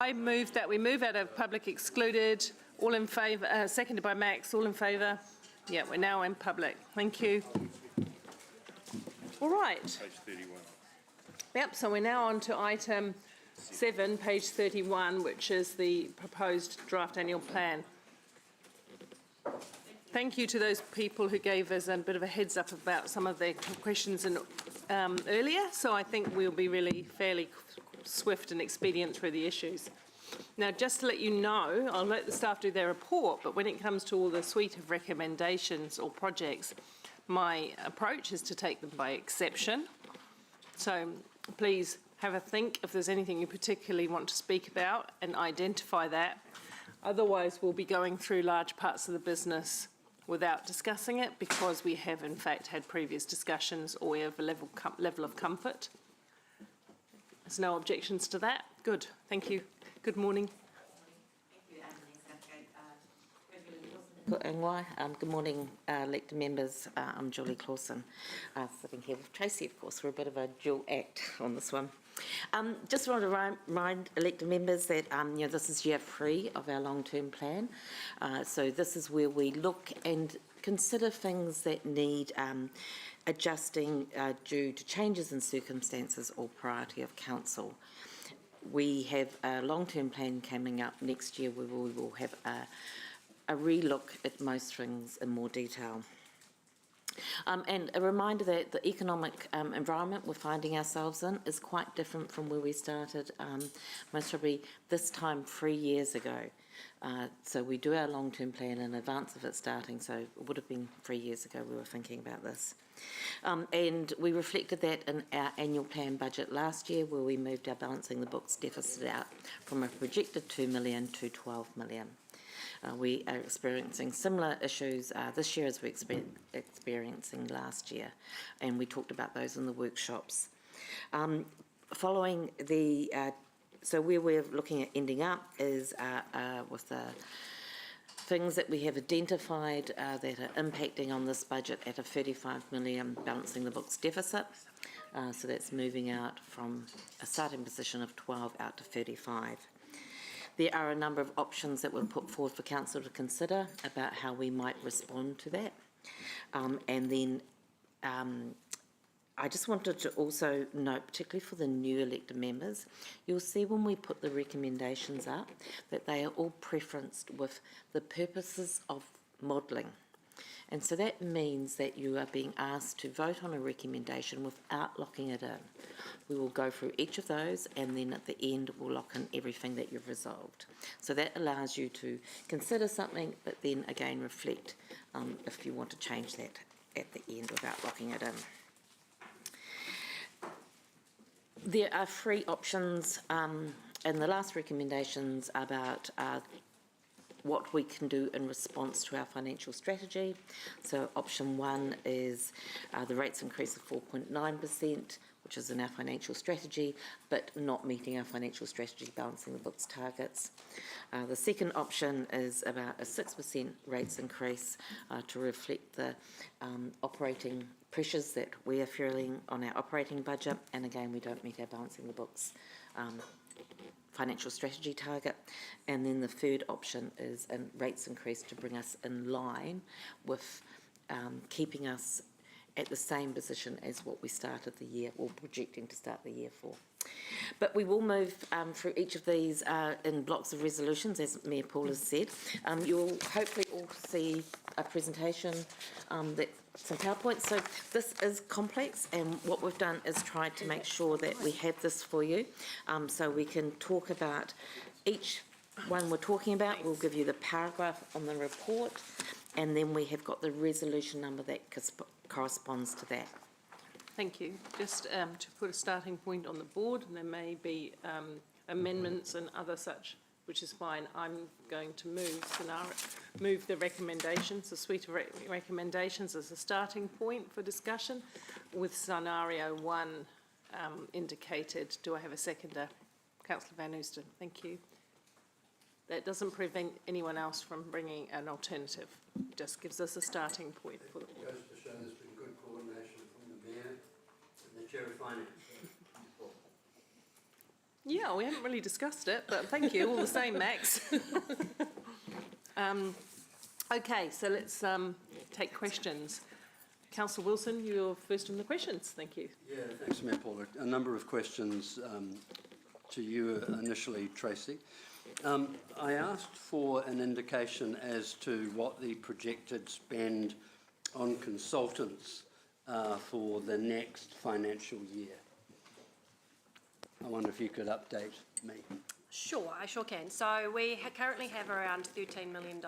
I move that we move out of public excluded. All in favour, seconded by Max, all in favour? Yeah, we're now in public. Thank you. All right. Page 31. Yep, so we're now on to item 7, page 31, which is the proposed draft annual plan. Thank you to those people who gave us a bit of a heads up about some of their questions earlier, so I think we'll be really fairly swift and expedient through the issues. Now, just to let you know, I'll let the staff do their report, but when it comes to all the suite of recommendations or projects, my approach is to take them by exception. So please have a think if there's anything you particularly want to speak about and identify that. Otherwise, we'll be going through large parts of the business without discussing it because we have, in fact, had previous discussions or we have a level of comfort. There's no objections to that. Good. Thank you. Good morning. Good morning, elected members. I'm Julie Clausen, sitting here with Tracy, of course. We're a bit of a dual act on this one. Just want to remind elected members that this is year 3 of our long-term plan. So this is where we look and consider things that need adjusting due to changes in circumstances or priority of council. We have a long-term plan coming up next year where we will have a re-look at most things in more detail. And a reminder that the economic environment we're finding ourselves in is quite different from where we started most probably this time 3 years ago. So we do our long-term plan in advance of it starting, so it would have been 3 years ago we were thinking about this. And we reflected that in our annual plan budget last year where we moved our balancing the books deficit out from a projected 2 million to 12 million. We are experiencing similar issues this year as we experiencing last year, and we talked about those in the workshops. Following the, so where we're looking at ending up is with the things that we have identified that are impacting on this budget at a 35 million balancing the books deficit. So that's moving out from a starting position of 12 out to 35. There are a number of options that were put forward for council to consider about how we might respond to that. And then I just wanted to also note, particularly for the new elected members, you'll see when we put the recommendations up that they are all preferenced with the purposes of modelling. And so that means that you are being asked to vote on a recommendation without locking it in. We will go through each of those and then at the end we'll lock in everything that you've resolved. So that allows you to consider something but then again reflect if you want to change that at the end without locking it in. There are 3 options in the last recommendations about what we can do in response to our financial strategy. So option 1 is the rates increase of 4.9%, which is in our financial strategy, but not meeting our financial strategy balancing the books targets. The second option is about a 6% rates increase to reflect the operating pressures that we are feeling on our operating budget, and again we don't meet our balancing the books financial strategy target. And then the third option is a rates increase to bring us in line with keeping us at the same position as what we started the year or projecting to start the year for. But we will move through each of these in blocks of resolutions, as Mayor Paul has said. You'll hopefully all see a presentation that some PowerPoints. So this is complex, and what we've done is tried to make sure that we have this for you, so we can talk about each one we're talking about. We'll give you the paragraph on the report, and then we have got the resolution number that corresponds to that. Thank you. Just to put a starting point on the board, and there may be amendments and other such, which is fine. I'm going to move the recommendations, the suite of recommendations as a starting point for discussion, with scenario 1 indicated. Do I have a seconder? Councillor Van Oosten. Thank you. That doesn't prevent anyone else from bringing an alternative. It just gives us a starting point for the board. It goes to show there's been good coordination from the Mayor and the Chair of Finance. Yeah, we haven't really discussed it, but thank you all the same, Max. Okay, so let's take questions. Councillor Wilson, you're first on the questions. Thank you. Yeah, thanks, Mayor Paula. A number of questions to you initially, Tracy. I asked for an indication as to what the projected spend on consultants for the next financial year. I wonder if you could update me. Sure, I sure can. So we currently have around $13 million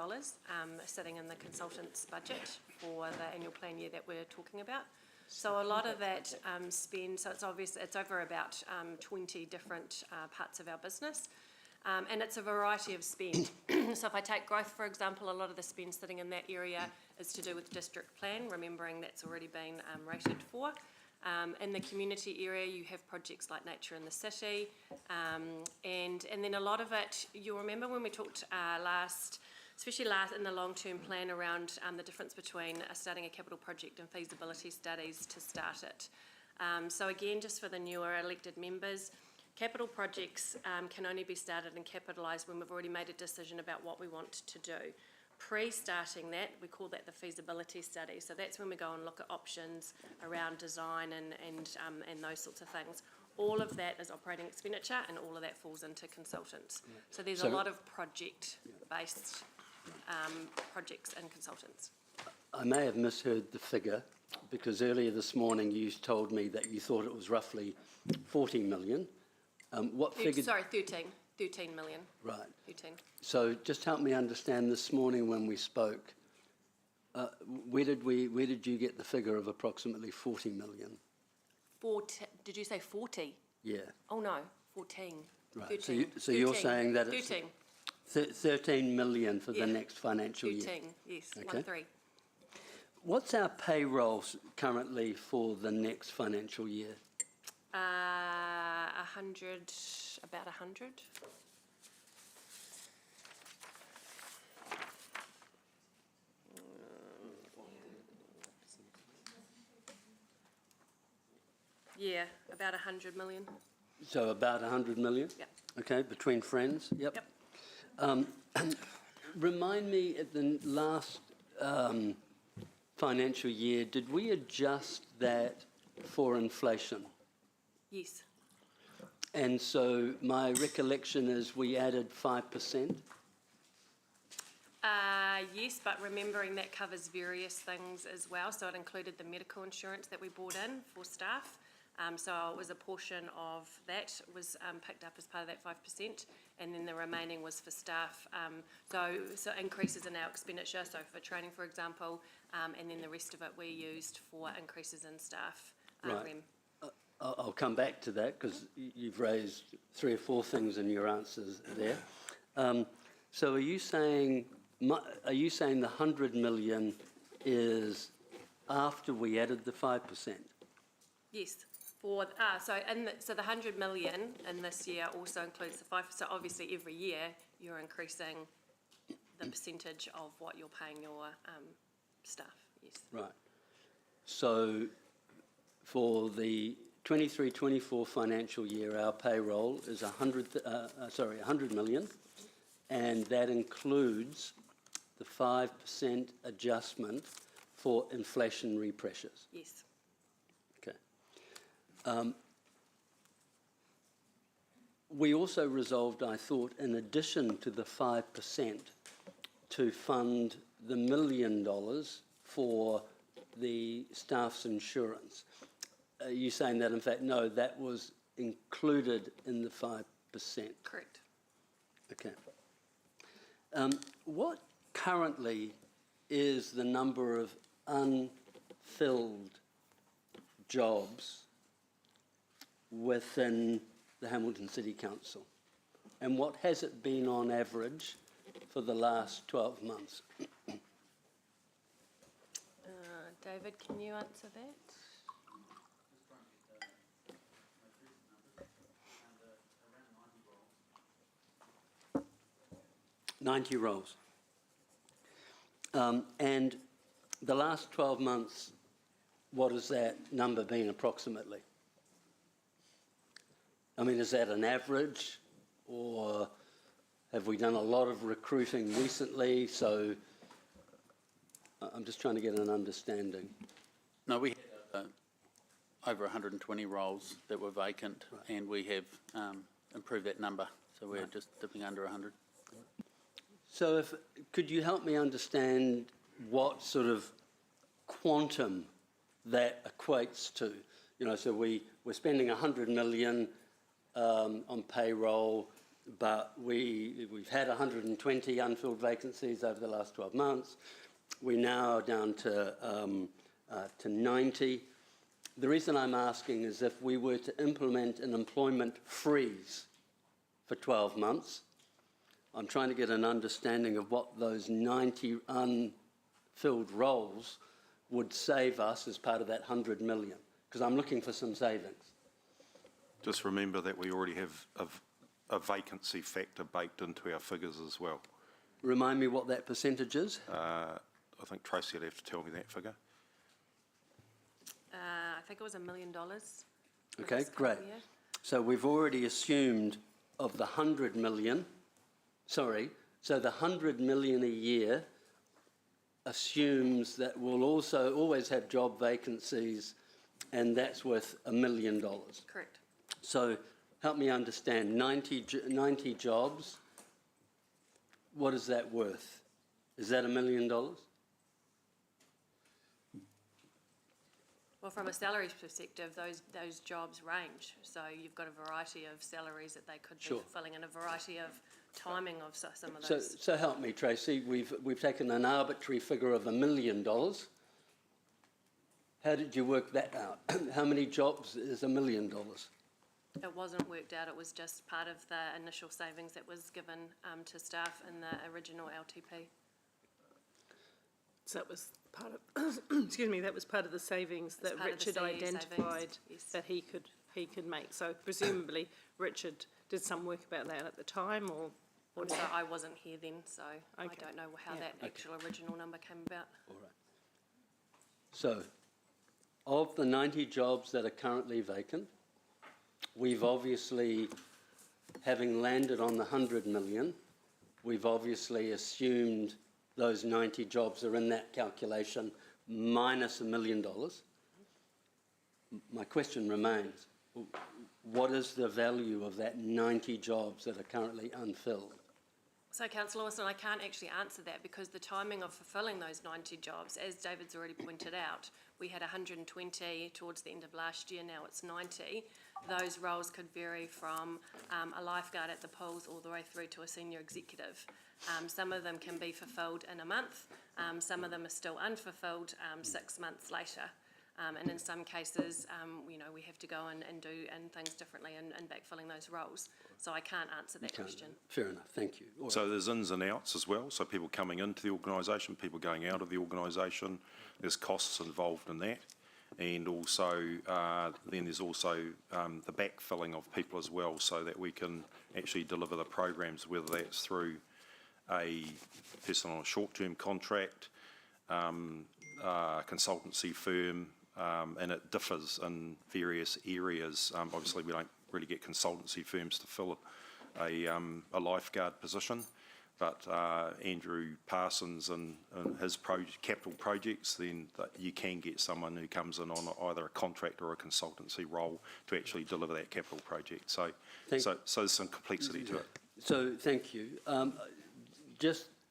sitting in the consultants' budget for the annual plan year that we're talking about. So a lot of that spend, so it's obvious, it's over about 20 different parts of our business. And it's a variety of spend. So if I take growth, for example, a lot of the spend sitting in that area is to do with district plan, remembering that's already been rated for. In the community area, you have projects like Nature in the City, and then a lot of it, you'll remember when we talked especially last in the long-term plan around the difference between starting a capital project and feasibility studies to start it. So again, just for the newer elected members, capital projects can only be started and capitalised when we've already made a decision about what we want to do. Pre-starting that, we call that the feasibility study. So that's when we go and look at options around design and those sorts of things. All of that is operating expenditure, and all of that falls into consultants. So there's a lot of project-based projects and consultants. I may have misheard the figure, because earlier this morning you told me that you thought it was roughly 40 million. What figure? Sorry, 13 million. Right. 13. So just help me understand, this morning when we spoke, where did you get the figure of approximately 40 million? Did you say 40? Yeah. Oh no, 14. Right. 13. So you're saying that it's 13. 13 million for the next financial year? 13, yes, Okay. 13. What's our payroll currently for the next financial year? 100, about 100. Yeah, about 100 million. So about 100 million? Yep. Okay, between friends? Yep. Yep. Remind me, at the last financial year, did we adjust that for inflation? Yes. And so my recollection is we added 5%? Yes, but remembering that covers various things as well. So it included the medical insurance that we brought in for staff. So it was a portion of that was picked up as part of that 5%, and then the remaining was for staff. So increases in our expenditure, so for training, for example, and then the rest of it we used for increases in staff. Right. I'll come back to that, because you've raised 3 or 4 things in your answers there. So are you saying the 100 million is after we added the 5%? Yes. So the 100 million in this year also includes the 5%. So obviously every year you're increasing the percentage of what you're paying your staff. Yes. Right. So for the 23-24 financial year, our payroll is 100 million, and that includes the 5% adjustment for inflationary pressures. Yes. Okay. We also resolved, I thought, in addition to the 5%, to fund the $1 million for the staff's insurance. Are you saying that, in fact, no, that was included in the 5%? Correct. Okay. What currently is the number of unfilled jobs within the Hamilton City Council? And what has it been on average for the last 12 months? David, can you answer that? 90 roles. And the last 12 months, what has that number been approximately? I mean, is that an average, or have we done a lot of recruiting recently? So I'm just trying to get an understanding. No, we had over 120 roles that were vacant, and we have improved that number, so we're just dipping under 100. So could you help me understand what sort of quantum that equates to? You know, so we're spending 100 million on payroll, but we've had 120 unfilled vacancies over the last 12 months. We're now down to 90. The reason I'm asking is if we were to implement an employment freeze for 12 months, I'm trying to get an understanding of what those 90 unfilled roles would save us as part of that 100 million, because I'm looking for some savings. Just remember that we already have a vacancy factor baked into our figures as well. Remind me what that percentage is? I think Tracy will have to tell me that figure. I think it was $1 million. for Okay, this great. current year. So we've already assumed of the 100 million, so the 100 million a year assumes that we'll also always have job vacancies, and that's worth $1 million. Correct. So help me understand, 90 jobs, what is that worth? Is that $1 million? Well, from a salaries perspective, those jobs range. So you've got a variety of salaries that they could be Sure. fulfilling, and a variety of timing of some of So, those. so help me, Tracy. We've taken an arbitrary figure of $1 million. How did you work that out? How many jobs is $1 million? It wasn't worked out, it was just part of the initial savings that was given to staff in the original LTP. So that was part of, excuse me, that was part of the savings that part of the Richard CE savings, identified yes. that he could make. So presumably Richard did some work about that at the time, or So I wasn't here then, so I Okay. don't know how Yeah. that actual original number came about. All right. So, of the 90 jobs that are currently vacant, we've obviously, having landed on the 100 million, we've obviously assumed those 90 jobs are in that calculation minus $1 million. My question remains, what is the value of that 90 jobs that are currently unfilled? So, Councillor Wilson, I can't actually answer that because the timing of fulfilling those 90 jobs, as David's already pointed out, we had 120 towards the end of last year, now it's 90. Those roles could vary from a lifeguard at the pools all the way through to a senior executive. Some of them can be fulfilled in a month, some of them are still unfulfilled 6 months later. And in some cases, we have to go and do things differently and backfilling those roles. So I can't answer that question. Fair enough, thank you. All So right. there's ins and outs as well, so people coming into the organisation, people going out of the organisation, there's costs involved in that. And also, then there's also the backfilling of people as well, so that we can actually deliver the programs, whether that's through a person on a short-term contract, consultancy firm, and it differs in various areas. Obviously, we don't really get consultancy firms to fill a lifeguard position, but Andrew Parsons and his capital projects, then you can get someone who comes in on either a contract or a consultancy role to actually deliver that capital project. So there's some complexity to it. So, thank you.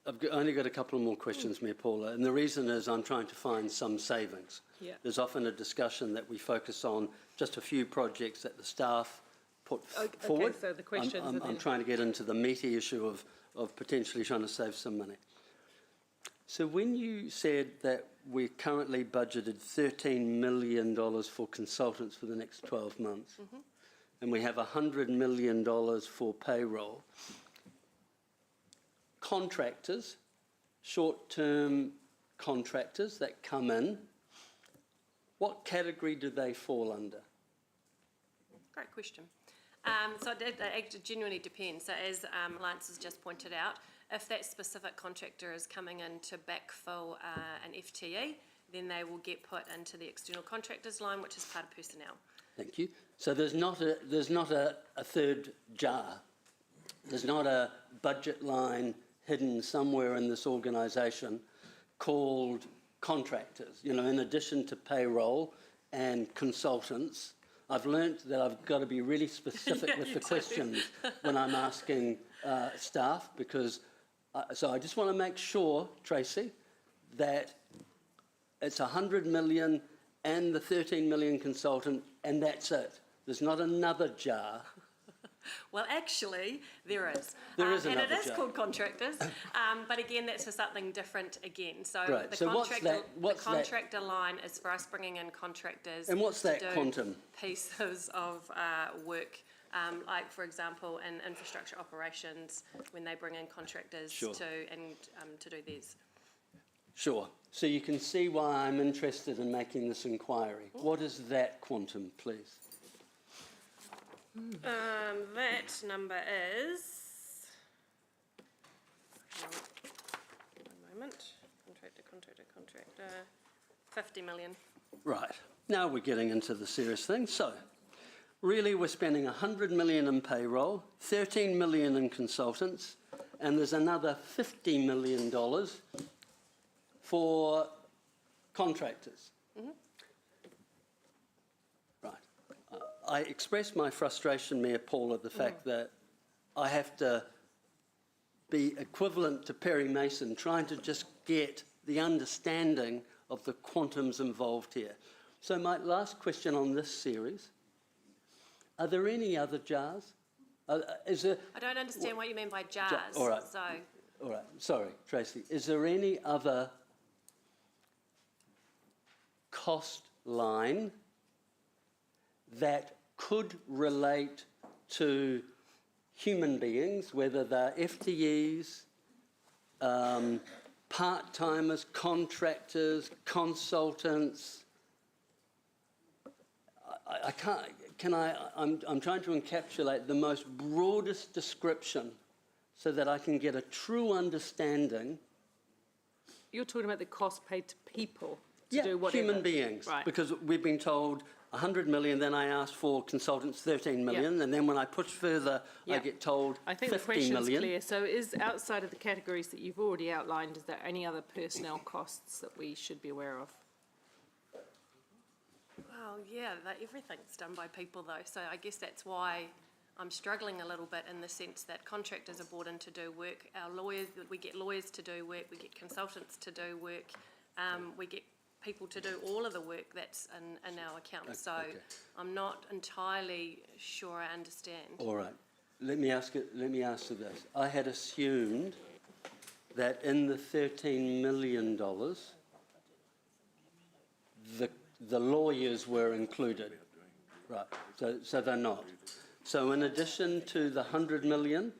I've only got a couple more questions, Mayor Paula, and the reason is I'm trying to find some savings. Yeah. There's often a discussion that we focus on just a few projects that the staff put forward. Okay, so the questions I'm are then- trying to get into the meaty issue of potentially trying to save some money. So when you said that we're currently budgeted $13 million for consultants for the next 12 months, and we have $100 million for payroll, contractors, short-term contractors that come in, what category do they fall under? Great question. So it genuinely depends. So as Lance has just pointed out, if that specific contractor is coming in to backfill an FTE, then they will get put into the external contractors line, which is part of personnel. Thank you. So there's not a third jar. There's not a budget line hidden somewhere in this organisation called contractors. You know, in addition to payroll and consultants, I've learnt that I've got to be really specific with the questions when I'm asking staff, because so I just want to make sure, Tracy, that it's 100 million and the 13 million consultant, and that's it. There's not another jar. Well, actually, there is. There is and another it is jar. called contractors, but again, that's for something different again. So Right, the so what's contractor, that- the contractor line is for us bringing in contractors. And what's that to do quantum? Pieces of work, like for example, in infrastructure operations, when they bring in contractors Sure. to do these. Sure. So you can see why I'm interested in making this inquiry. What is that quantum, please? That number is. One moment. Contractor. 50 million. Right. Now we're getting into the serious thing. So, really, we're spending 100 million in payroll, 13 million in consultants, and there's another $50 million for contractors. Right. I express my frustration, Mayor Paul, at the fact that I have to be equivalent to Perry Mason, trying to just get the understanding of the quantums involved here. So my last question on this series, are there any other jars? Is there, I don't understand what you mean by jars. all right. So, all right, sorry, Tracy, is there any other cost line that could relate to human beings, whether they're FTEs, part-timers, contractors, consultants? I can't, I'm trying to encapsulate the most broadest description so that I can get a true understanding. You're talking about the cost paid to people to do whatever. Human beings. Right. Because we've been told 100 million, then I asked for consultants 13 million, and then when I push further, I Yeah. get told I think the 50 question's million. clear. So is outside of the categories that you've already outlined, is there any other personnel costs that we should be aware of? well, yeah, everything's done by people though. So I guess that's why I'm struggling a little bit in the sense that contractors are brought in to do work. Our lawyers, we get lawyers to do work, we get consultants to do work, we get people to do all of the work that's in our accounts. So okay. I'm not entirely sure I understand. All right. Let me ask you this. I had assumed that in the $13 million, the lawyers were included. Right. So they're not. So in addition to the 100 million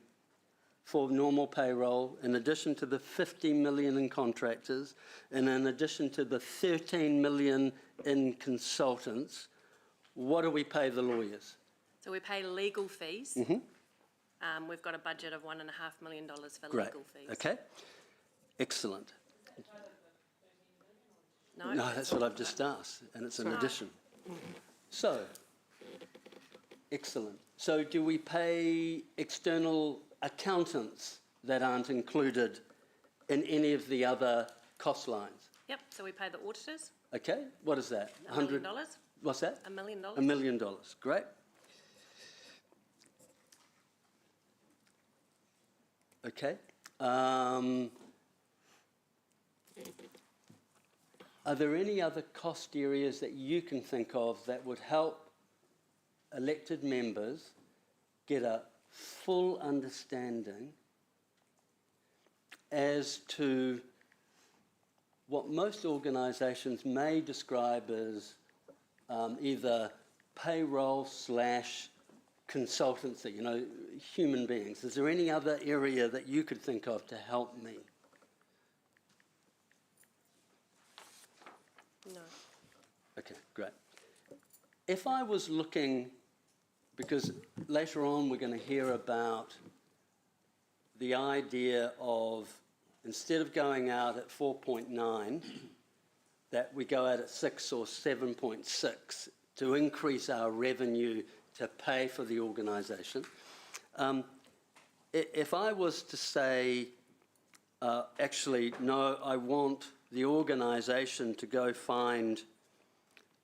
for normal payroll, in addition to the 50 million in contractors, and in addition to the 13 million in consultants, what do we pay the lawyers? So we pay legal fees. We've got a budget of $1.5 million for Great. legal fees. Okay. Excellent. No? No, that's what I've just asked, and it's an addition. So, excellent. So do we pay external accountants that aren't included in any of the other cost lines? Yep, so we pay the auditors Okay, what is that? $1 million. What's that? $1 million. $1 million, great. Okay. Are there any other cost areas that you can think of that would help elected members get a full understanding as to what most organisations may describe as either payroll / consultancy, you know, human beings? Is there any other area that you could think of to help me? No. Okay, great. If I was looking, because later on we're going to hear about the idea of, instead of going out at 4.9, that we go out at 6 or 7.6 to increase our revenue to pay for the organisation. If I was to say, actually, no, I want the organisation to go find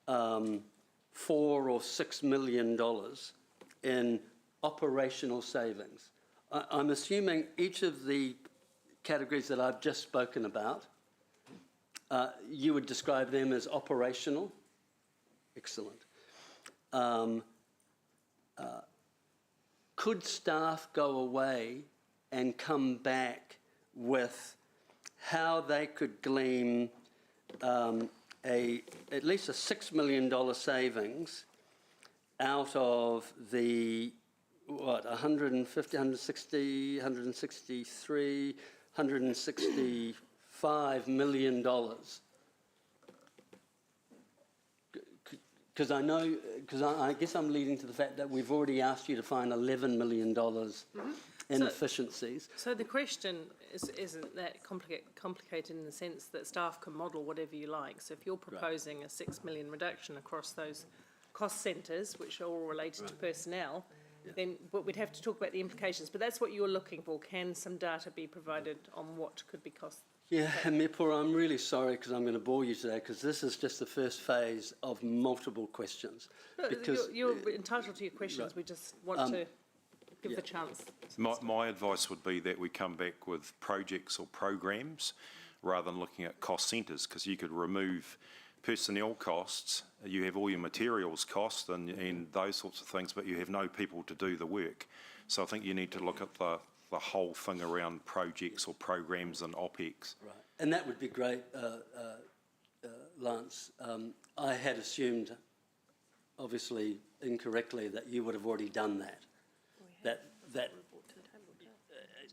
$4 or $6 million in operational savings. I'm assuming each of the categories that I've just spoken about, you would describe them as operational. Excellent. Could staff go away and come back with how they could glean at least a $6 million savings out of the, 150, 160, 163, $165 million? Because I guess I'm leading to the fact that we've already asked you to find $11 million in efficiencies. So the question isn't that complicated in the sense that staff can model whatever you like. So if you're proposing a $6 million reduction across those cost centres, which are all related to personnel, then we'd have to talk about the implications. But that's what you're looking for. Can some data be provided on what could be cost? Yeah, and Mepura, I'm really sorry because I'm going to bore you today because this is just the first phase of multiple questions. Because You're entitled to your questions. We just want to give the chance. My advice would be that we come back with projects or programs rather than looking at cost centres, because you could remove personnel costs, you have all your materials costs and those sorts of things, but you have no people to do the work. So I think you need to look at the whole thing around projects or programs and OPEX. right, and that would be great, Lance. I had assumed, obviously incorrectly, that you would have already done that. That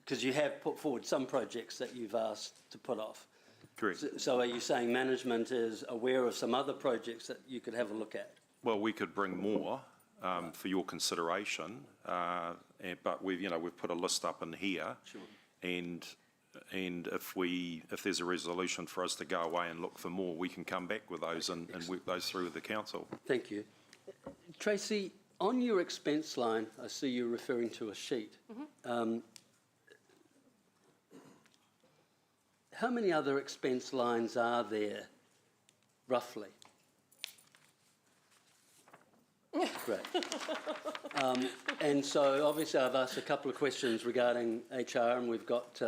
because you have put forward some projects that you've asked to put off. Correct. So are you saying management is aware of some other projects that you could have a look at? Well, we could bring more for your consideration, but we've put a list up in here, Sure. and if there's a resolution for us to go away and look for more, we can come back with those and work those through with the council. Thank you. Tracy, on your expense line, I see you're referring to a sheet. How many other expense lines are there, roughly? Great. And so obviously I've asked a couple of questions regarding HR, and we've got,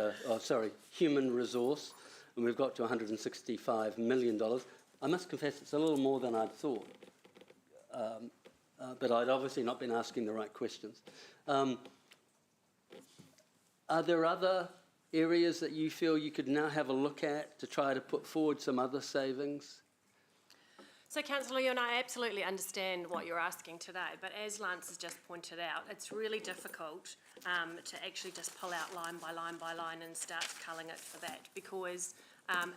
human resource, and we've got to $165 million. I must confess it's a little more than I'd thought, but I'd obviously not been asking the right questions. Are there other areas that you feel you could now have a look at to try to put forward some other savings? So, Councillor Leon, I absolutely understand what you're asking today, but as Lance has just pointed out, it's really difficult to actually just pull out line by line by line and start culling it for that, because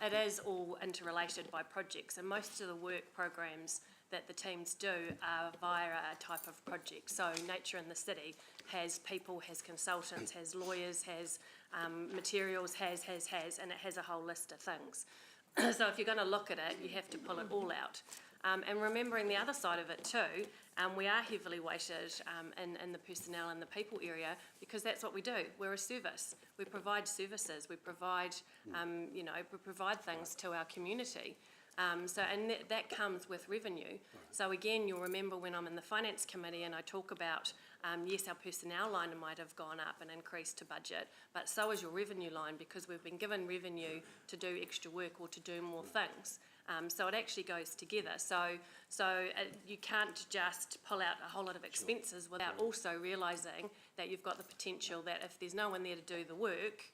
it is all interrelated by projects, and most of the work programs that the teams do are via a type of project. So Nature in the City has people, has consultants, has lawyers, has materials, has, and it has a whole list of things. So if you're going to look at it, you have to pull it all out. And remembering the other side of it too, we are heavily weighted in the personnel and the people area, because that's what we do. We're a service. We provide services. We provide, we provide things to our community. And that comes with revenue. So again, you'll remember when I'm in the Finance Committee and I talk about, yes, our personnel line might have gone up and increased to budget, but so is your revenue line, because we've been given revenue to do extra work or to do more things. So it actually goes together. So you can't just pull out a whole lot of expenses without also realising that you've got the potential that if there's no one there to do the work,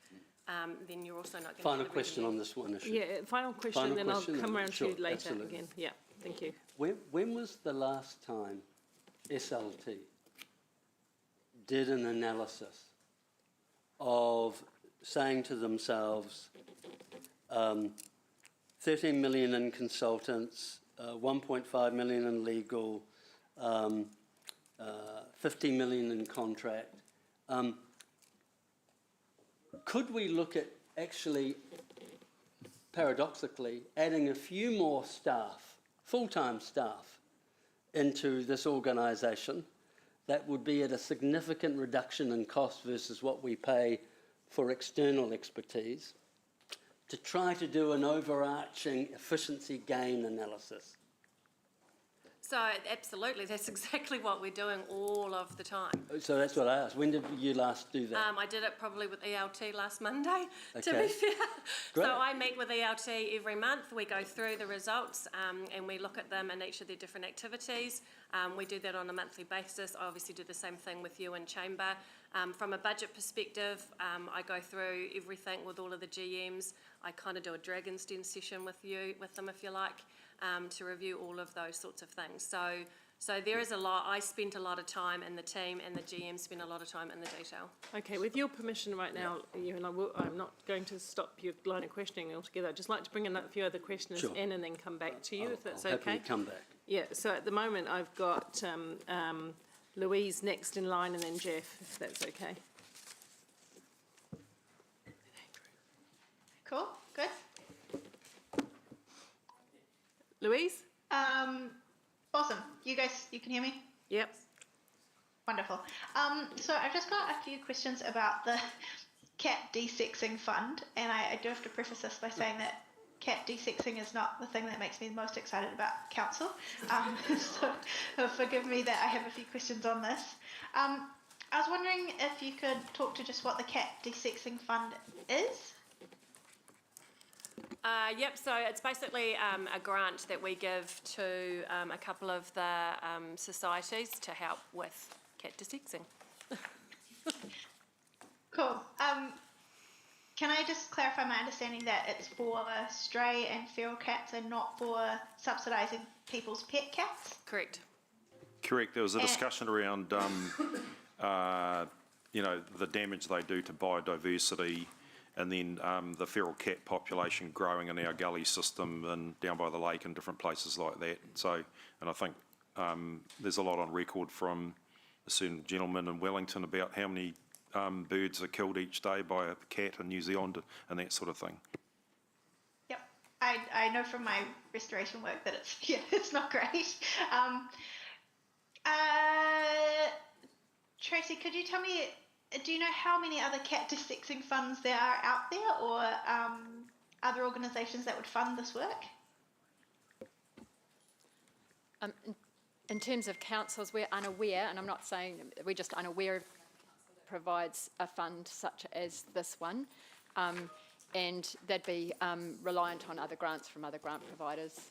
then you're also not going to Final question on this one issue. Yeah, final question, Final then question, I'll come around to you sure, later absolutely. again. Yeah, thank you. When was the last time SLT did an analysis of saying to themselves, 13 million in consultants, 1.5 million in legal, 50 million in contract? Could we look at actually, paradoxically, adding a few more staff, full-time staff, into this organisation, that would be at a significant reduction in cost versus what we pay for external expertise, to try to do an overarching efficiency gain analysis. So absolutely, that's exactly what we're doing all of the time. So that's what I asked. When did you last do that? I did it probably with ELT last Monday, to Okay. be fair. Great. So I meet with ELT every month. We go through the results and we look at them in each of their different activities. We do that on a monthly basis. I obviously do the same thing with you in Chamber. From a budget perspective, I go through everything with all of the GMs. I kind of do a Dragon's Den session with them, if you like, to review all of those sorts of things. So there is a lot. I spent a lot of time, and the team and the GM spend a lot of time in the detail. Okay, with your permission right now, you and I'm not going to stop your line of questioning altogether. I'd just like to bring in a few other questioners Sure. in and then come back to you, if that's I'll okay. happily come back. Yeah, so at the moment I've got Louise next in line and then Jeff, if that's okay. Cool, good. Louise? Awesome. You guys, you can hear me? Yep. Wonderful. So I've just got a few questions about the cat desexing fund, and I do have to preface this by saying that cat desexing is not the thing that makes me the most excited about council. So forgive me that I have a few questions on this. I was wondering if you could talk to just what the cat desexing fund is. Yep, so it's basically a grant that we give to a couple of the societies to help with cat desexing. Cool. Can I just clarify my understanding that it's for stray and feral cats and not for subsidising people's pet cats? Correct. Correct. There was a discussion around, you know, the damage they do to biodiversity, and then the feral cat population growing in our gully system and down by the lake and different places like that. So, and I think there's a lot on record from a certain gentleman in Wellington about how many birds are killed each day by a cat in New Zealand and that sort of thing. Yep. I know from my restoration work that it's, yeah, it's not great. Tracy, could you tell me, do you know how many other cat desexing funds there are out there, or other organisations that would fund this work? In terms of councils, we're unaware, and I'm not saying, we're just unaware of provides a fund such as this one, and they'd be reliant on other grants from other grant providers.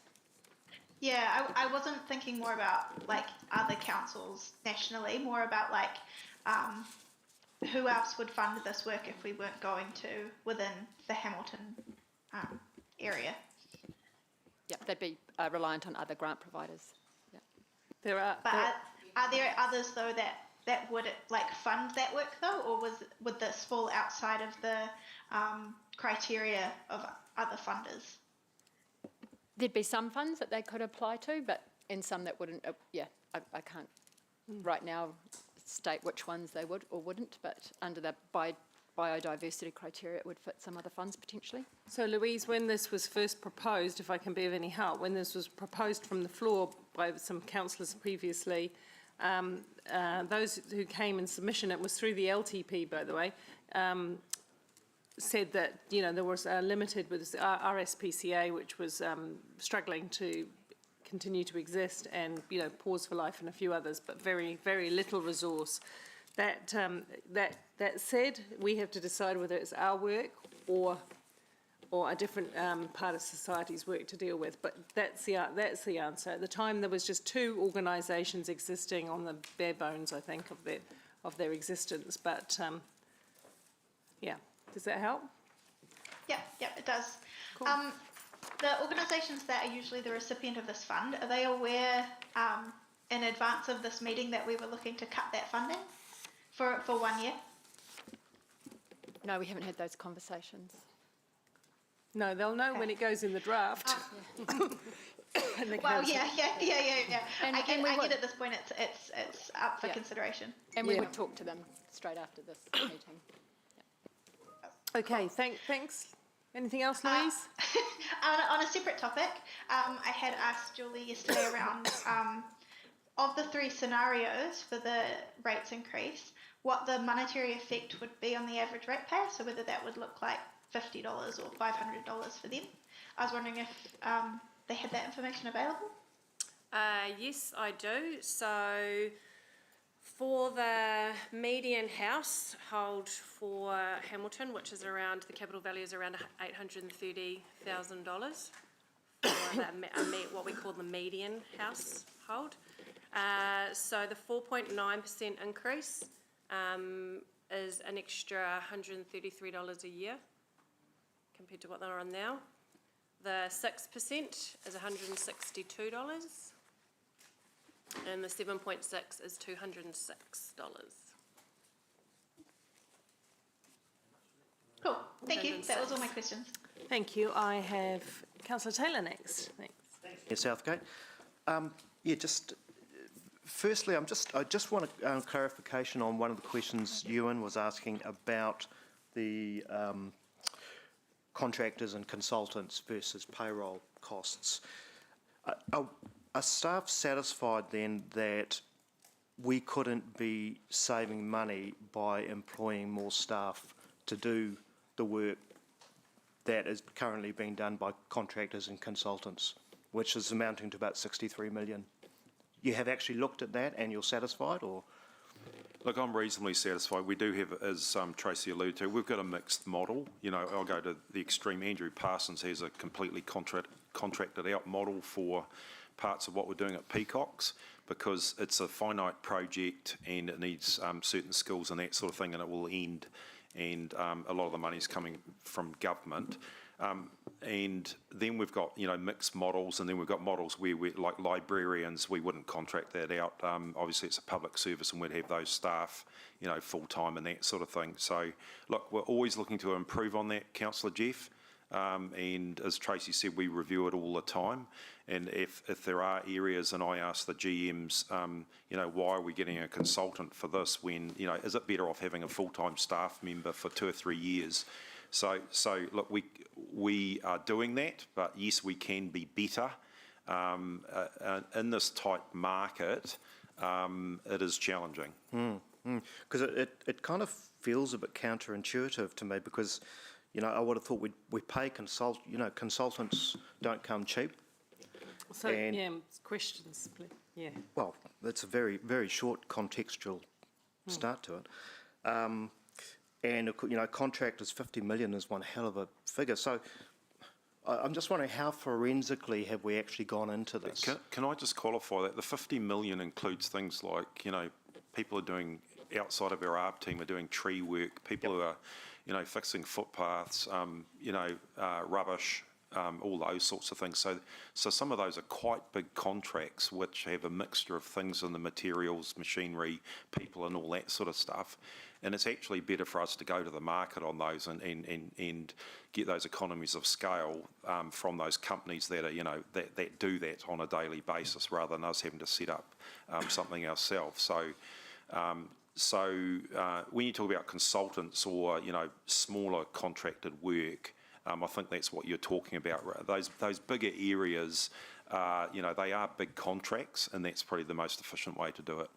Yeah, I wasn't thinking more about like other councils nationally, more about like who else would fund this work if we weren't going to within the Hamilton area. Yeah, they'd be reliant on other grant providers. Yeah. There are. But are there others though that would like fund that work though, or would this fall outside of the criteria of other funders? There'd be some funds that they could apply to, but in some that wouldn't. I can't right now state which ones they would or wouldn't, but under the biodiversity criteria, it would fit some other funds potentially. So Louise, when this was first proposed, if I can be of any help, when this was proposed from the floor by some councillors previously, those who came in submission, it was through the LTP, by the way, said that, you know, there was limited with RSPCA, which was struggling to continue to exist, and, you know, Pause for Life and a few others, but very, very little resource. That said, we have to decide whether it's our work or a different part of society's work to deal with. But that's the answer. At the time, there was just 2 organisations existing on the bare bones, I think, of their existence. But yeah, does that help? Yep, it does. Cool. The organisations that are usually the recipient of this fund, are they aware in advance of this meeting that we were looking to cut that funding for 1 year? No, we haven't had those conversations. No, they'll know when it goes in the draft. And they can Well, have yeah. And- I and we get would- at this point it's up for Yeah. consideration. And we Yeah. would talk to them straight after this meeting. Okay, thanks. Anything else, Louise? On a separate topic, I had asked Julie yesterday around of the three scenarios for the rates increase, what the monetary effect would be on the average ratepayer, so whether that would look like $50 or $500 for them. I was wondering if they had that information available. Yes, I do. So for the median household for Hamilton, which is around, the capital value is around $830,000 for what we call the median household. So the 4.9% increase is an extra $133 a year compared to what they're on now. The 6% is $162, and the 7.6 is $206. Cool, thank you. That was all my questions. Thank you. I have Councillor Taylor next. Thanks. Yeah, Southgate. Firstly, I just want a clarification on one of the questions Ewan was asking about the contractors and consultants versus payroll costs. Are staff satisfied then that we couldn't be saving money by employing more staff to do the work that is currently being done by contractors and consultants, which is amounting to about 63 million? You have actually looked at that and you're satisfied, or? Look, I'm reasonably satisfied. We do have, as Tracy alluded to, we've got a mixed model. You know, I'll go to the extreme. Andrew Parsons has a completely contracted out model for parts of what we're doing at Peacocks, because it's a finite project and it needs certain skills and that sort of thing, and it will end. And a lot of the money is coming from government. And then we've got, you know, mixed models, and then we've got models where we, like librarians, we wouldn't contract that out. Obviously, it's a public service, and we'd have those staff, you know, full time and that sort of thing. So, look, we're always looking to improve on that, Councillor Jeff. And as Tracy said, we review it all the time. And if there are areas, and I ask the GMs, you know, why are we getting a consultant for this when, you know, is it better off having a full-time staff member for 2 or 3 years? So look, we are doing that, but yes, we can be better. In this type market, it is challenging. Because it kind of feels a bit counterintuitive to me, because, you know, I would have thought we pay consultants don't come cheap. So, yeah, questions, please. Yeah. Well, that's a very, very short contextual start to it. And, you know, contractors, 50 million is one hell of a figure. So I'm just wondering, how forensically have we actually gone into this? Can I just qualify that? The 50 million includes things like, you know, people are doing, outside of our ARB team, are doing tree work, people who are, you know, fixing footpaths, you know, rubbish, all those sorts of things. So some of those are quite big contracts which have a mixture of things in the materials, machinery, people and all that sort of stuff. And it's actually better for us to go to the market on those and get those economies of scale from those companies that are, you know, that do that on a daily basis, rather than us having to set up something ourselves. So when you talk about consultants or, you know, smaller contracted work, I think that's what you're talking about. Those bigger areas, you know, they are big contracts, and that's probably the most efficient way to do it.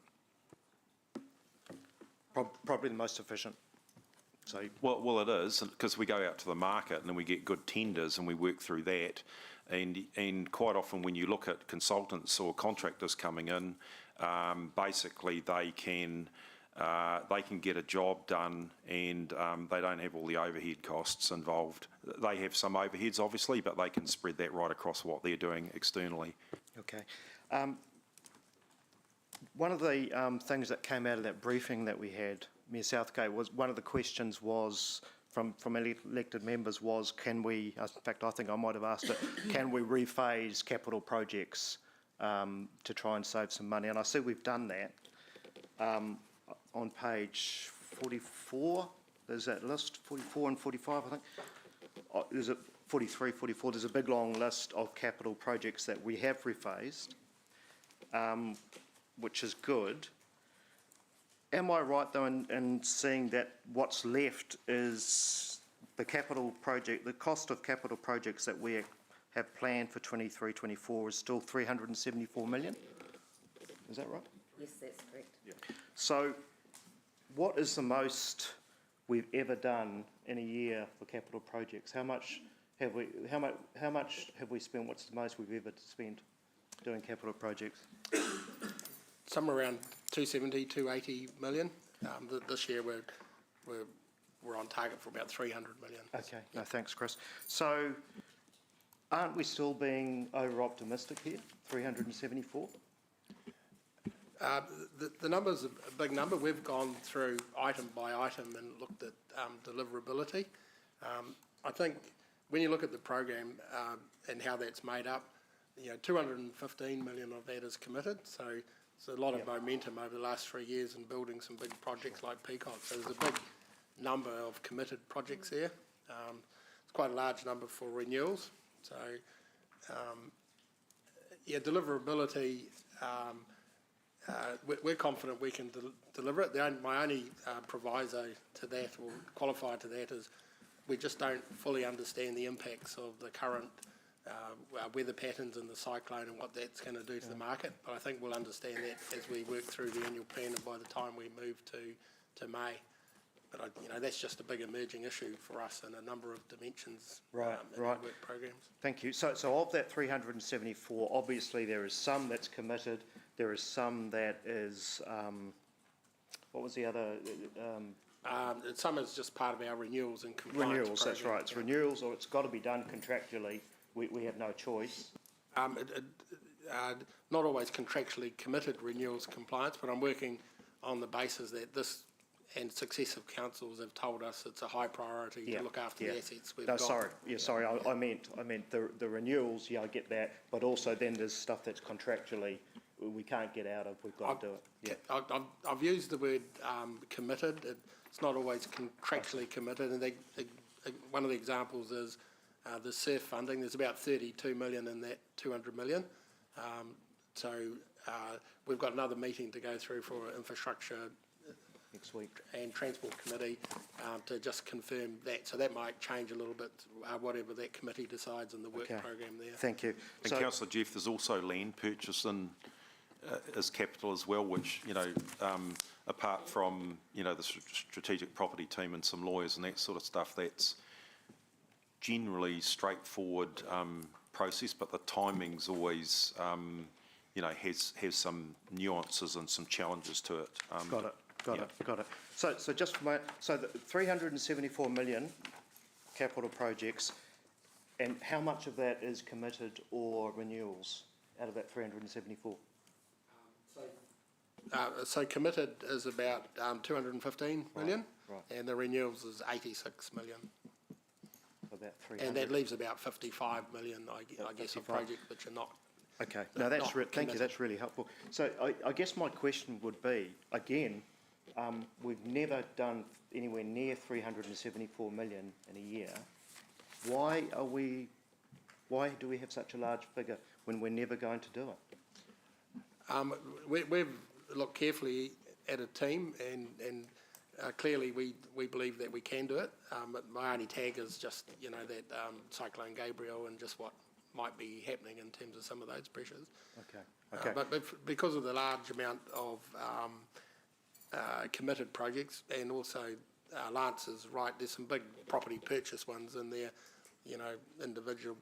Probably the most efficient. So well, it is, because we go out to the market and then we get good tenders and we work through that. And quite often when you look at consultants or contractors coming in, basically they can get a job done, and they don't have all the overhead costs involved. They have some overheads, obviously, but they can spread that right across what they're doing externally. Okay. One of the things that came out of that briefing that we had, Mayor Southgate, was one of the questions was from elected members was, can we, in fact I think I might have asked it, can we rephase capital projects to try and save some money? And I see we've done that. On page 44, there's that list, 44 and 45 I think. There's a 43, 44, there's a big long list of capital projects that we have rephased, which is good. Am I right though in seeing that what's left is the capital project, the cost of capital projects that we have planned for 23-24 is still 374 million? is that right? Yes, that's correct. So what is the most we've ever done in a year for capital projects? How much have we spent? What's the most we've ever spent doing capital projects? Somewhere around 270, 280 million. This year we're on target for about 300 million. Okay, no, thanks, Chris. So aren't we still being over-optimistic here, 374? The number's a big number. We've gone through item by item and looked at deliverability. I think when you look at the program and how that's made up, 215 million of that is committed. So there's a lot of momentum over the last 3 years in building some big projects like Peacock. So there's a big number of committed projects there. It's quite a large number for renewals. So deliverability. We're confident we can deliver it. My only proviso to that, or qualifier to that, is we just don't fully understand the impacts of the current weather patterns and the cyclone and what that's going to do to the market. But I think we'll understand that as we work through the annual plan and by the time we move to May. But that's just a big emerging issue for us in a number of dimensions in our work programs. Thank you. So of that 374, obviously there is some that's committed. There is some that is, what was the other? Some is just part of our renewals and compliance Renewals, program. that's right. It's renewals, or it's got to be done contractually. We have no choice. Not always contractually committed renewals compliance, but I'm working on the basis that this and successive councils have told us it's a high priority to look after the assets we've got. Sorry. I meant the renewals. Yeah, I get that. But also then there's stuff that's contractually we can't get out of. We've got to do it. Yeah. I've used the word committed. It's not always contractually committed. And one of the examples is the SURF funding. There's about 32 million in that 200 million. So we've got another meeting to go through for infrastructure Next week. And Transport Committee to just confirm that. So that might change a little bit, whatever that committee decides in the work program there. Thank you. And Councillor Jeff, there's also land purchase as capital as well, which, apart from, the strategic property team and some lawyers and that sort of stuff, that's generally straightforward process, but the timing's always, has some nuances and some challenges to it. Got it. So just for so the 374 million capital projects, and how much of that is committed or renewals out of that 374? So committed is about 215 million, right. And the renewals is 86 million. About 300. And that leaves about 55 million, I guess, of projects which are not. Okay, no, thank you, that's really helpful. So I guess my question would be, again, we've never done anywhere near 374 million in a year. Why do we have such a large figure when we're never going to do it? We've looked carefully at a team and clearly we believe that we can do it. My only tag is just, that Cyclone Gabriel and just what might be happening in terms of some of those pressures. Okay. But because of the large amount of committed projects, and also Lance is right, there's some big property purchase ones in there, individual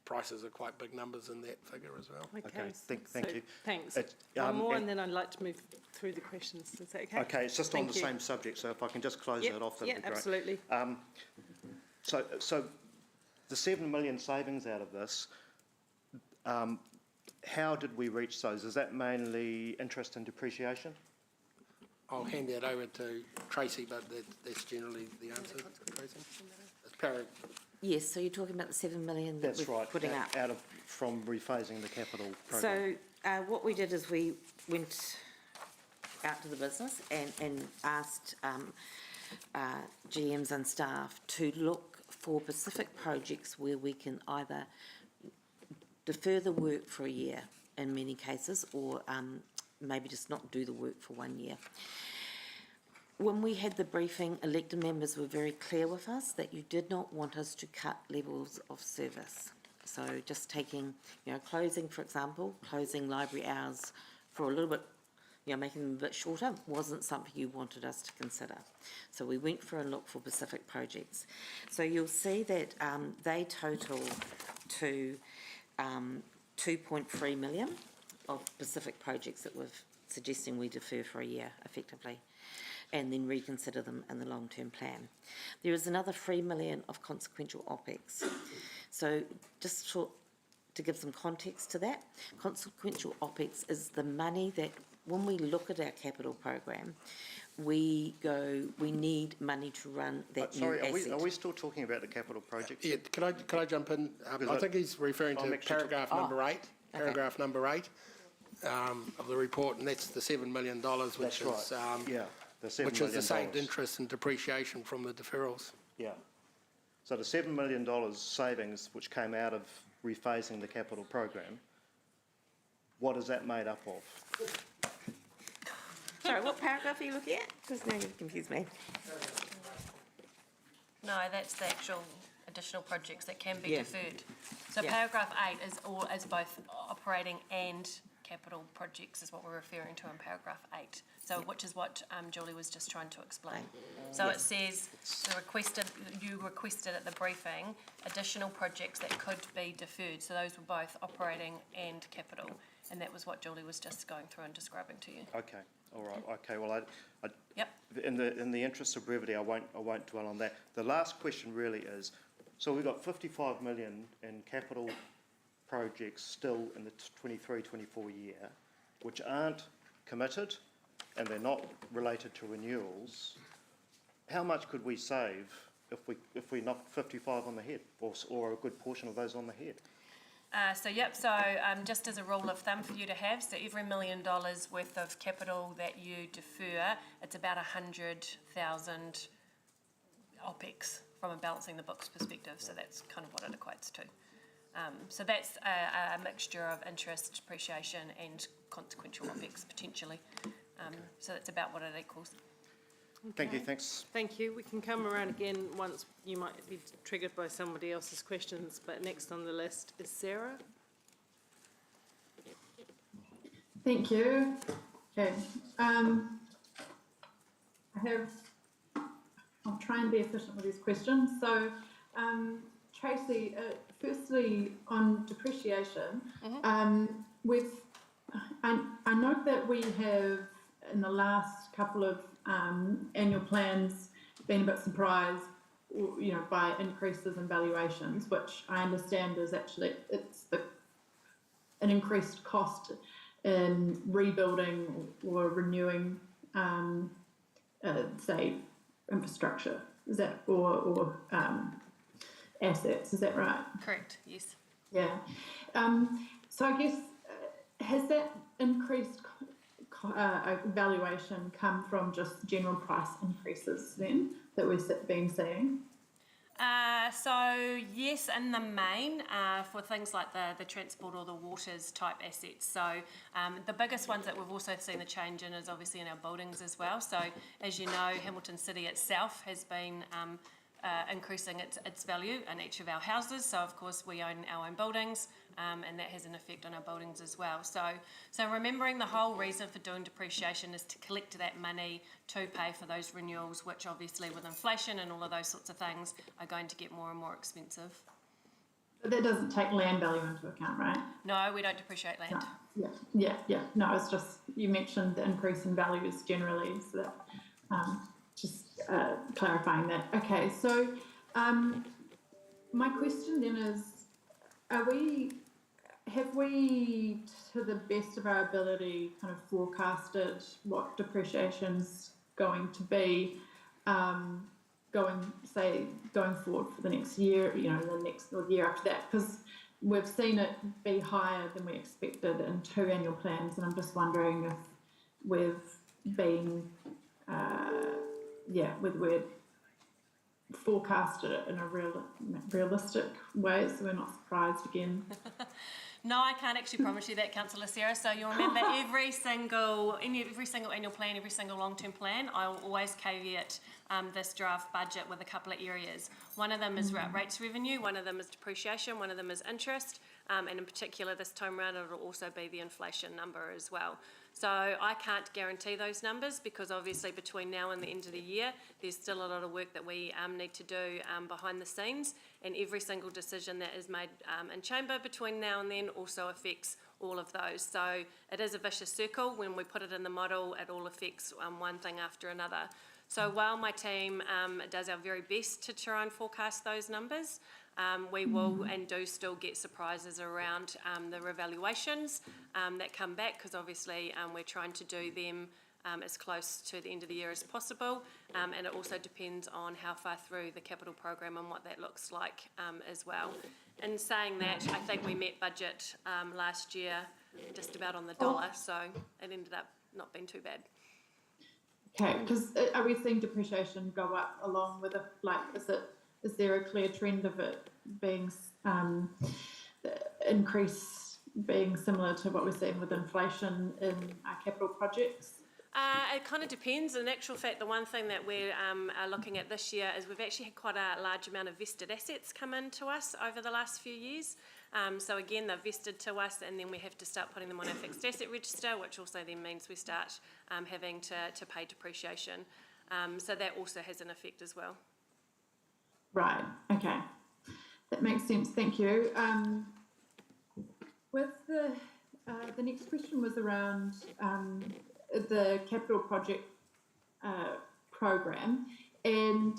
prices are quite big numbers in that figure as well. Okay, thank you. Thanks. One more and then I'd like to move through the questions. Is that okay? Okay, it's just on the same subject, so if I can just close that off, that'd be great. Absolutely. So the 7 million savings out of this, how did we reach those? Is that mainly interest and depreciation? I'll hand that over to Tracy, but that's generally the answer. Tracy? Yes, so you're talking about the 7 million that That's we're right, putting up. from rephasing the capital program. So what we did is we went out to the business and asked GMs and staff to look for specific projects where we can either defer the work for a year in many cases, or maybe just not do the work for 1 year. When we had the briefing, elected members were very clear with us that you did not want us to cut levels of service. So just taking, closing, for example, closing library hours for a little bit, making them a bit shorter wasn't something you wanted us to consider. So we went for a look for Pacific projects. So you'll see that they total to 2.3 million of Pacific projects that we're suggesting we defer for a year, effectively, and then reconsider them in the long-term plan. There is another 3 million of consequential OPEX. So just to give some context to that, consequential OPEX is the money that, when we look at our capital program, we need money to run that new asset. Are we still talking about the capital projects? Yeah, can I jump in? I think he's referring to paragraph number 8, paragraph number 8 of the report, and that's the $7 million, which is the $7 which is the million. saved interest and depreciation from the deferrals. Yeah. So the $7 million savings which came out of rephasing the capital program, what is that made up of? Sorry, what paragraph are you looking at? Because now you've confused me. No, that's the actual additional projects that can be Yeah. deferred. So Yeah. paragraph 8 is both operating and capital projects is what we're referring to in paragraph 8. So which is what Julie was just trying to explain. So it says you requested at the briefing additional projects that could be deferred. So those were both operating and capital, and that was what Julie was just going through and describing to you. Okay, all right. Okay, well, Yep. in the interest of brevity, I won't dwell on that. The last question really is, so we've got 55 million in capital projects still in the 23-24 year, which aren't committed and they're not related to renewals. How much could we save if we knocked 55 on the head, or a good portion of those on the head? Just as a rule of thumb for you to have, so every $1 million worth of capital that you defer, it's about 100,000 OPEX from a balancing the books perspective, so that's kind of what it equates to. So that's a mixture of interest, depreciation and consequential OPEX potentially. So that's about what it equals. Thank you, Okay. thanks. Thank you. We can come around again once you might be triggered by somebody else's questions, but next on the list is Sarah. Thank you. Okay. I'll try and be efficient with these questions. So, Tracy, firstly, on depreciation, I note that we have, in the last couple of annual plans, been a bit surprised, by increases in valuations, which I understand is actually, an increased cost in rebuilding or renewing, say, infrastructure. Is that, or assets, is that right? Correct, yes. Yeah. So I guess, has that increased valuation come from just general price increases then that we've been seeing? So yes, in the main, for things like the transport or the waters type assets. So the biggest ones that we've also seen the change in is obviously in our buildings as well. So as you know, Hamilton City itself has been increasing its value in each of our houses. So of course we own our own buildings, and that has an effect on our buildings as well. So remembering the whole reason for doing depreciation is to collect that money to pay for those renewals, which obviously with inflation and all of those sorts of things are going to get more and more expensive. But that doesn't take land value into account, right? No, we don't depreciate land. No. Yeah. No, it's just, you mentioned the increase in values generally, so that, just clarifying that. Okay, so my question then is, have we, to the best of our ability, kind of forecasted what depreciation's going to be going forward for the next year, the next or the year after that? Because we've seen it be higher than we expected in 2 annual plans, and I'm just wondering if we've been, whether we're forecasted it in a realistic way, so we're not surprised again. No, I can't actually promise you that, Councillor Sarah. So you'll remember every single annual plan, every single long-term plan, I will always caveat this draft budget with a couple of areas. One of them is rates revenue, one of them is depreciation, one of them is interest, and in particular this time around it'll also be the inflation number as well. So I can't guarantee those numbers because obviously between now and the end of the year, there's still a lot of work that we need to do behind the scenes, and every single decision that is made in chamber between now and then also affects all of those. So it is a vicious circle. When we put it in the model, it all affects one thing after another. So while my team does our very best to try and forecast those numbers, we will and do still get surprises around the revaluations that come back, because obviously we're trying to do them as close to the end of the year as possible, and it also depends on how far through the capital program and what that looks like as well. In saying that, I think we met budget last year just about on the dollar, so it ended up not being too bad. Okay, because are we seeing depreciation go up along with it? Like, is there a clear trend of it being the increase being similar to what we're seeing with inflation in our capital projects? It kind of depends. In actual fact, the one thing that we are looking at this year is we've actually had quite a large amount of vested assets come in to us over the last few years. So again, they're vested to us, and then we have to start putting them on our fixed asset register, which also then means we start having to pay depreciation. So that also has an effect as well. Right, okay. That makes sense, thank you. With the next question was around the capital project program, and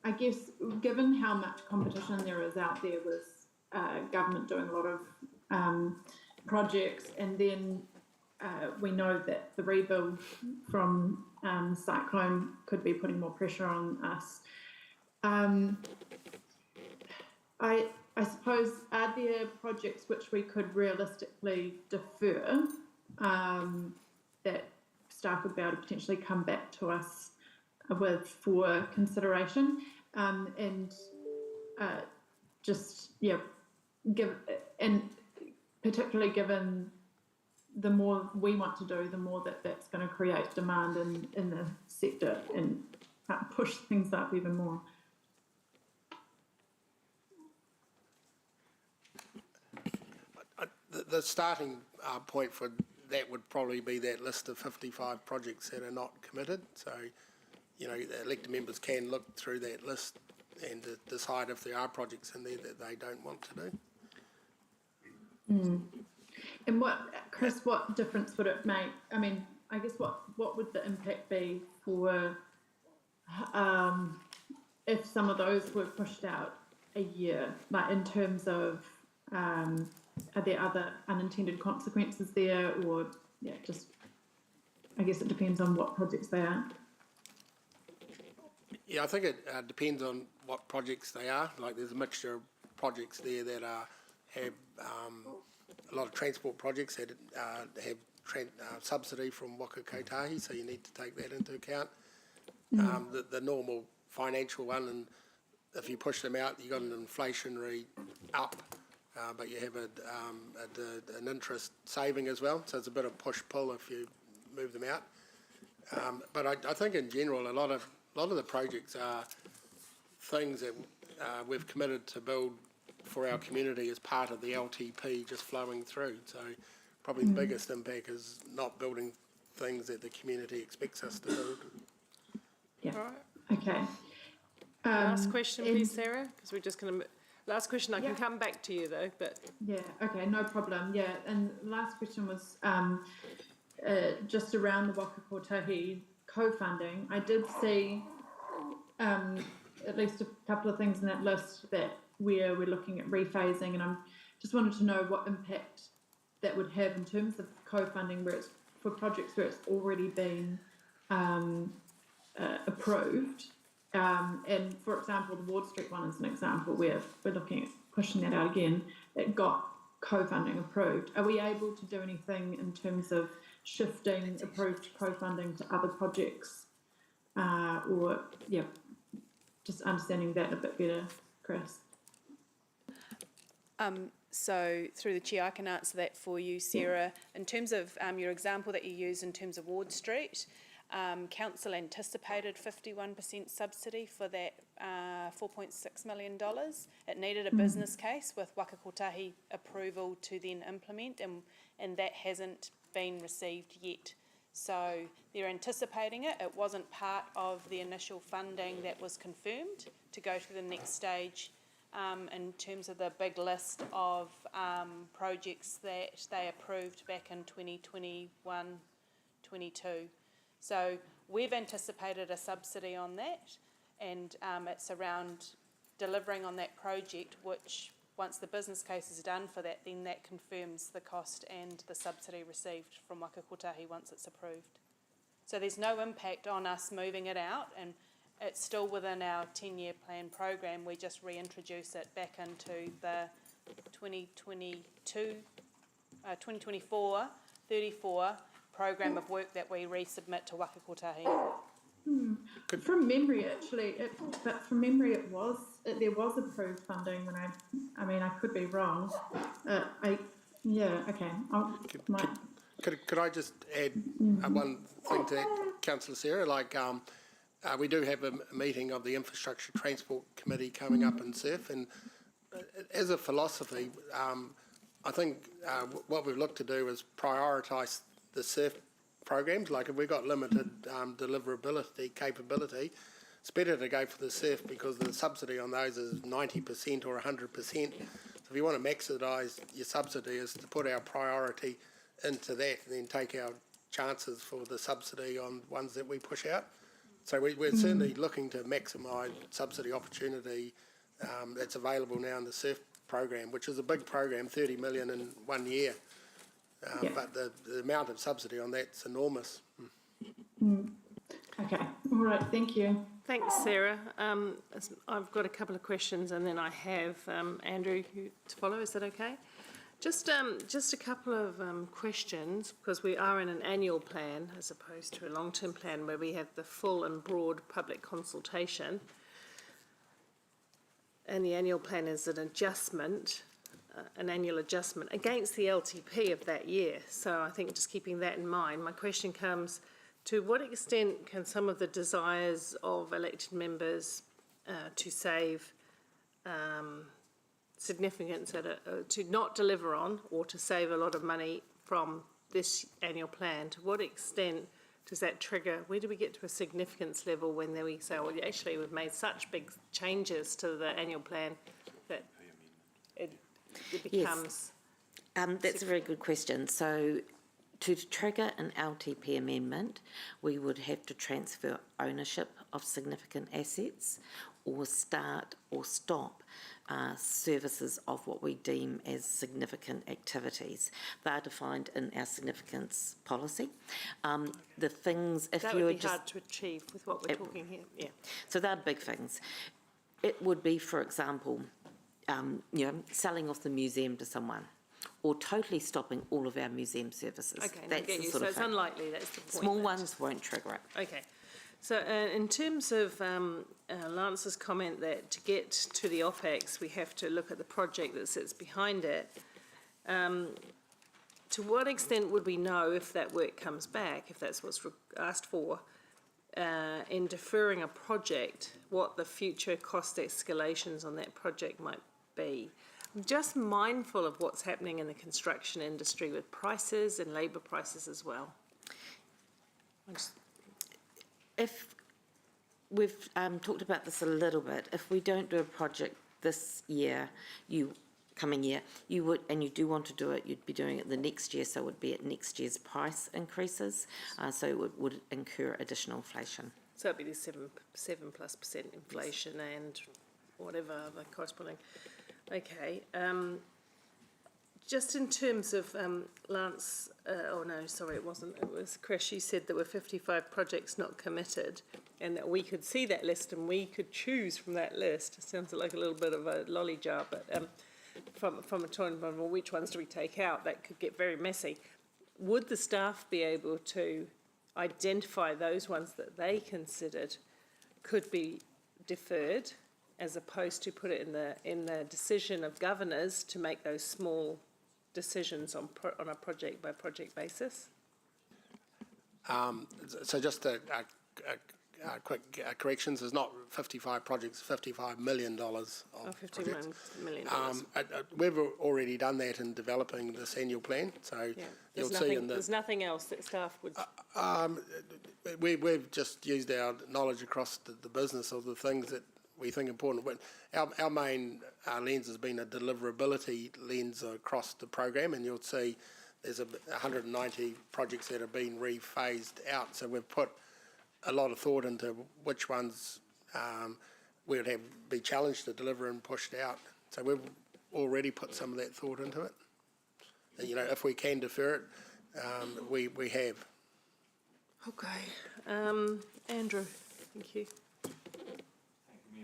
I guess given how much competition there is out there with government doing a lot of projects, and then we know that the rebuild from cyclone could be putting more pressure on us. I suppose, are there projects which we could realistically defer that staff would be able to potentially come back to us with for consideration, and particularly given the more we want to do, the more that's going to create demand in the sector and push things up even more. The starting point for that would probably be that list of 55 projects that are not committed. So, you know, the elected members can look through that list and decide if there are projects in there that they don't want to do. And Chris, what difference would it make? I mean, I guess what would the impact be for if some of those were pushed out a year, like in terms of are there other unintended consequences there, or just I guess it depends on what projects they are. Yeah, I think it depends on what projects they are. Like, there's a mixture of projects there that have a lot of transport projects that have subsidy from Waka Kotahi, so you need to take that into account. The normal financial one, and if you push them out, you've got an inflationary up, but you have an interest saving as well, so it's a bit of push-pull if you move them out. But I think in general, a lot of the projects are things that we've committed to build for our community as part of the LTP just flowing through. So probably the biggest impact is not building things that the community expects us to build. Yeah. All right. Okay. Last question, please, Sarah, because we're just going to... Last question, I can come back to you, though, but... Yeah, okay, no problem. Yeah, and the last question was just around the Waka Kotahi co-funding. I did see at least a couple of things in that list that we're looking at rephasing, and I just wanted to know what impact that would have in terms of co-funding where it's for projects where it's already been approved. And for example, the Ward Street one is an example where we're looking at pushing that out again. It got co-funding approved. Are we able to do anything in terms of shifting approved co-funding to other projects, or just understanding that a bit better, Chris? So through the chair, I can answer that for you, Sarah. In terms of your example that you used in terms of Ward Street, council anticipated 51% subsidy for that $4.6 million. It needed a business case with Waka Kotahi approval to then implement, and that hasn't been received yet. So they're anticipating it. It wasn't part of the initial funding that was confirmed to go to the next stage in terms of the big list of projects that they approved back in 2021, 22. So we've anticipated a subsidy on that, and it's around delivering on that project, which once the business case is done for that, then that confirms the cost and the subsidy received from Waka Kotahi once it's approved. So there's no impact on us moving it out, and it's still within our 10-year plan program. We just reintroduce it back into the 2024-34 program of work that we resubmit to Waka Kotahi. From memory, actually, there was approved funding when I mean, I could be wrong. Could I just add one thing to that, Councillor Sarah? Like, we do have a meeting of the Infrastructure Transport Committee coming up in Surf, and as a philosophy, I think what we've looked to do is prioritise the Surf programs. Like, if we've got limited deliverability capability, it's better to go for the Surf because the subsidy on those is 90% or 100%. So if you want to maximise your subsidy, is to put our priority into that and then take our chances for the subsidy on ones that we push out. So we're certainly looking to maximise subsidy opportunity that's available now in the Surf program, which is a big program, 30 million in 1 year. But the amount of subsidy on that's enormous. Okay, all right, thank you. Thanks, Sarah. I've got a couple of questions, and then I have Andrew to follow. Is that okay? Just a couple of questions, because we are in an annual plan as opposed to a long-term plan where we have the full and broad public consultation. And the annual plan is an adjustment, an annual adjustment against the LTP of that year. So I think just keeping that in mind, my question comes, to what extent can some of the desires of elected members to save significance to not deliver on, or to save a lot of money from this annual plan, to what extent does that trigger, where do we get to a significance level when then we say, well, actually we've made such big changes to the annual plan that it becomes... Yes. That's a very good question. So to trigger an LTP amendment, we would have to transfer ownership of significant assets or start or stop services of what we deem as significant activities. They are defined in our significance policy. The things, if that you would be hard to achieve with what we're talking here. Yeah. So they're big things. It would be, for example, selling off the museum to someone, or totally stopping all of our museum services. Okay, that's I get you. Sort So of it's thing. unlikely, that's the point. Small ones won't trigger it. Okay. So in terms of Lance's comment that to get to the OPEX, we have to look at the project that sits behind it, to what extent would we know if that work comes back, if that's what's asked for, in deferring a project, what the future cost escalations on that project might be? I'm just mindful of what's happening in the construction industry with prices and labour prices as well. If we've talked about this a little bit, if we don't do a project this year, coming year, you would, and you do want to do it, you'd be doing it the next year, so it would be at next year's price increases, so it would incur additional inflation. So it'd be the 7+% inflation and whatever the corresponding. Okay. Just in terms of Lance, oh no, sorry, it wasn't. It was Chris. You said there were 55 projects not committed, and that we could see that list and we could choose from that list. It sounds like a little bit of a lolly jar, but from a time, well, which ones do we take out? That could get very messy. Would the staff be able to identify those ones that they considered could be deferred, as opposed to put it in the decision of governors to make those small decisions on a project by project basis? So just to quick corrections. There's not 55 projects, $55 million of Oh, 50 projects. million. We've already done that in developing this annual plan, so Yeah. you'll There's see nothing, in the... there's nothing else that staff would, We've just used our knowledge across the business of the things that we think important. But our main lens has been a deliverability lens across the program, and you'll see there's 190 projects that have been rephased out. So we've put a lot of thought into which ones we would be challenged to deliver and pushed out. So we've already put some of that thought into it. And, you know, if we can defer it, we have. okay. Andrew, thank you.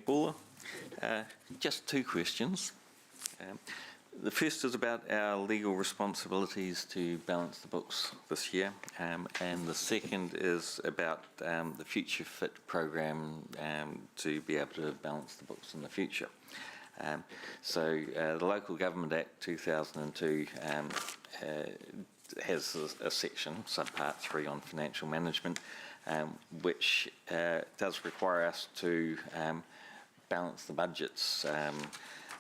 Paula. Just two questions. The first is about our legal responsibilities to balance the books this year, and the second is about the Future Fit program to be able to balance the books in the future. The Local Government Act 2002 has a section, subpart 3, on financial management, which does require us to balance the budgets.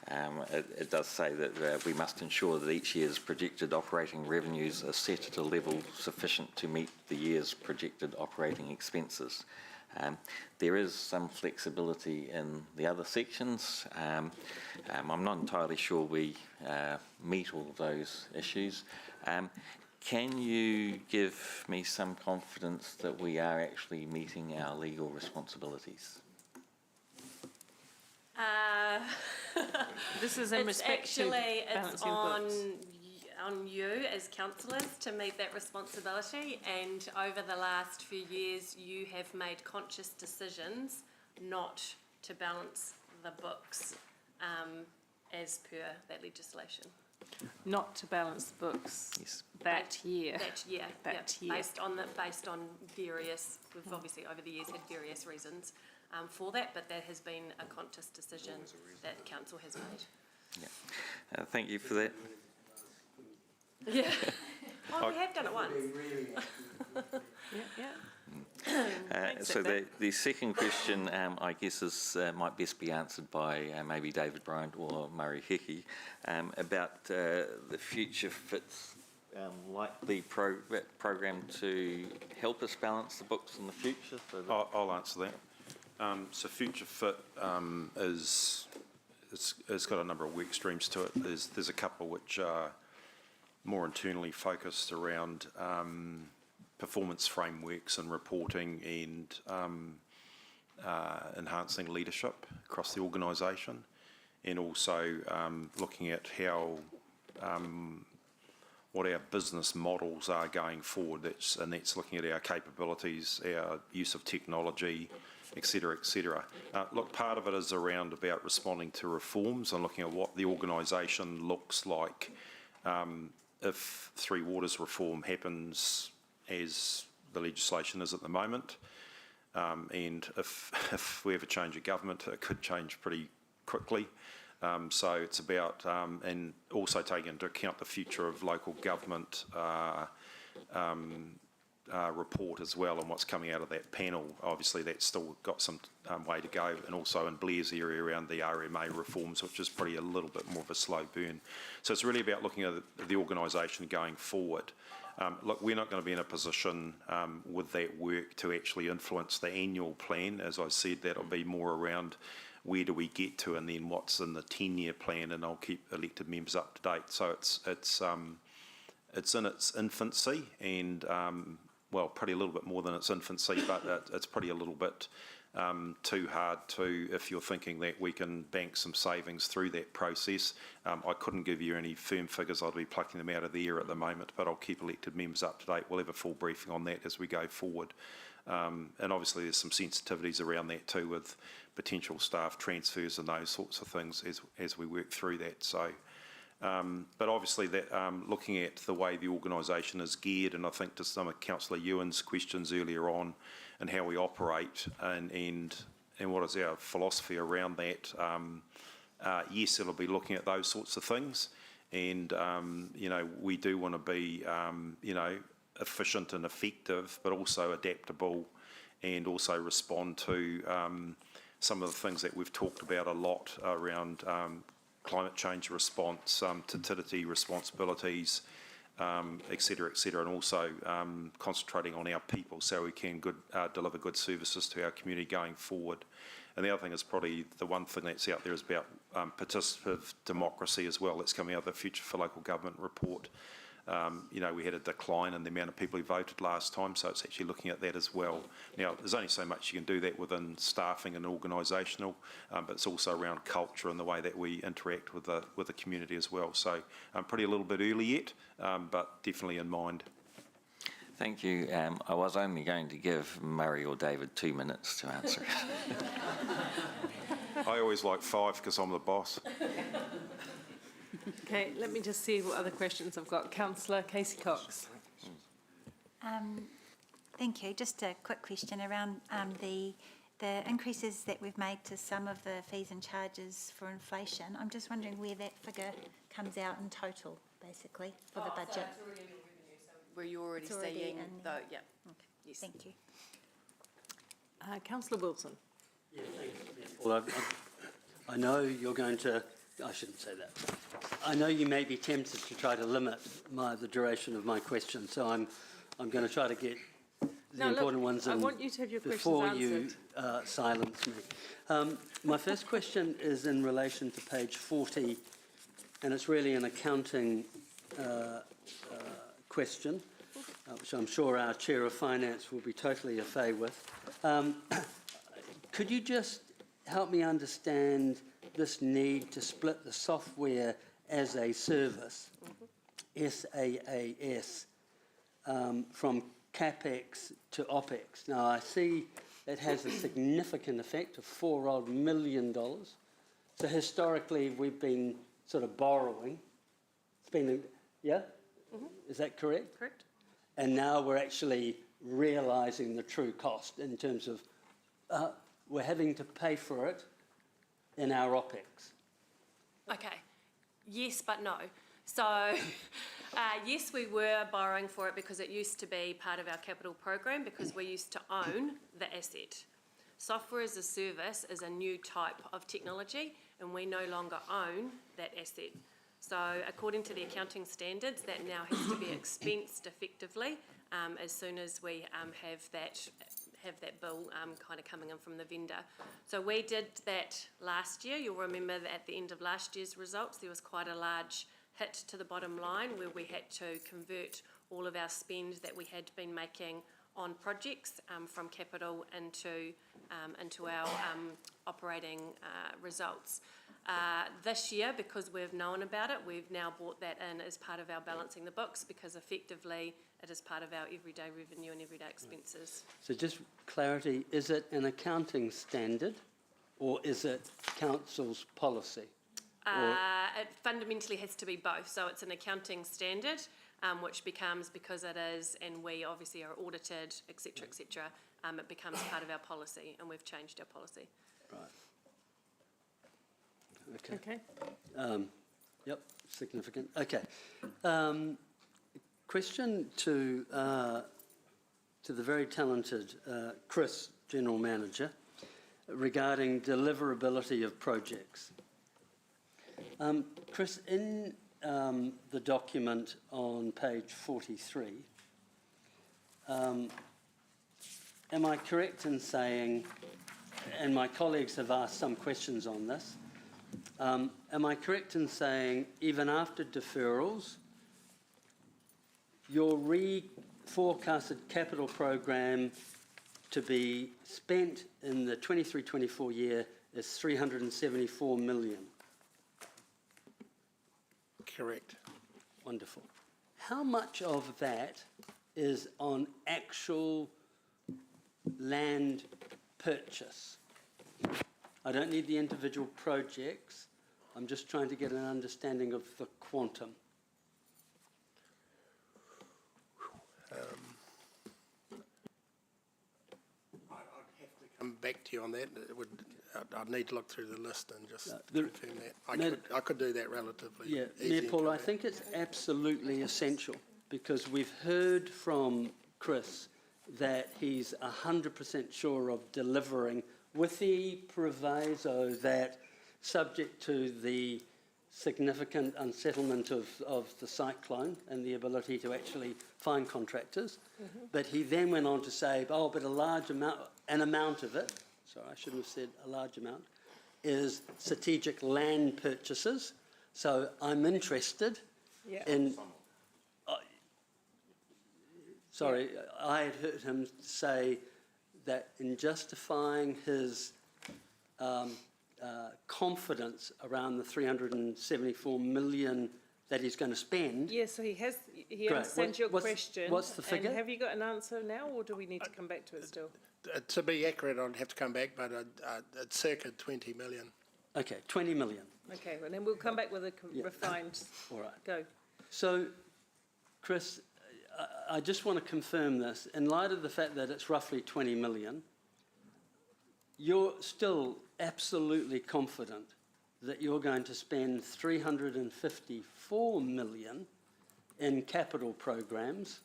It does say that we must ensure that each year's projected operating revenues are set at a level sufficient to meet the year's projected operating expenses. There is some flexibility in the other sections. I'm not entirely sure we meet all of those issues. Can you give me some confidence that we are actually meeting our legal responsibilities? This is in respect to It's balancing books. on you as councillors to meet that responsibility, and over the last few years you have made conscious decisions not to balance the books as per that legislation. Not to balance the books Yes. that year. That year, That yep, year. based on various, we've obviously over the years had various reasons for that, but that has been a conscious decision that council has made. Yeah. Thank you for that. Yeah. Oh, we have done it once. Yeah. Thanks, So Nick. the second question, I guess, is might best be answered by maybe David Bryant or Murray Hickey, about the Future Fit's likely program to help us balance the books in the future. So that I'll answer that. So Future Fit it's got a number of work streams to it. There's a couple which are more internally focused around performance frameworks and reporting and enhancing leadership across the organisation, and also looking at how what our business models are going forward. That's looking at our capabilities, our use of technology, et cetera, et cetera. Look, part of it is around about responding to reforms and looking at what the organisation looks like if Three Waters reform happens as the legislation is at the moment, and if we have a change of government, it could change pretty quickly. So it's about, and also taking into account the future of local government report as well, and what's coming out of that panel. Obviously that's still got some way to go, and also in Blair's area around the RMA reforms, which is probably a little bit more of a slow burn. So it's really about looking at the organisation going forward. Look, we're not going to be in a position with that work to actually influence the annual plan. As I said, that'll be more around where do we get to, and then what's in the 10-year plan, and I'll keep elected members up to date. So it's in its infancy, and well, probably a little bit more than its infancy, but it's probably a little bit too hard to, if you're thinking that we can bank some savings through that process. I couldn't give you any firm figures. I'd be plucking them out of the air at the moment, but I'll keep elected members up to date. We'll have a full briefing on that as we go forward. And obviously there's some sensitivities around that too, with potential staff transfers and those sorts of things as we work through that. So, but obviously that looking at the way the organisation is geared, and I think to some of Councillor Ewan's questions earlier on, and how we operate and what is our philosophy around that, yes, it'll be looking at those sorts of things, and you know, we do want to be you know, efficient and effective, but also adaptable and also respond to some of the things that we've talked about a lot around climate change response, TTITI responsibilities, et cetera, and also concentrating on our people so we can deliver good services to our community going forward. And the other thing is probably the one thing that's out there is about participative democracy as well. That's coming out of the Future for Local Government report. We had a decline in the amount of people who voted last time, so it's actually looking at that as well. Now, there's only so much you can do that within staffing and organisational, but it's also around culture and the way that we interact with the community as well. So pretty a little bit early yet, but definitely in mind. Thank you. I was only going to give Murray or David 2 minutes to answer. I always like 5 because I'm the boss. Okay, let me just see what other questions I've got. Councillor Casey Cox. Thank you. Just a quick question around the increases that we've made to some of the fees and charges for inflation. I'm just wondering where that figure comes out in total, basically, for the budget. Were you already It's already seeing, in though, there. yeah, yes. Thank you. Councillor Wilson. Yeah, thanks. Well, I know you're going to, I shouldn't say that. I know you may be tempted to try to limit the duration of my question, so I'm going to try to get the important ones in I want you to have your questions before answered. you silence me. My first question is in relation to page 40, and it's really an accounting question, which I'm sure our Chair of Finance will be totally au fait with. Could you just help me understand this need to split the software as a service, SaaS, from CapEx to OpEx? Now, I see it has a significant effect of $4 million. So historically, we've been sort of borrowing. It's been, yeah? Mm-hmm. Is that correct? Correct. And now we're actually realising the true cost in terms of we're having to pay for it in our OpEx. Okay, yes, but no. So, yes, we were borrowing for it because it used to be part of our capital program because we used to own the asset. Software as a service is a new type of technology and we no longer own that asset. So according to the accounting standards, that now has to be expensed effectively as soon as we have that bill kind of coming in from the vendor. So we did that last year. You'll remember that at the end of last year's results, there was quite a large hit to the bottom line where we had to convert all of our spend that we had been making on projects from capital into our operating results. This year, because we've known about it, we've now brought that in as part of our balancing the books because effectively it is part of our everyday revenue and everyday expenses. So just clarity, is it an accounting standard or is it council's policy? It fundamentally has to be both. So it's an accounting standard, which becomes, because it is, and we obviously are audited, et cetera, it becomes part of our policy, and we've changed our policy. Right. Okay. Okay. Yep, significant. Okay. Question to the very talented Chris, General Manager, regarding deliverability of projects. Chris, in the document on page 43, am I correct in saying, and my colleagues have asked some questions on this, am I correct in saying even after deferrals, your forecasted capital program to be spent in the 23-24 year is $374 million? Correct. Wonderful. How much of that is on actual land purchase? I don't need the individual projects. I'm just trying to get an understanding of the quantum. I'd have to come back to you on that. I'd need to look through the list and just confirm that. I could do that relatively Yeah, easily. Mayor Paul, I think it's absolutely essential because we've heard from Chris that he's 100% sure of delivering, with the proviso that, subject to the significant unsettlement of the cyclone and the ability to actually find contractors. But he then went on to say, oh, but an amount of it, sorry, I shouldn't have said a large amount, is strategic land purchases. So I'm interested in... Sorry, I had heard him say that in justifying his confidence around the 374 million that he's going to spend. Yeah, so he Great. understands your question. What's the figure? And have you got an answer now, or do we need to come back to it still? To be accurate, I'd have to come back, but it's circa 20 million. Okay, 20 million. Okay, well, then we'll come back with a refined. All right. Go. So, Chris, I just want to confirm this. In light of the fact that it's roughly 20 million, you're still absolutely confident that you're going to spend 354 million in capital programs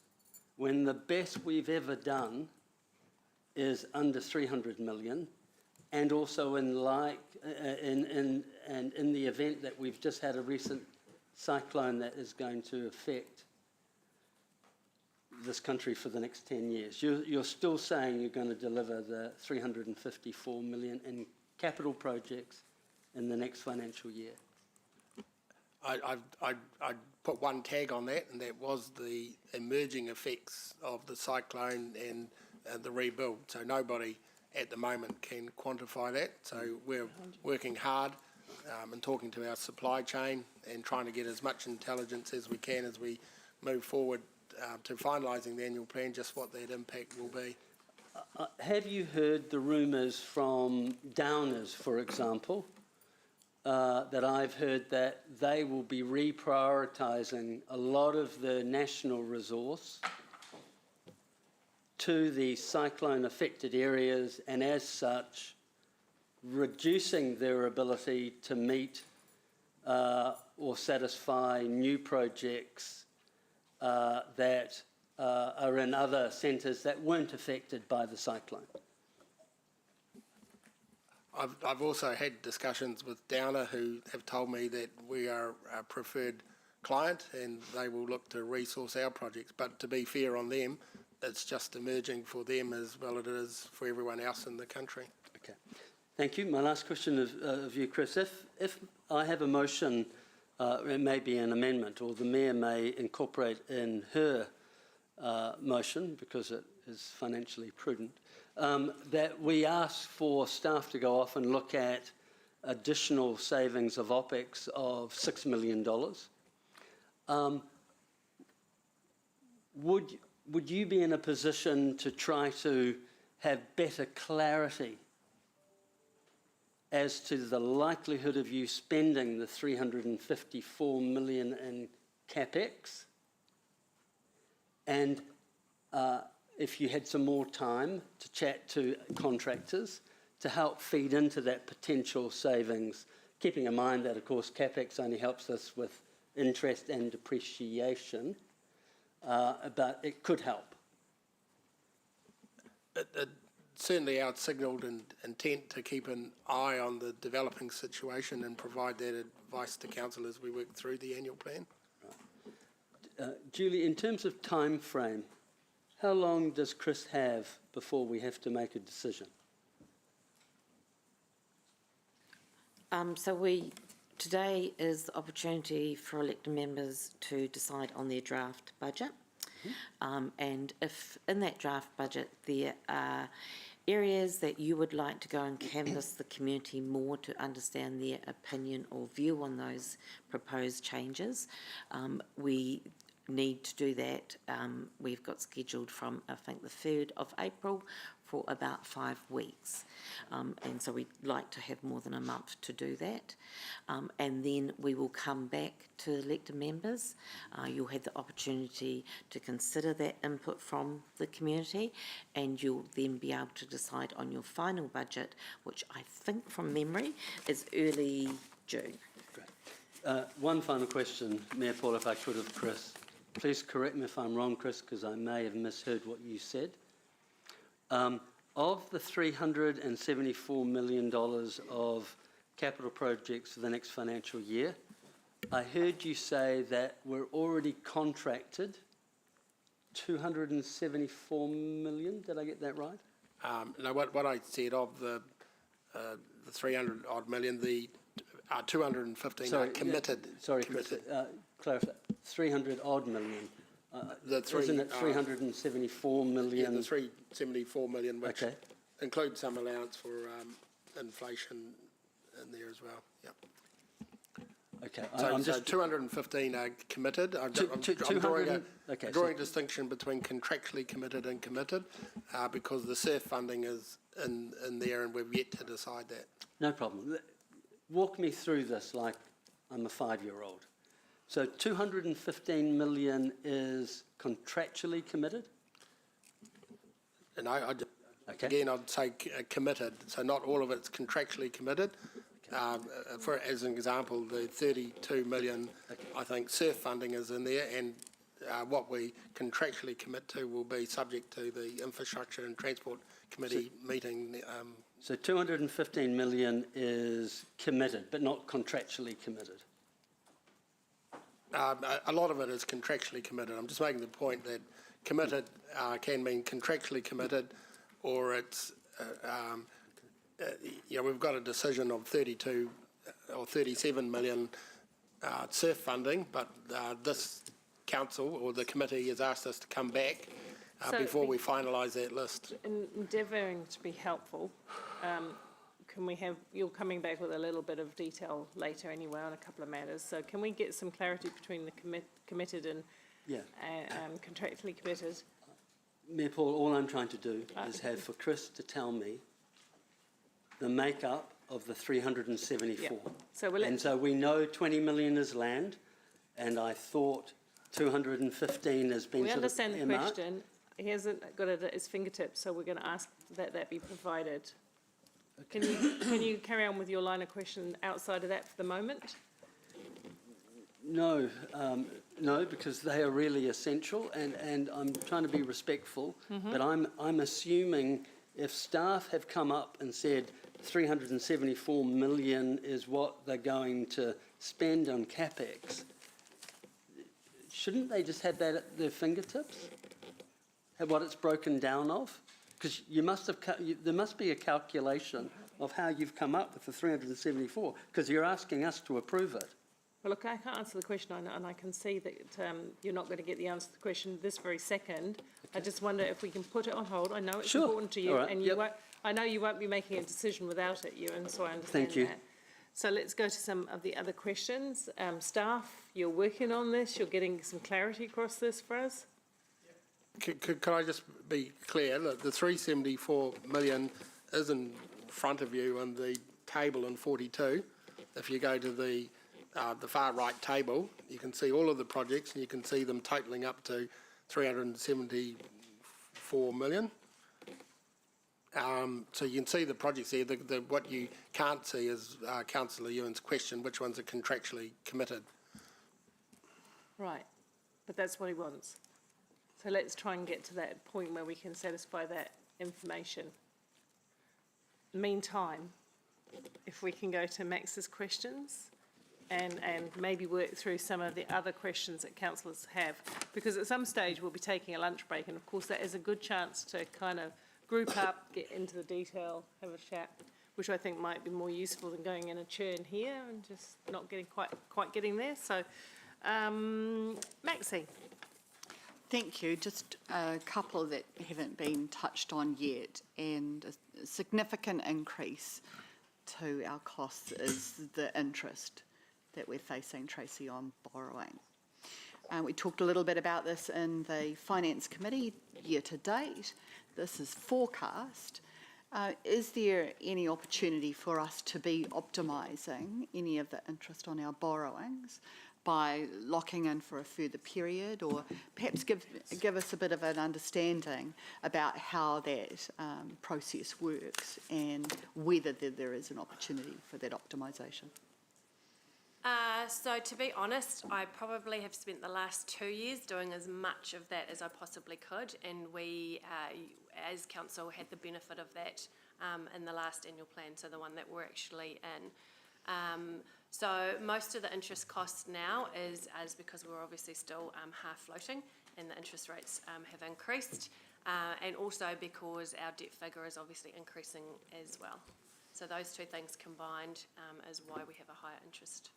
when the best we've ever done is under 300 million, and also in the event that we've just had a recent cyclone that is going to affect this country for the next 10 years. You're still saying you're going to deliver the 354 million in capital projects in the next financial year? I'd put one tag on that, and that was the emerging effects of the cyclone and the rebuild. So nobody at the moment can quantify that. So we're working hard and talking to our supply chain and trying to get as much intelligence as we can as we move forward to finalising the annual plan, just what that impact will be. Have you heard the rumours from Downers, for example, that I've heard that they will be reprioritising a lot of the national resource to the cyclone-affected areas, and as such, reducing their ability to meet or satisfy new projects that are in other centres that weren't affected by the cyclone? I've also had discussions with Downer, who have told me that we are a preferred client and they will look to resource our projects. But to be fair on them, it's just emerging for them as well as it is for everyone else in the country. Okay, thank you. My last question of you, Chris. If I have a motion, it may be an amendment, or the Mayor may incorporate in her motion, because it is financially prudent, that we ask for staff to go off and look at additional savings of OPEX of $6 million. Would you be in a position to try to have better clarity as to the likelihood of you spending the 354 million in CapEx? And if you had some more time to chat to contractors to help feed into that potential savings, keeping in mind that, of course, CapEx only helps us with interest and depreciation, but it could help. Certainly our signalled intent to keep an eye on the developing situation and provide that advice to council as we work through the annual plan. Julie, in terms of time frame, how long does Chris have before we have to make a decision? Today is the opportunity for elected members to decide on their draft budget. And if in that draft budget there are areas that you would like to go and canvass the community more to understand their opinion or view on those proposed changes, we need to do that. We've got scheduled from, I think, the 3rd of April for about 5 weeks. And so we'd like to have more than a month to do that. And then we will come back to elected members. You'll have the opportunity to consider that input from the community, and you'll then be able to decide on your final budget, which I think from memory is early June. Great. One final question, Mayor Paul, if I could, of Chris. Please correct me if I'm wrong, Chris, because I may have misheard what you said. Of the $374 million of capital projects for the next financial year, I heard you say that we're already contracted 274 million. Did I get that right? No, what I said of the 300 odd million, the 215 are committed. Sorry, Chris, clarify. 300 odd million. Isn't it 374 million? Yeah, the 374 million, which Okay. includes some allowance for inflation in there as well. Yep. Okay, So, I'm so just 215 are committed. I'm drawing 200 okay, drawing a distinction between contractually committed and committed, because the SURF funding is in there, and we've yet to decide that. no problem. Walk me through this like I'm a 5-year-old. So 215 million is contractually committed? And Okay. again, I'd say committed. So not all of it's contractually committed. For as an example, the 32 million, I think SURF funding is in there, and what we contractually commit to will be subject to the Infrastructure and Transport Committee meeting. So 215 million is committed, but not contractually committed? A lot of it is contractually committed. I'm just making the point that committed can mean contractually committed, or it's, we've got a decision of 32 or 37 million SURF funding, but this council or the committee has asked us to come back before we finalise that list. Endeavouring to be helpful, can we have, you're coming back with a little bit of detail later anyway on a couple of matters, so can we get some clarity between the committed and contractually committed? Mayor Paul, all I'm trying to do is have for Chris to tell me the makeup of the 374. Yeah. And so we know 20 million is land, and I thought 215 has been We sort of understand the earmarked. question. He hasn't got it at his fingertips, so we're going to ask that that be provided. Can you carry on with your line of question outside of that for the moment? No, no, because they are really essential, and I'm trying to be respectful, but I'm assuming if staff have come up and said 374 million is what they're going to spend on CapEx, shouldn't they just have that at their fingertips? Have what it's broken down of? Because you must have, there must be a calculation of how you've come up with the 374, because you're asking us to approve it. Well, look, I can't answer the question, and I can see that you're not going to get the answer to the question this very second. I just wonder if we can put it on hold. I know it's Sure. important to you, All right. and you won't, I know you won't be making a decision without it, Ewan, so I understand Thank you. that. So let's go to some of the other questions. Staff, you're working on this, you're getting some clarity across this for us? Could I just be clear that the 374 million is in front of you in the table in 42. If you go to the far right table, you can see all of the projects, and you can see them totalling up to 374 million. So you can see the projects there. What you can't see is Councillor Ewan's question, which ones are contractually committed. Right, but that's what he wants. So let's try and get to that point where we can satisfy that information. Meantime, if we can go to Max's questions and maybe work through some of the other questions that councillors have, because at some stage we'll be taking a lunch break, and of course that is a good chance to kind of group up, get into the detail, have a chat, which I think might be more useful than going in a churn here and just not getting quite getting there. So, Maxie. Thank you. Just a couple that haven't been touched on yet, and a significant increase to our costs is the interest that we're facing, Tracy, on borrowing. We talked a little bit about this in the Finance Committee year to date. This is forecast. Is there any opportunity for us to be optimising any of the interest on our borrowings by locking in for a further period, or perhaps give us a bit of an understanding about how that process works and whether there is an opportunity for that optimisation? So to be honest, I probably have spent the last 2 years doing as much of that as I possibly could, and we, as council, had the benefit of that in the last annual plan, so the one that we're actually in. So most of the interest costs now is because we're obviously still half floating and the interest rates have increased, and also because our debt figure is obviously increasing as well. So those two things combined is why we have a higher interest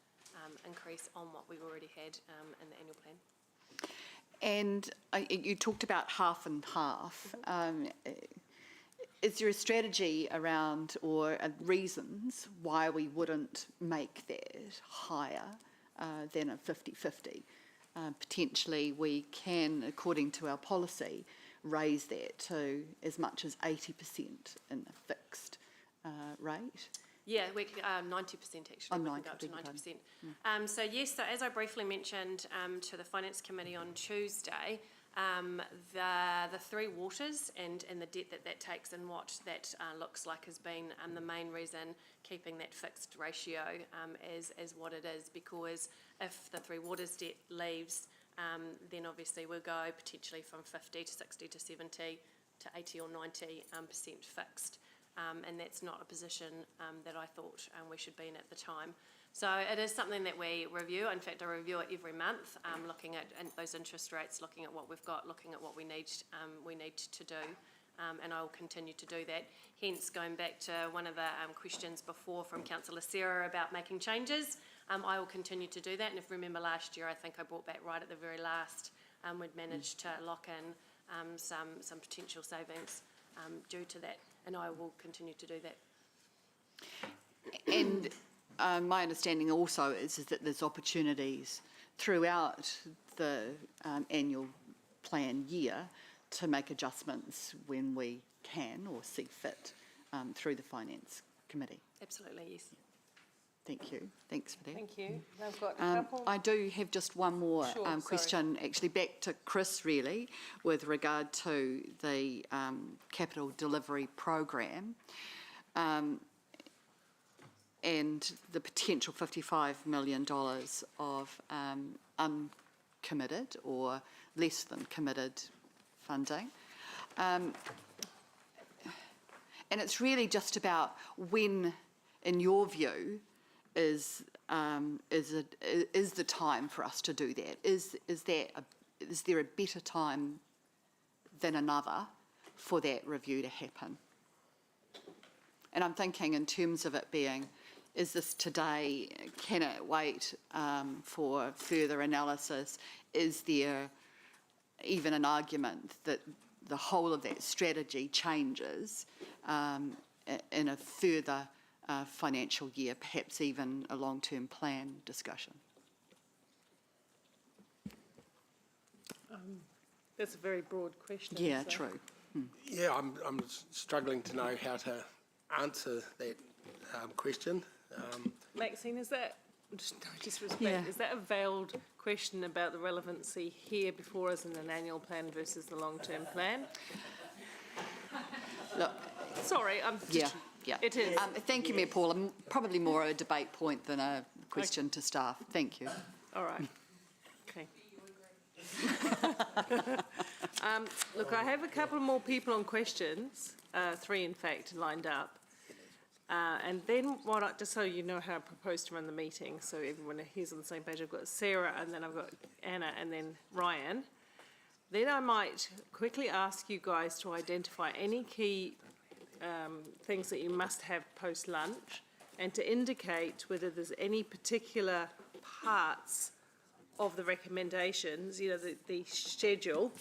increase on what we already had in the annual plan. And you talked about half and half. Is there a strategy around or reasons why we wouldn't make that higher than a 50-50? Potentially we can, according to our policy, raise that to as much as 80% in a fixed rate. Yeah, we 90% actually. Oh, We can 90, go up to beg your 90%. So yes, so as I briefly mentioned to the Finance Committee on Tuesday, the Three Waters and the debt that takes and what that looks like has been the main reason keeping that fixed ratio as what it is, because if the Three Waters debt leaves, then obviously we'll go potentially from 50 to 60 to 70 to 80 or 90% fixed. And that's not a position that I thought we should be in at the time. So it is something that we review. In fact, I review it every month, looking at those interest rates, looking at what we've got, looking at what we need to do, and I will continue to do that. Hence, going back to one of the questions before from Councillor Sarah about making changes, I will continue to do that. And if you remember last year, I think I brought back right at the very last, we'd managed to lock in some potential savings due to that, and I will continue to do that. And my understanding also is that there's opportunities throughout the annual plan year to make adjustments when we can or see fit through the Finance Committee. Absolutely, yes. Thank you. Thanks for that. Thank you. I've got a couple. I do have just one more Sure, sorry. question, actually back to Chris really, with regard to the capital delivery program and the potential $55 million of uncommitted or less than committed funding. And it's really just about when, in your view, is the time for us to do that? Is there a better time than another for that review to happen? And I'm thinking in terms of it being, is this today? Can it wait for further analysis? Is there even an argument that the whole of that strategy changes in a further financial year, perhaps even a long-term plan discussion? That's a very broad question. Yeah, so- true. Yeah, I'm struggling to know how to answer that question. Maxine, is that, just respect, Yeah. is that a veiled question about the relevancy here before us in an annual plan versus the long-term plan? Look, Sorry, I'm just, yeah. it is. Thank you, Mayor Paul. Probably more a debate point than a question to staff. Thank you. All right. Okay. Look, I have a couple more people on questions, 3 in fact, lined up. And then just so you know how I propose to run the meeting, so everyone here's on the same page, I've got Sarah and then I've got Anna and then Ryan. Then I might quickly ask you guys to identify any key things that you must have post-lunch and to indicate whether there's any particular parts of the recommendations, you know, the schedule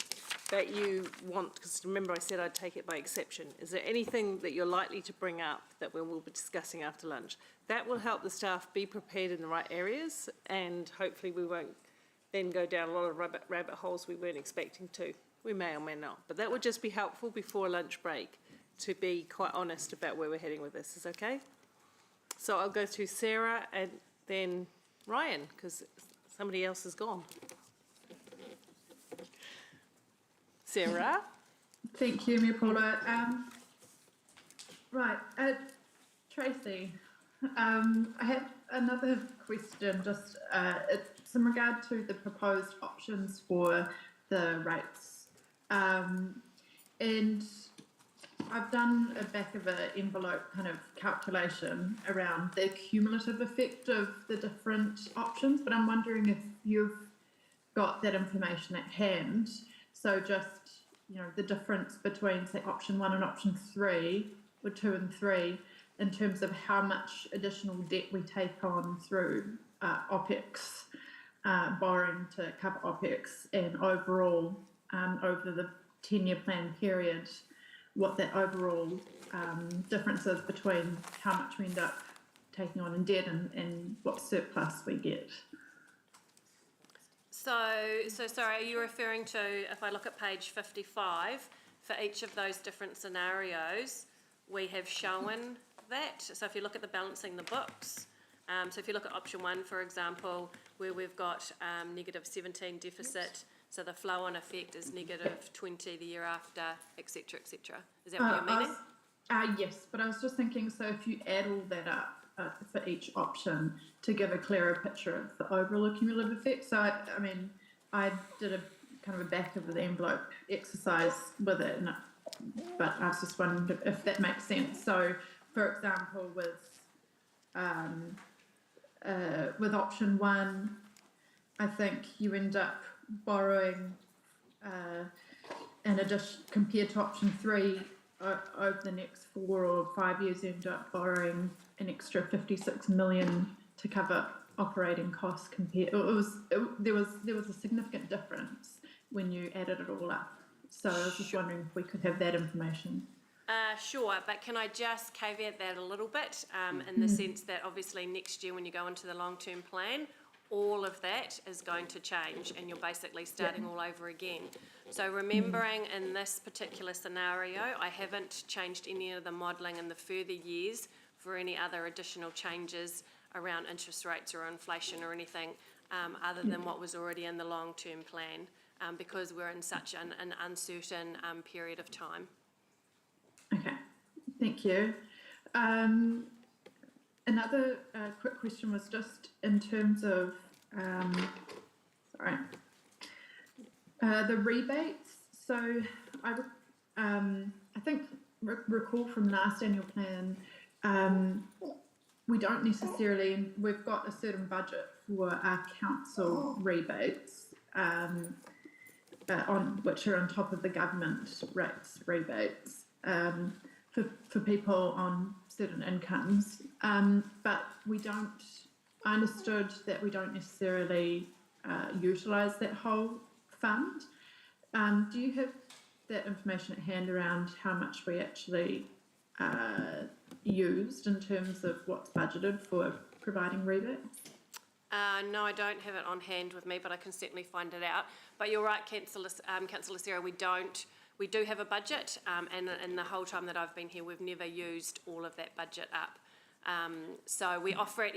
that you want, because remember I said I'd take it by exception. Is there anything that you're likely to bring up that we'll be discussing after lunch? That will help the staff be prepared in the right areas, and hopefully we won't then go down a lot of rabbit holes we weren't expecting to. We may or may not, but that would just be helpful before lunch break to be quite honest about where we're heading with this. Is okay? So I'll go through Sarah and then Ryan, because somebody else is gone. Sarah? Thank you, Mayor Paula. Right, Tracy, I have another question, just it's in regard to the proposed options for the rates. And I've done a back of an envelope kind of calculation around the cumulative effect of the different options, but I'm wondering if you've got that information at hand. So just, the difference between, say, option 1 and option 3, or 2 and 3, in terms of how much additional debt we take on through OPEX, borrowing to cover OPEX, and overall, over the 10-year plan period, what that overall difference is between how much we end up taking on in debt and what surplus we get. So sorry, are you referring to, if I look at page 55, for each of those different scenarios, we have shown that. So if you look at the balancing the books, so if you look at option 1, for example, where we've got -17 deficit, so the flow-on effect is -20 the year after, etc., etc. Is that what you're meaning? Yes, but I was just thinking, so if you add all that up for each option to give a clearer picture of the overall cumulative effect. So, I did a kind of a back of the envelope exercise with it, but I was just wondering if that makes sense. So, for example, with option 1, I think you end up borrowing in addition, compared to option 3, over the next 4 or 5 years, you end up borrowing an extra 56 million to cover operating costs. There was a significant difference when you added it all up. So I was just wondering if we could have that information. Sure, but can I just caveat that a little bit in the sense that obviously next year when you go into the long-term plan, all of that is going to change and you're basically starting all over again. So remembering in this particular scenario, I haven't changed any of the modelling in the further years for any other additional changes around interest rates or inflation or anything other than what was already in the long-term plan because we're in such an uncertain period of time. Okay, thank you. Another quick question was just in terms of, the rebates. So I think recall from last annual plan, we don't necessarily, we've got a certain budget for our council rebates, which are on top of the government rates rebates for people on certain incomes. But I understood that we don't necessarily utilise that whole fund. Do you have that information at hand around how much we actually used in terms of what's budgeted for providing rebates? No, I don't have it on hand with me, but I can certainly find it out. But you're right, Councillor Sarah, we do have a budget, and in the whole time that I've been here, we've never used all of that budget up. So we offer it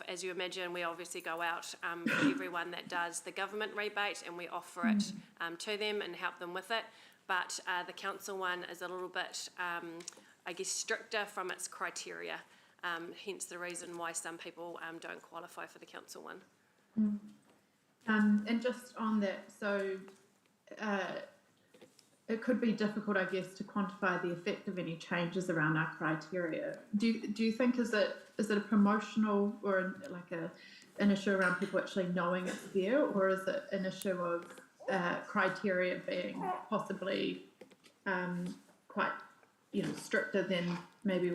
as you imagine, we obviously go out for everyone that does the government rebate and we offer it to them and help them with it. But the council one is a little bit, stricter from its criteria, hence the reason why some people don't qualify for the council one. And just on that, so it could be difficult, I guess, to quantify the effect of any changes around our criteria. Do you think is it a promotional or an issue around people actually knowing it's there, or is it an issue of criteria being possibly quite stricter than maybe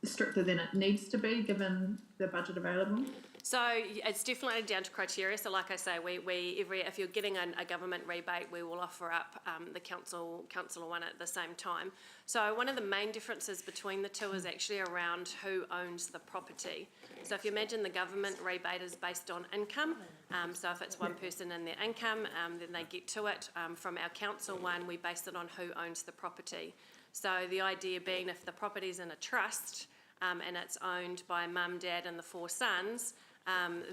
stricter than it needs to be given the budget available? So it's definitely down to criteria. So like I say, if you're getting a government rebate, we will offer up the councillor one at the same time. So one of the main differences between the two is actually around who owns the property. So if you imagine the government rebate is based on income, so if it's one person and their income, then they get to it. From our council one, we base it on who owns the property. So the idea being if the property's in a trust and it's owned by mum, dad and the 4 sons,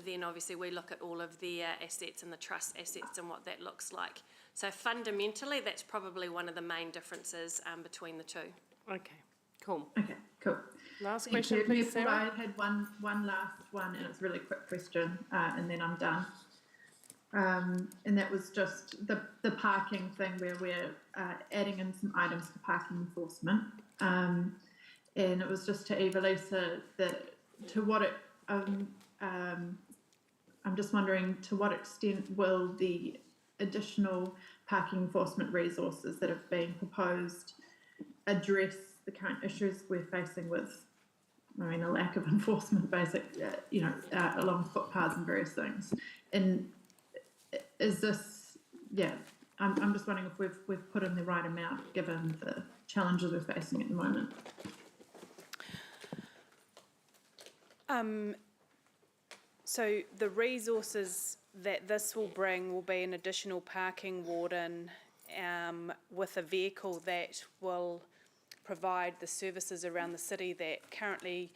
then obviously we look at all of their assets and the trust assets and what that looks like. So fundamentally, that's probably one of the main differences between the two. Okay, cool. Okay, cool. Last question, please, Sarah. Sarah. I had one last one, and it's a really quick question, and then I'm done. and that was just the parking thing where we're adding in some items for parking enforcement. And it was just to Eva-Lisa that to what it, I'm just wondering to what extent will the additional parking enforcement resources that have been proposed address the current issues we're facing with, I mean, a lack of enforcement, along footpaths and various things. And is this, I'm just wondering if we've put in the right amount given the challenges we're facing at the moment. So the resources that this will bring will be an additional parking warden with a vehicle that will provide the services around the city that currently,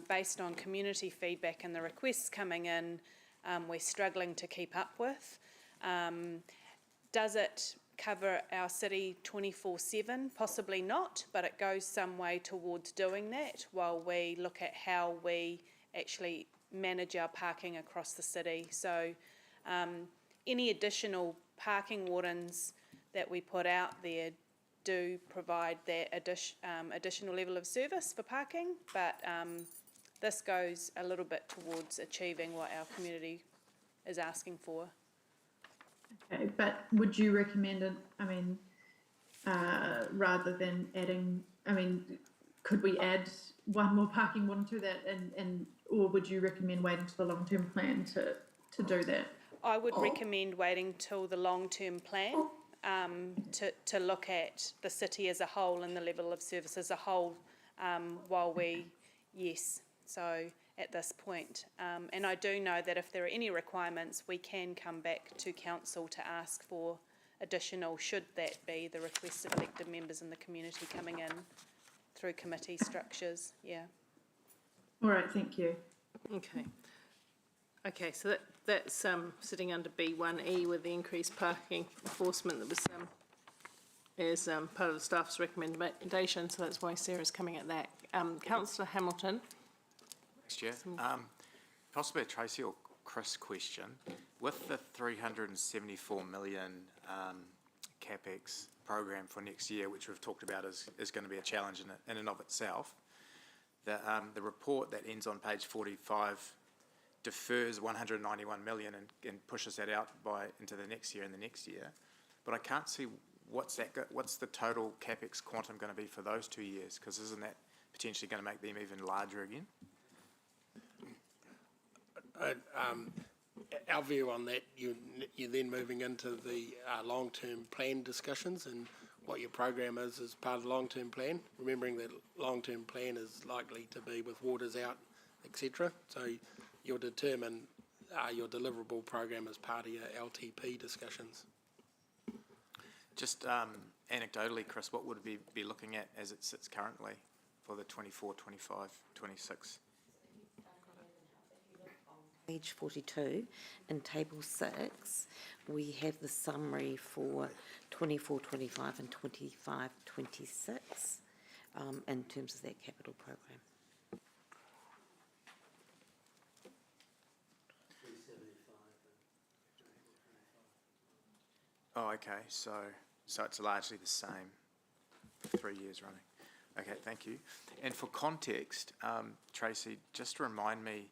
based on community feedback and the requests coming in, we're struggling to keep up with. Does it cover our city 24/7? Possibly not, but it goes some way towards doing that while we look at how we actually manage our parking across the city. So any additional parking wardens that we put out there do provide that additional level of service for parking, but this goes a little bit towards achieving what our community is asking for. Okay, but would you recommend it, rather than adding, could we add one more parking warden to that or would you recommend waiting to the long-term plan to do that? I would recommend waiting till the long-term plan to look at the city as a whole and the level of service as a whole so at this point. And I do know that if there are any requirements, we can come back to council to ask for additional, should that be the request of elected members in the community coming in through committee structures, All right, thank you. Okay, so that's sitting under B1E with the increased parking enforcement that was is part of the staff's recommendation, so that's why Sarah's coming at that. Councillor Hamilton. Thanks, Chair. Possibly a Tracy or Chris question. With the 374 million CapEx program for next year, which we've talked about is going to be a challenge in and of itself, the report that ends on page 45 defers 191 million and pushes that out into the next year and the next year. But I can't see what's the total CapEx quantum going to be for those 2 years, because isn't that potentially going to make them even larger again? Our view on that, you're then moving into the long-term plan discussions and what your program is as part of the long-term plan, remembering that long-term plan is likely to be with waters out, etc. So you'll determine your deliverable program as part of your LTP discussions. Just anecdotally, Chris, what would we be looking at as it sits currently for the 24, 25, 26? Page 42, in table 6, we have the summary for 24, 25 and 25, 26 in terms of that capital program. Oh, okay, so it's largely the same for 3 years running. Okay, thank you. And for context, Tracy, just remind me,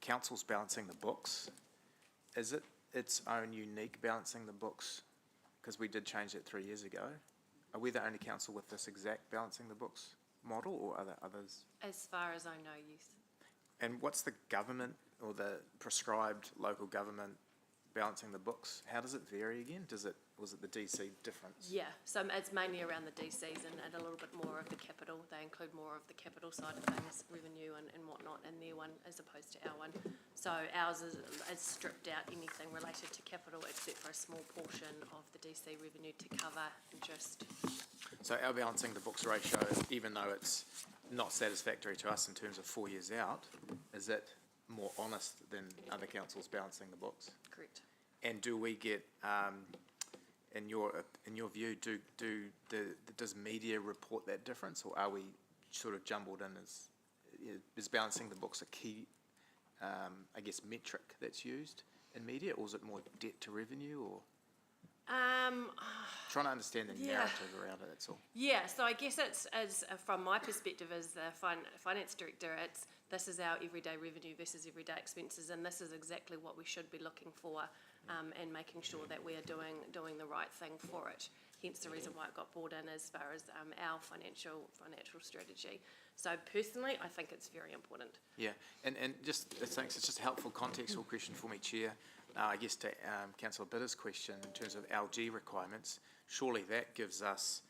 Council's balancing the books. Is it its own unique balancing the books? Because we did change it 3 years ago. Are we the only council with this exact balancing the books model, or are there others? As far as I know, yes. And what's the government or the prescribed local government balancing the books? How does it vary again? Was it the DC difference? Yeah, so it's mainly around the DCs and a little bit more of the capital. They include more of the capital side of things, revenue and whatnot in their one as opposed to our one. So ours is stripped out anything related to capital except for a small portion of the DC revenue to cover interest. So our balancing the books ratio, even though it's not satisfactory to us in terms of 4 years out, is it more honest than other councils balancing the books? Correct. And do we get, in your view, does media report that difference, or are we sort of jumbled in is balancing the books a key, metric that's used immediate, or is it more debt to revenue, or? Um, Trying to understand the Yeah. narrative around it, that's all. Yeah, so I guess it's, as from my perspective as the finance director, this is our everyday revenue versus everyday expenses, and this is exactly what we should be looking for, and making sure that we are doing the right thing for it. Hence the reason why it got brought in as far as our financial strategy. So personally, I think it's very important. Yeah, and just, thanks, it's just a helpful contextual question for me, Chair. I guess to Councillor Bitter's question, in terms of LG requirements, surely that gives us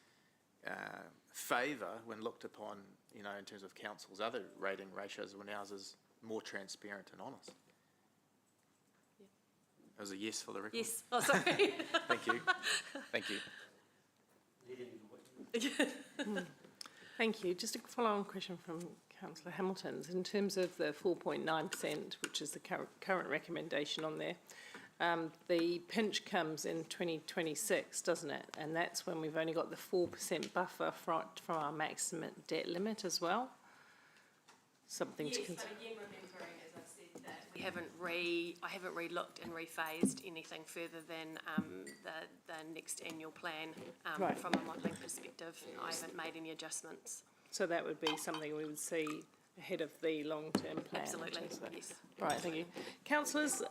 favour when looked upon, in terms of council's other rating ratios, when ours is more transparent and honest. Yeah. That was a yes for the record. Yes, oh, sorry. Thank you. Thank you. Thank you. Just a follow-on question from Councillor Hamilton. In terms of the 4.9%, which is the current recommendation on there, the pinch comes in 2026, doesn't it? And that's when we've only got the 4% buffer from our maximum debt limit as well. Something to consider. But again, remembering, as I said, that I haven't re-looked and rephased anything further than the next annual plan. Right. From a modelling perspective, I haven't made any adjustments. So that would be something we would see ahead of the long-term plan. Absolutely, which is the- yes. Right, thank you. Councillors,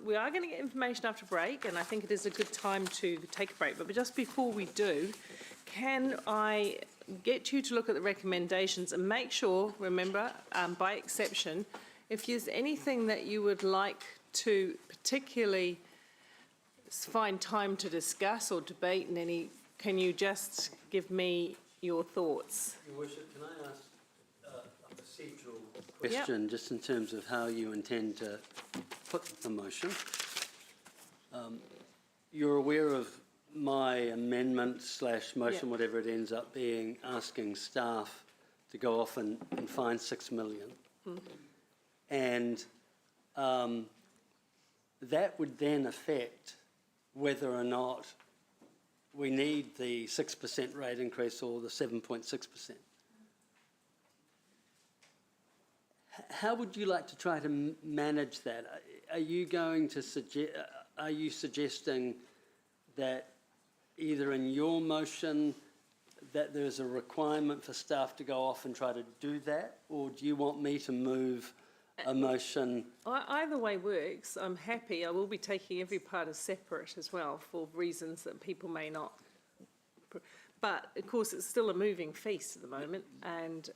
we are going to get information after break, and I think it is a good time to take a break. But just before we do, can I get you to look at the recommendations and make sure, remember, by exception, if there's anything that you would like to particularly find time to discuss or debate, and can you just give me your thoughts? Your Worship, can I ask a procedural question, just in terms of how you intend to put the motion? You're aware of my amendment / motion, whatever it ends up being, asking staff to go off and find 6 million. And that would then affect whether or not we need the 6% rate increase or the 7.6%. How would you like to try to manage that? Are you going to are you suggesting that either in your motion that there's a requirement for staff to go off and try to do that, or do you want me to move a motion? Either way works. I'm happy. I will be taking every part as separate as well for reasons that people may not. But of course, it's still a moving feast at the moment, and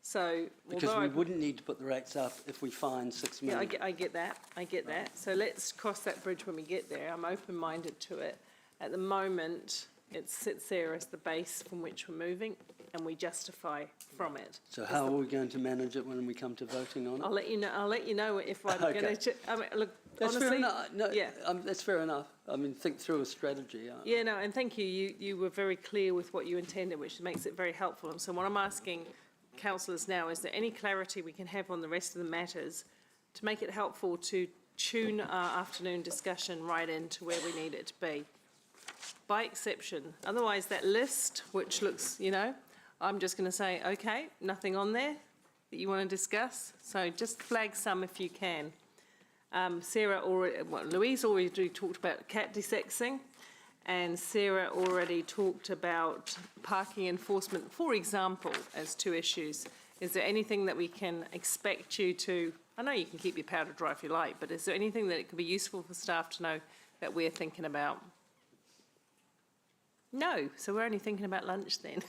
so Because we wouldn't need to put the rates up if we find 6 Yeah, million. I get that. I get that. So let's cross that bridge when we get there. I'm open-minded to it. At the moment, it sits there as the base from which we're moving, and we justify from it. So how are we going to manage it when we come to voting on it? I'll let you know. I'll let you know if I'm Okay. going to. I mean, look, That's honestly, fair enough. No, yeah. that's fair enough. I mean, think through a strategy. Yeah, no, and thank you. You were very clear with what you intended, which makes it very helpful. And so what I'm asking councillors now, is there any clarity we can have on the rest of the matters to make it helpful to tune our afternoon discussion right into where we need it to be? By exception. Otherwise, that list, which looks, I'm just going to say, okay, nothing on there that you want to discuss. So just flag some if you can. Louise already talked about cat desexing, and Sarah already talked about parking enforcement, for example, as 2 issues. Is there anything that we can expect you to, I know you can keep your powder dry if you like, but is there anything that it could be useful for staff to know that we're thinking about? No, so we're only thinking about lunch then.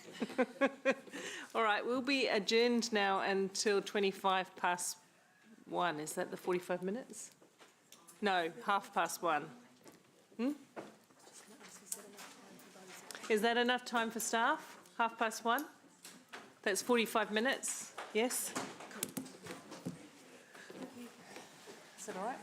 All right, we'll be adjourned now until 1:25. Is that the 45 minutes? No, 1:30. Is that enough time for staff? 1:30? That's 45 minutes, yes? Is that all right?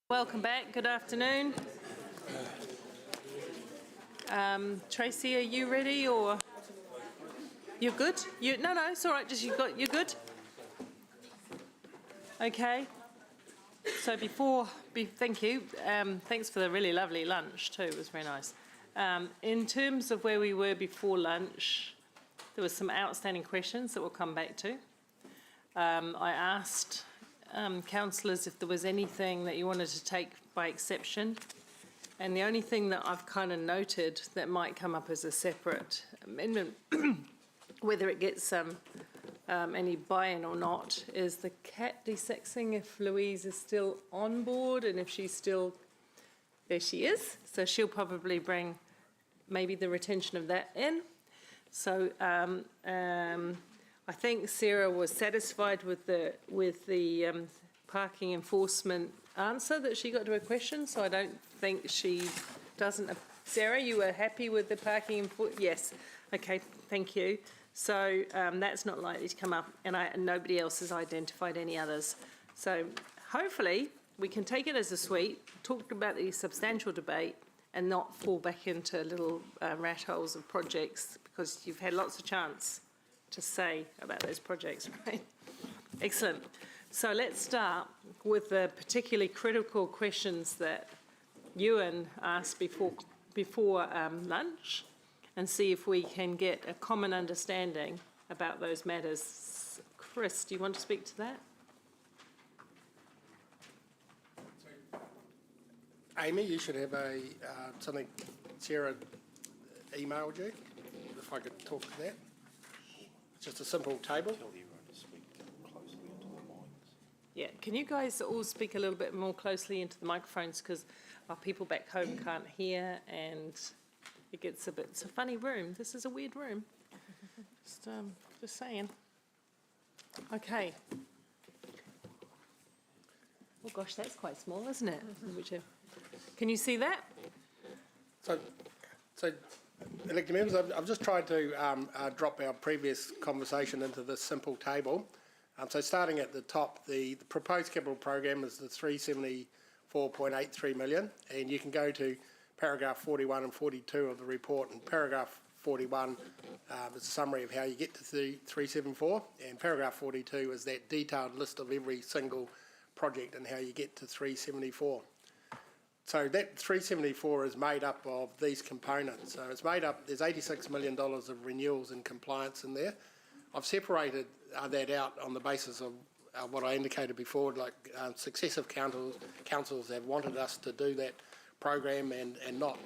Welcome back. Good afternoon. Tracy, are you ready or you're good? No, it's all right. You're good. Okay. So thank you. Thanks for the really lovely lunch too. It was very nice. In terms of where we were before lunch, there were some outstanding questions that we'll come back to. I asked councillors if there was anything that you wanted to take by exception. And the only thing that I've kind of noted that might come up as a separate amendment, whether it gets any buy-in or not, is the cat de-sexing, if Louise is still on board and if she's still, there she is. So she'll probably bring maybe the retention of that in. So I think Sarah was satisfied with the parking enforcement answer that she got to her question, so I don't think she doesn't. Sarah, you were happy with the parking enforcement? Yes. Okay, thank you. So that's not likely to come up, and nobody else has identified any others. So hopefully we can take it as a sweet, talk about the substantial debate, and not fall back into little rat holes of projects, because you've had lots of chance to say about those projects, right? Excellent. So let's start with the particularly critical questions that Ewan asked before lunch, and see if we can get a common understanding about those matters. Chris, do you want to speak to that? Amy, you should have something Sarah emailed you, if I could talk to that. It's just a simple table. Yeah, can you guys all speak a little bit more closely into the microphones, because our people back home can't hear and it gets it's a funny room. This is a weird room. Just saying. Okay. Oh gosh, that's quite small, isn't it? Can you see that? So elected members, I've just tried to drop our previous conversation into this simple table. So starting at the top, the proposed capital program is the 374.83 million, and you can go to paragraph 41 and 42 of the report. And paragraph 41 is a summary of how you get to the 374, and paragraph 42 is that detailed list of every single project and how you get to 374. So that 374 is made up of these components. So it's made up, there's $86 million of renewals and compliance in there. I've separated that out on the basis of what I indicated before, like successive councils have wanted us to do that program and not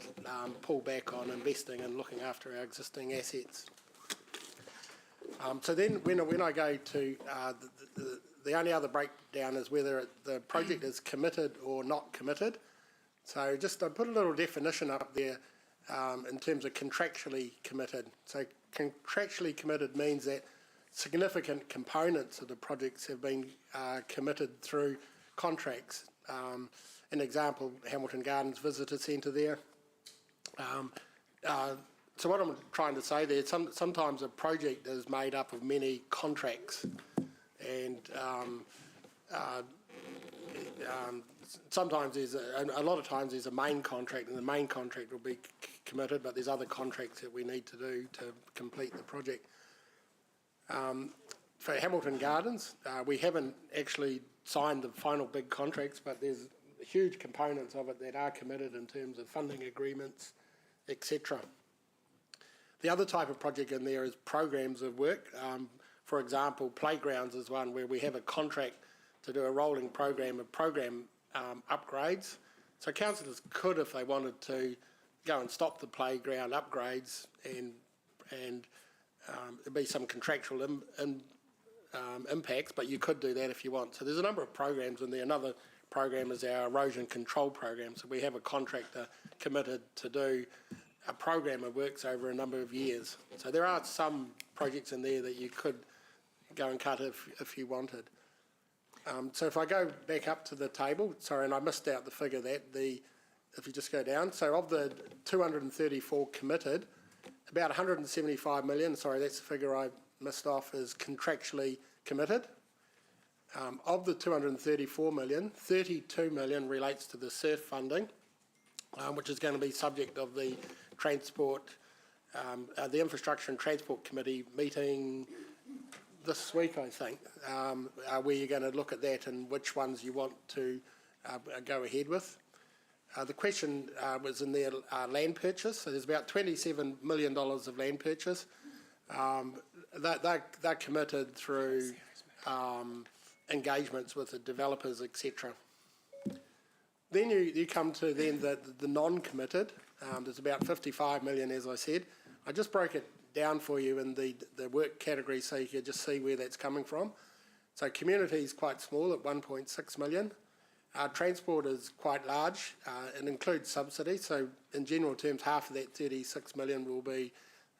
pull back on investing and looking after our existing assets. So then when I go to the only other breakdown is whether the project is committed or not committed. So just I put a little definition up there in terms of contractually committed. So contractually committed means that significant components of the projects have been committed through contracts. An example, Hamilton Gardens Visitor Centre there. So what I'm trying to say there, sometimes a project is made up of many contracts, and sometimes a lot of times there's a main contract, and the main contract will be committed, but there's other contracts that we need to do to complete the project. For Hamilton Gardens, we haven't actually signed the final big contracts, but there's huge components of it that are committed in terms of funding agreements, etc. The other type of project in there is programs of work. For example, playgrounds is one where we have a contract to do a rolling program of program upgrades. So councillors could, if they wanted to, go and stop the playground upgrades and there'd be some contractual impacts, but you could do that if you want. So there's a number of programs in there. Another program is our erosion control program. So we have a contractor committed to do a program of works over a number of years. So there are some projects in there that you could go and cut if you wanted. So if I go back up to the table, sorry, and I missed out the figure that if you just go down, so of the 234 committed, about 175 million, sorry, that's the figure I missed off, is contractually committed. Of the 234 million, 32 million relates to the SURF funding, which is going to be subject of the transport, the Infrastructure and Transport Committee meeting this week, I think, where you're going to look at that and which ones you want to go ahead with. The question was in their land purchase, so there's about $27 million of land purchase. They're committed through engagements with the developers, etc. Then you come to then the non-committed. There's about 55 million, as I said. I just broke it down for you in the work category so you can just see where that's coming from. So community is quite small at 1.6 million. Transport is quite large and includes subsidies. So in general terms, half of that 36 million will be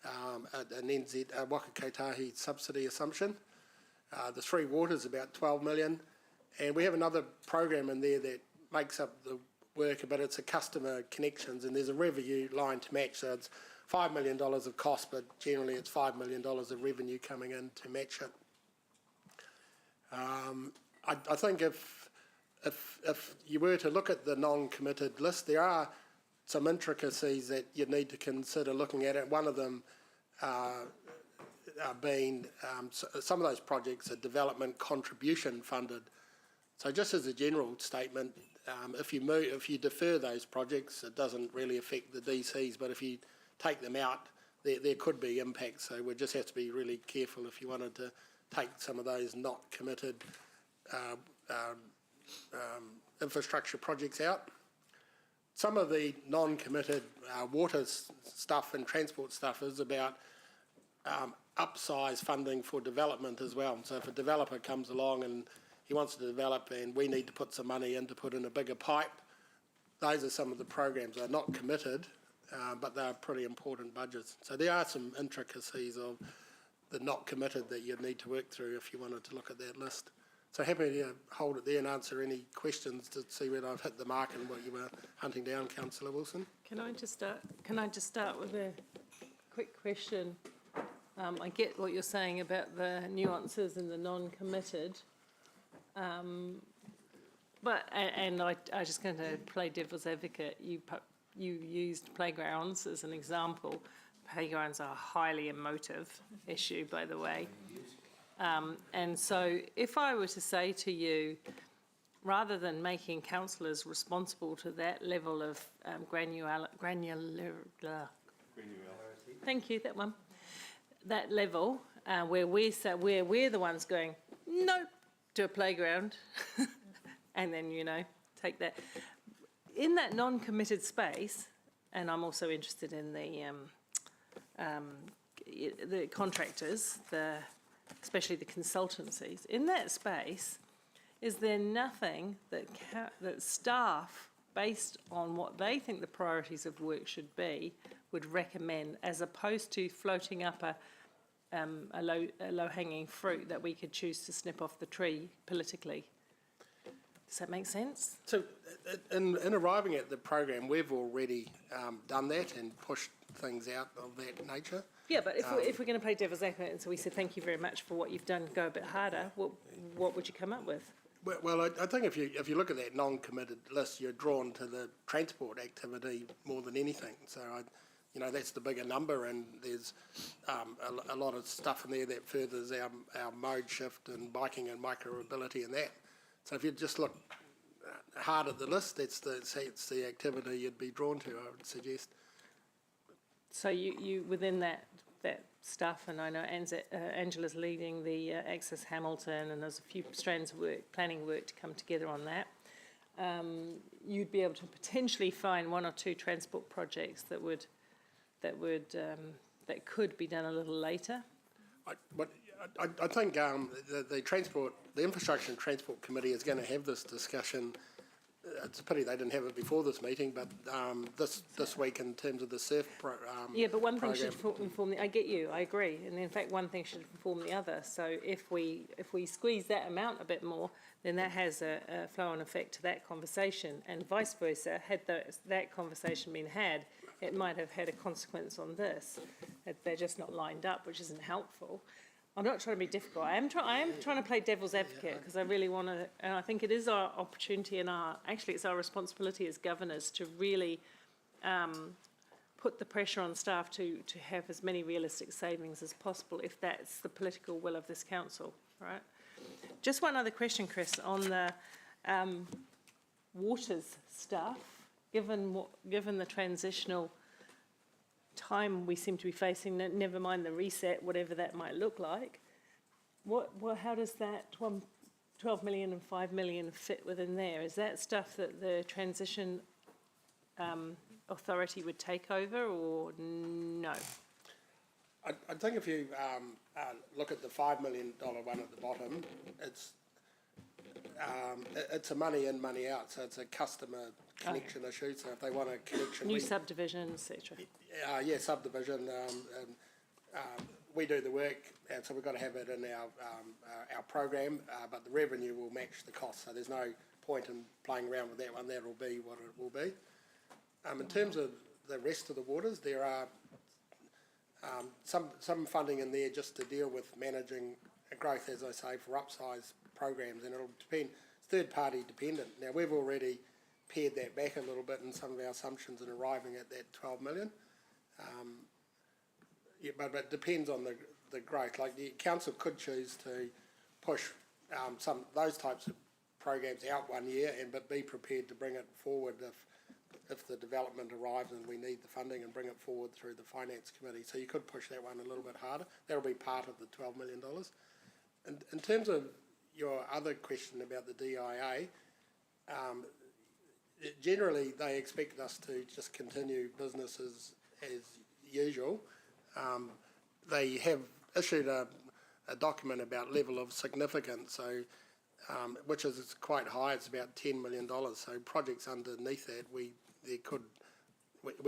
an NZ Waka Kotahi subsidy assumption. The Three Waters about 12 million. And we have another program in there that makes up the work, but it's a customer connections, and there's a revenue line to match. So it's $5 million of cost, but generally it's $5 million of revenue coming in to match it. I think if you were to look at the non-committed list, there are some intricacies that you need to consider looking at it. One of them being some of those projects are development contribution funded. So just as a general statement, if you defer those projects, it doesn't really affect the DCs, but if you take them out, there could be impacts. So we just have to be really careful if you wanted to take some of those not committed infrastructure projects out. Some of the non-committed water stuff and transport stuff is about upsize funding for development as well. So if a developer comes along and he wants to develop and we need to put some money in to put in a bigger pipe, those are some of the programs. They're not committed, but they're pretty important budgets. So there are some intricacies of the not committed that you'd need to work through if you wanted to look at that list. So happy to hold it there and answer any questions to see whether I've hit the mark and what you were hunting down, Councillor Wilson. Can I just start with a quick question? I get what you're saying about the nuances and the non-committed, but I just going to play devil's advocate. You used playgrounds as an example. Playgrounds are a highly emotive issue, by the way. And so if I were to say to you, rather than making councillors responsible to that level of granularity, thank you, that level where we're the ones going, nope, to a playground, and then, take that. In that non-committed space, and I'm also interested in the contractors, especially the consultancies, in that space, is there nothing that staff, based on what they think the priorities of work should be, would recommend, as opposed to floating up a low-hanging fruit that we could choose to snip off the tree politically? Does that make sense? So in arriving at the program, we've already done that and pushed things out of that nature. Yeah, but if we're going to play devil's advocate, and so we said thank you very much for what you've done, go a bit harder, what would you come up with? Well, I think if you look at that non-committed list, you're drawn to the transport activity more than anything. So that's the bigger number, and there's a lot of stuff in there that furthers our mode shift and biking and micromobility and that. So if you just look hard at the list, it's the activity you'd be drawn to, I would suggest. So you within that stuff, and I know Angela's leading the Access Hamilton, and there's a few strands of planning work to come together on that. You'd be able to potentially find one or two transport projects that could be done a little later. I think the Infrastructure and Transport Committee is going to have this discussion. It's a pity they didn't have it before this meeting, but this week in terms of the SURF yeah, but one thing program. should inform I get you, I agree, and in fact one thing should inform the other. So if we squeeze that amount a bit more, then that has a flow-on effect to that conversation, and vice versa. Had that conversation been had, it might have had a consequence on this. They're just not lined up, which isn't helpful. I'm not trying to be difficult. I am trying to play devil's advocate because I really want to, and I think it is our opportunity and actually it's our responsibility as governors to really put the pressure on staff to have as many realistic savings as possible if that's the political will of this council, right? Just one other question, Chris, on the waters stuff, given the transitional time we seem to be facing, never mind the reset, whatever that might look like, how does that 12 million and 5 million fit within there? Is that stuff that the transition authority would take over, or no? I think if you look at the $5 million one at the bottom, it's a money in, money out, so it's a customer connection issue. So if they want a connection, New subdivision, etc. Yeah, subdivision. We do the work, and so we've got to have it in our program. But the revenue will match the cost, so there's no point in playing around with that one. That will be what it will be. In terms of the rest of the waters, there are some funding in there just to deal with managing growth, as I say, for upsize programs, and it'll depend. It's third-party dependent. Now we've already pared that back a little bit in some of our assumptions in arriving at that 12 million. Yeah, but it depends on the growth. Like the council could choose to push some those types of programs out 1 year, but be prepared to bring it forward if the development arrives and we need the funding, and bring it forward through the finance committee. So you could push that one a little bit harder. That'll be part of the $12 million. And in terms of your other question about the DIA, generally they expect us to just continue business as usual. They have issued a document about level of significance, so which is quite high. It's about $10 million. So projects underneath that, we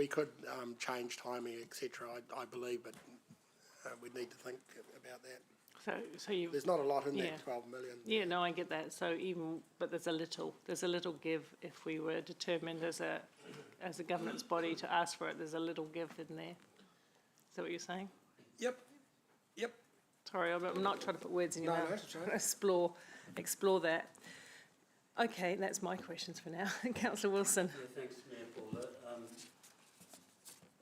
could change timing, etc. I believe, but we need to think about that. So there's not a lot in that 12 million. Yeah, no, I get that. So but there's a little give if we were determined as a governance body to ask for it. There's a little give in there. Is that what you're saying? Yep. Sorry, I'm not trying to put words in your mouth. No, I'm trying to explore that. Okay, that's my questions for now. Councillor Wilson. Yeah, thanks, Mayor Paula.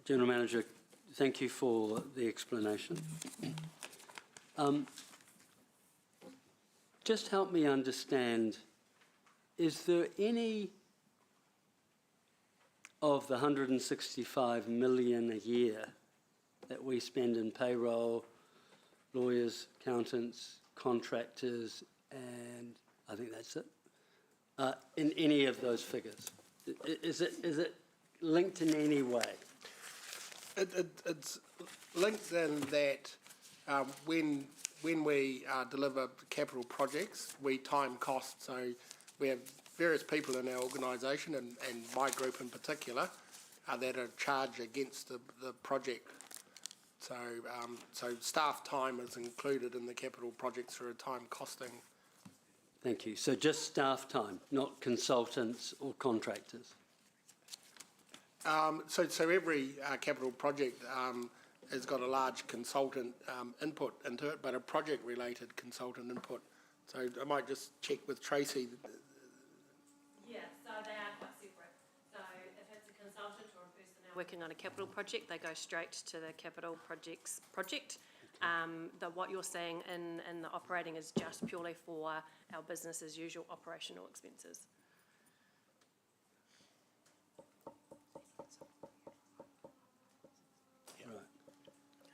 General Manager, thank you for the explanation. Just help me understand, is there any of the 165 million a year that we spend in payroll, lawyers, accountants, contractors, and I think that's it, in any of those figures? Is it linked in any way? It's linked in that when we deliver capital projects, we time costs. So we have various people in our organisation, and my group in particular, that are charged against the project. So staff time is included in the capital projects through a time costing. Thank you. So just staff time, not consultants or contractors? So every capital project has got a large consultant input into it, but a project-related consultant input. So I might just check with Tracy. Yeah, so they are quite separate. So if it's a consultant or a person working on a capital project, they go straight to the capital project. What you're seeing in the operating is just purely for our business as usual operational expenses.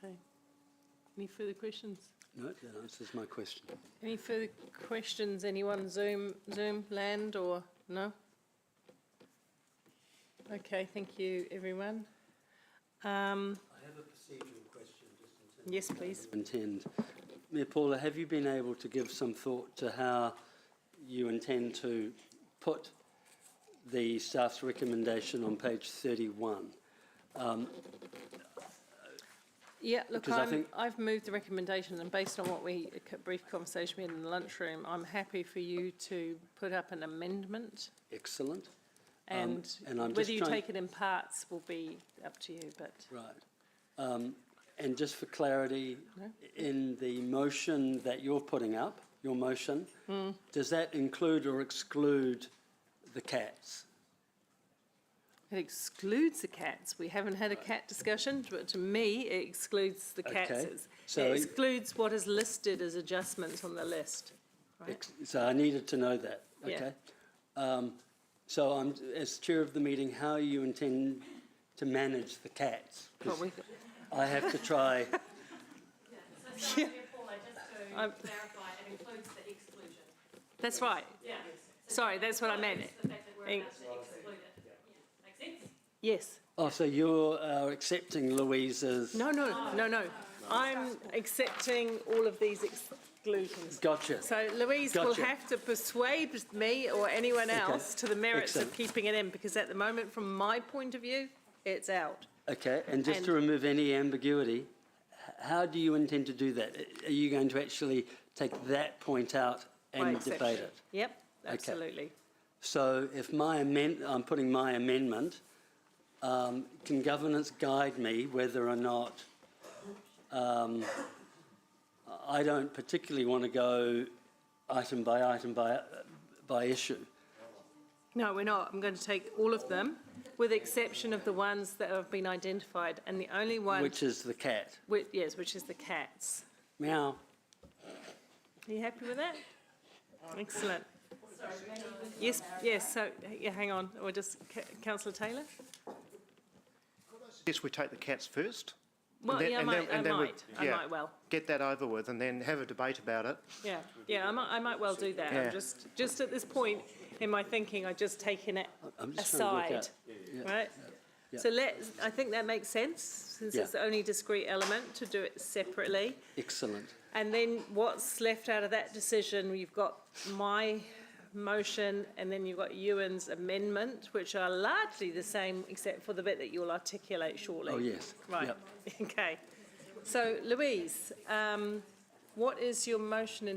Okay. Any further questions? No, that answers my question. Any further questions? Anyone Zoom land or no? Okay, thank you, everyone. I have a procedural question. Yes, please. Intend. Mayor Paula, have you been able to give some thought to how you intend to put the staff's recommendation on page 31? Yeah, look, Because I think- I've moved the recommendation, and based on what a brief conversation we had in the lunchroom, I'm happy for you to put up an amendment. Excellent. And and I'm whether just you trying- take it in parts will be up to you, but. Right. And just for clarity, in the motion that you're putting up, your motion, does that include or exclude the cats? It excludes the cats. We haven't had a cat discussion, but to me, it excludes the cats. Okay, It so- excludes what is listed as adjustments on the list. Right? So I needed to know that, Yeah. okay? So I'm, as chair of the meeting, how you intend to manage the cats? 'Cause Well, we- I have to try, That's right. Sorry, that's what I meant. Yes. oh, so you're accepting Louise's, No. I'm accepting all of these exclusions. gotcha. So Louise will Gotcha. have to persuade me or anyone else to the merits of Excellent. keeping it in, because at the moment, from my point of view, it's out. Okay, and just to And- remove any ambiguity, how do you intend to do that? Are you going to actually take that point out By and exception. debate it? Yep, absolutely. So if I'm putting my amendment, can governance guide me whether or not I don't particularly want to go item by issue? No, we're not. I'm going to take all of them, with the exception of the ones that have been identified, and the only one, Which is the cat. which is the cats. Meow. Are you happy with that? Excellent. Yes, so, yeah, hang on, or just, Councillor Taylor? Yes, we take the cats first. Well, then- yeah, I and then- might, and then we- I yeah. might well. Get that over with and then have a debate about it. Yeah, I might well do that. Yeah. I'm just at this point in my thinking, I've just taken it I'm just trying to work aside, out. right? Yeah. So I think that makes sense, since Yeah. it's the only discrete element, to do it separately. Excellent. And then what's left out of that decision, you've got my motion, and then you've got Ewan's amendment, which are largely the same, except for the bit that you'll articulate shortly. Oh, yes. Right, Yep. okay. So Louise, what is your motion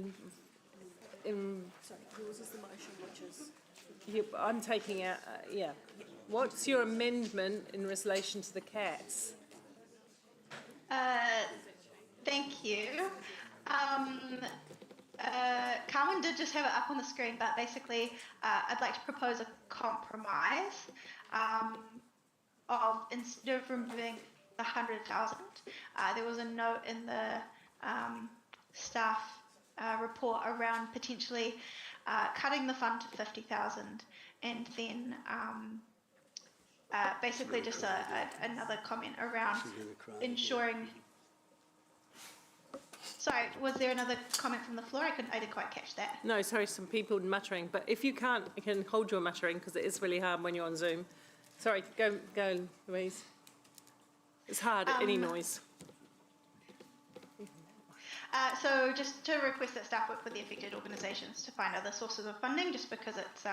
in? Sorry, yours is the motion, which is? I'm taking out, yeah. What's your amendment in relation to the cats? Thank you. Carmen did just have it up on the screen, but basically, I'd like to propose a compromise of, instead of removing the 100,000, there was a note in the staff report around potentially cutting the fund to 50,000, and then basically just another comment around ensuring. Sorry, was there another comment from the floor? I didn't quite catch that. No, sorry, some people muttering, but if you can't, you can hold your muttering, because it is really hard when you're on Zoom. Sorry, go, Louise. It's hard, any noise. So just to request that staff work with the affected organisations to find other sources of funding, just because it's,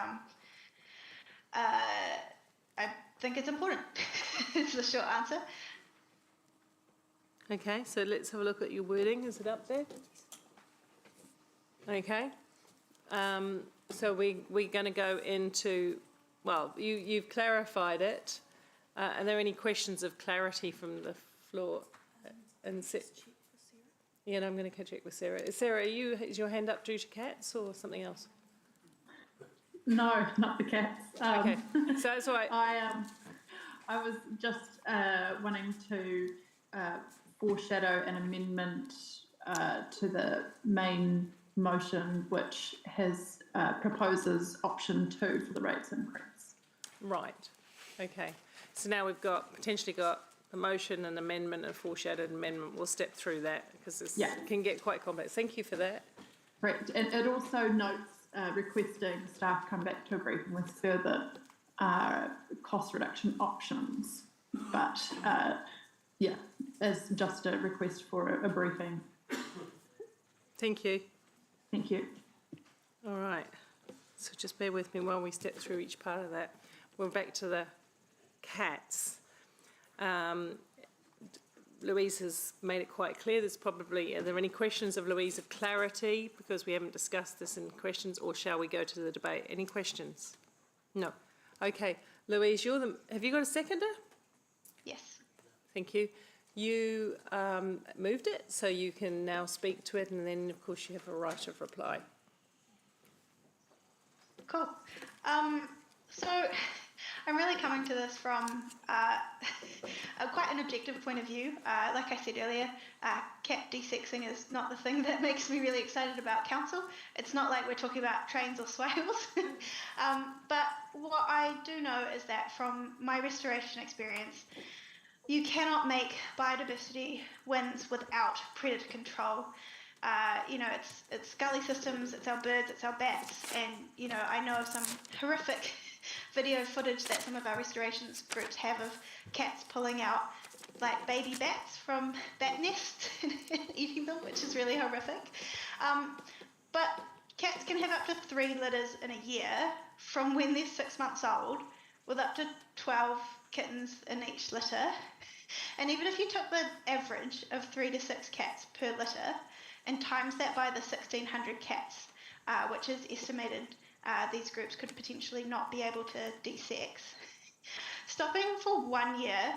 I think it's important. It's the short answer. Okay, so let's have a look at your wording. Is it up there? Okay. So we're going to go into, well, you've clarified it. Are there any questions of clarity from the floor? Yeah, no, I'm going to check with Sarah. Sarah, is your hand up due to cats or something else? No, not the cats. Okay, so that's all right. I was just wanting to foreshadow an amendment to the main motion, which has proposes option 2 for the rates increase. Right, okay. So now we've potentially got the motion and amendment and foreshadowed amendment. We'll step through that, because this can get quite complex. Thank you for that. Correct. And it also notes requesting staff come back to a briefing with further cost reduction options. But yeah, as just a request for a briefing. Thank you. Thank you. All right. So just bear with me while we step through each part of that. We're back to the cats. Louise has made it quite clear. Are there any questions of Louise of clarity, because we haven't discussed this in questions, or shall we go to the debate? Any questions? No. Okay. Louise, have you got a seconder? Yes. Thank you. You moved it, so you can now speak to it, and then, of course, you have a right of reply. Cool. So I'm really coming to this from quite an objective point of view. Like I said earlier, cap de-sexing is not the thing that makes me really excited about council. It's not like we're talking about trains or swales. But what I do know is that from my restoration experience, you cannot make biodiversity wins without predator control. It's gully systems, it's our birds, it's our bats, and I know of some horrific video footage that some of our restorations groups have of cats pulling out like baby bats from bat nests and eating them, which is really horrific. But cats can have up to 3 litters in a year from when they're 6 months old, with up to 12 kittens in each litter. And even if you took the average of 3 to 6 cats per litter and times that by the 1,600 cats, which is estimated these groups could potentially not be able to de-sex, stopping for 1 year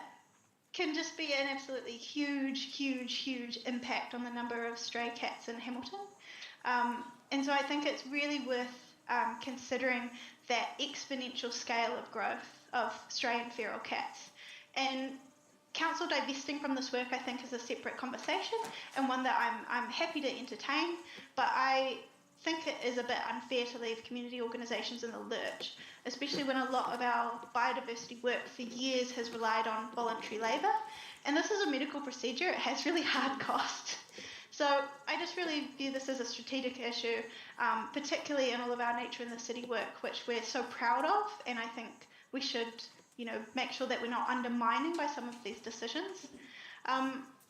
can just be an absolutely huge impact on the number of stray cats in Hamilton. And so I think it's really worth considering that exponential scale of growth of stray and feral cats. And council divesting from this work, I think, is a separate conversation and one that I'm happy to entertain, but I think it is a bit unfair to leave community organisations in the lurch, especially when a lot of our biodiversity work for years has relied on voluntary labour. And this is a medical procedure, it has really hard costs. So I just really view this as a strategic issue, particularly in all of our nature in the city work, which we're so proud of, and I think we should make sure that we're not undermining by some of these decisions.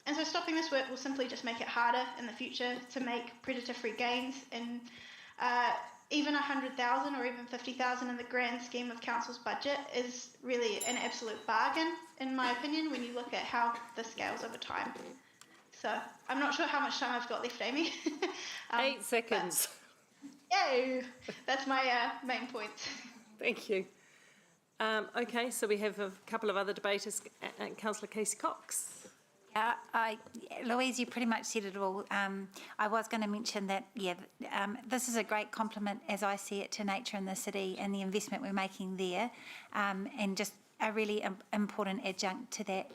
And so stopping this work will simply just make it harder in the future to make predator-free gains, and even 100,000 or even 50,000 in the grand scheme of council's budget is really an absolute bargain, in my opinion, when you look at how this scales over time. So I'm not sure how much time I've got left, Amy. 8 seconds. Yay! That's my main point. Thank you. Okay, so we have a couple of other debaters. Councillor Casey Cox. Louise, you pretty much said it all. I was going to mention that, this is a great compliment, as I see it, to nature in the city and the investment we're making there, and just a really important adjunct to that.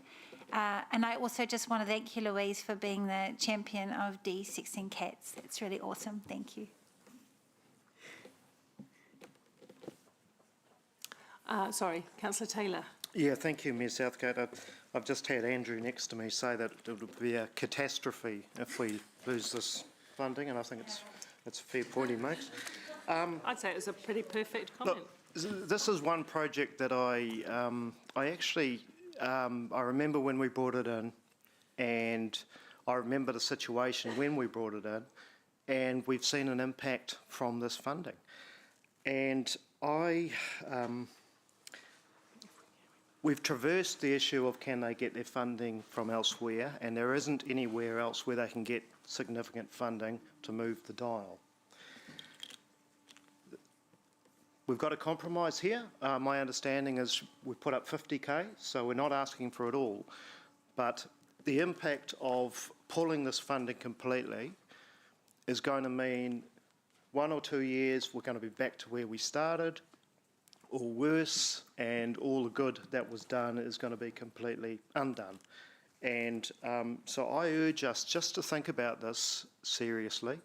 And I also just want to thank you, Louise, for being the champion of de-sexing cats. It's really awesome. Thank you. Sorry, Councillor Taylor. Yeah, thank you, Mayor Southgate. I've just had Andrew next to me say that it would be a catastrophe if we lose this funding, and I think it's a fair point he makes. I'd say it was a pretty perfect comment. Look, this is one project that I remember when we brought it in, and I remember the situation when we brought it in, and we've seen an impact from this funding. And we've traversed the issue of can they get their funding from elsewhere, and there isn't anywhere else where they can get significant funding to move the dial. We've got a compromise here. My understanding is we've put up 50K, so we're not asking for it all. But the impact of pulling this funding completely is going to mean 1 or 2 years we're going to be back to where we started, or worse, and all the good that was done is going to be completely undone. And so I urge us just to think about this seriously,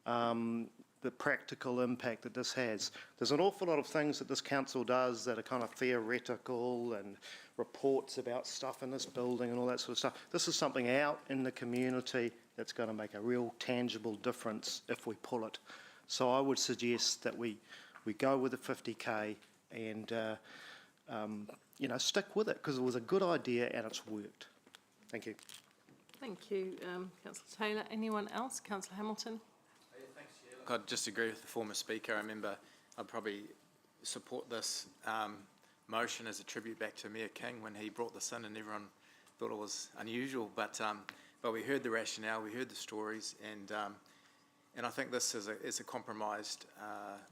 the practical impact that this has. There's an awful lot of things that this council does that are kind of theoretical, and reports about stuff in this building and all that sort of stuff. This is something out in the community that's going to make a real tangible difference if we pull it. So I would suggest that we go with the 50K and stick with it, because it was a good idea and it's worked. Thank you. Thank you, Councillor Taylor. Anyone else? Councillor Hamilton. I'd just agree with the former speaker. I remember I'd probably support this motion as a tribute back to Mayor King when he brought this in, and everyone thought it was unusual. But we heard the rationale, we heard the stories, and I think this is a compromised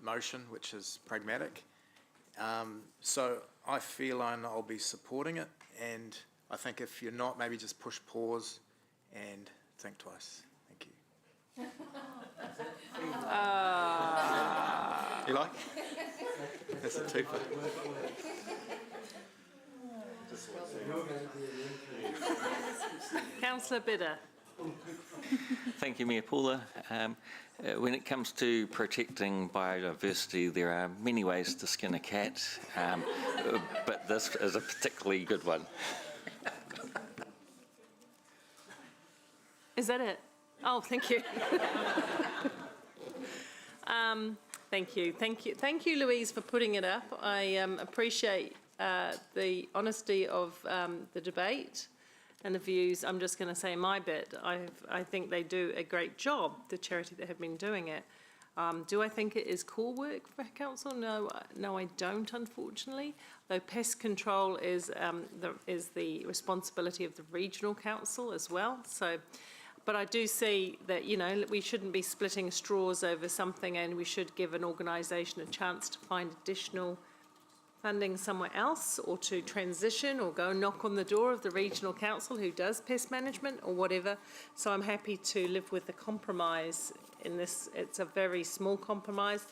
motion, which is pragmatic. So I feel I'll be supporting it, and I think if you're not, maybe just push pause and think twice. Thank you. You like? That's a twofer. Councillor Bidder. Thank you, Mayor Paula. When it comes to protecting biodiversity, there are many ways to skin a cat, but this is a particularly good one. Is that it? Oh, thank you. Thank you, Louise, for putting it up. I appreciate the honesty of the debate and the views. I'm just going to say my bit. I think they do a great job, the charity that have been doing it. Do I think it is core work for council? No, I don't, unfortunately. Though pest control is the responsibility of the regional council as well. So, but I do see that, you know, we shouldn't be splitting straws over something, and we should give an organisation a chance to find additional funding somewhere else, or to transition, or go knock on the door of the regional council who does pest management or whatever. So I'm happy to live with the compromise in this. It's a very small compromise.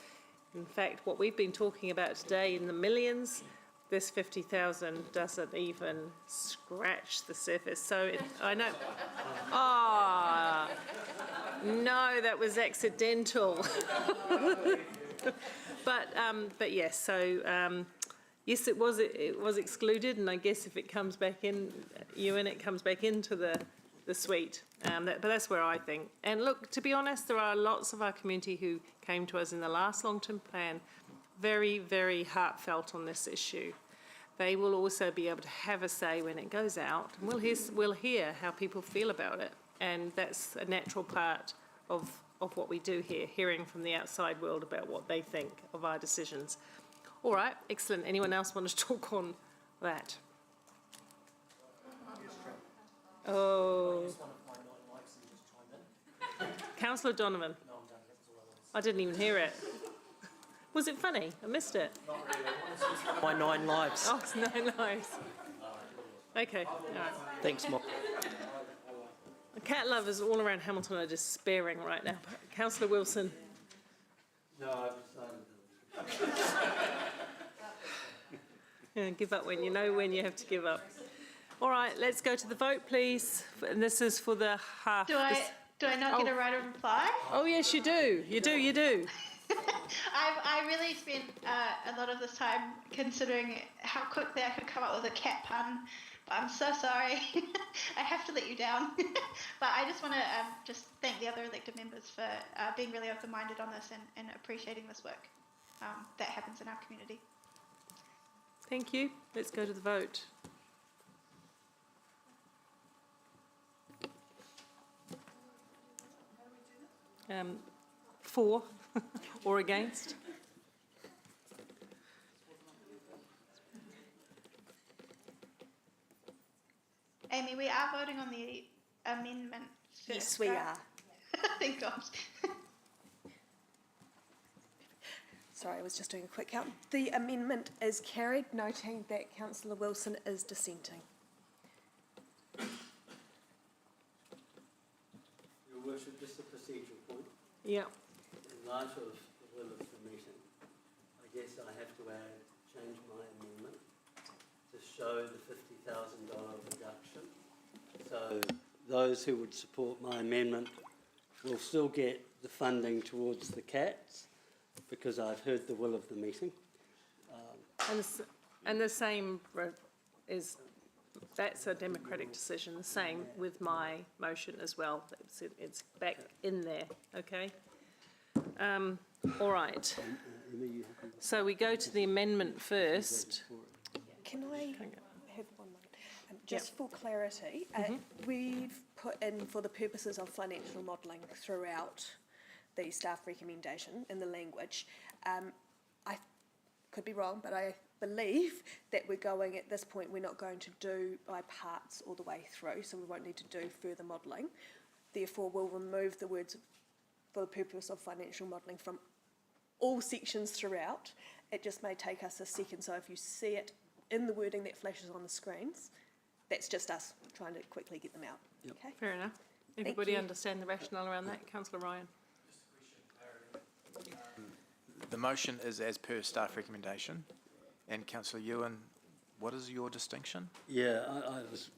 In fact, what we've been talking about today in the millions, this 50,000 doesn't even scratch the surface. So I know. No, that was accidental. But yes, so yes, it was excluded, and I guess if it comes back in, it comes back into the suite. But that's where I think. And look, to be honest, there are lots of our community who came to us in the last long-term plan, very, very heartfelt on this issue. They will also be able to have a say when it goes out, and we'll hear how people feel about it. And that's a natural part of what we do here, hearing from the outside world about what they think of our decisions. All right, excellent. Anyone else want to talk on that? Oh. Councillor Donovan. I didn't even hear it. Was it funny? I missed it. My 9 lives. Oh, it's 9 lives. Okay, all right. Thanks, Mark. The cat lovers all around Hamilton are despairing right now. Councillor Wilson. No, I've decided. Yeah, give up when you know when you have to give up. All right, let's go to the vote, please. And this is for the half. Do I not get a right of reply? Oh, yes, you do. You do. I really spent a lot of this time considering how quickly I could come up with a cat pun. But I'm so sorry. I have to let you down. But I just want to just thank the other elected members for being really open-minded on this and appreciating this work that happens in our community. Thank you. Let's go to the vote. For or against? Amy, we are voting on the amendment first. Yes, we are. Thank God. Sorry, I was just doing a quick count. The amendment is carried, noting that Councillor Wilson is dissenting. Your Worship, just a procedural point. Yeah. In light of the will of the meeting, I guess I have to change my amendment to show the $50,000 reduction. So those who would support my amendment will still get the funding towards the cats, because I've heard the will of the meeting. And the same is, that's a democratic decision, the same with my motion as well. It's back in there, okay? All right. So we go to the amendment first. Can I have 1 moment? Just for clarity, we've put in for the purposes of financial modelling throughout the staff recommendation in the language. I could be wrong, but I believe that we're going, at this point, we're not going to do by parts all the way through, so we won't need to do further modelling. Therefore, we'll remove the words for the purpose of financial modelling from all sections throughout. It just may take us a second, so if you see it in the wording that flashes on the screens, that's just us trying to quickly get them out. Yep. Okay. Fair enough. Everybody you. understand the rationale around that? Councillor Ryan? The motion is as per staff recommendation. And councillor Ewan, what is your distinction? Yeah, I was,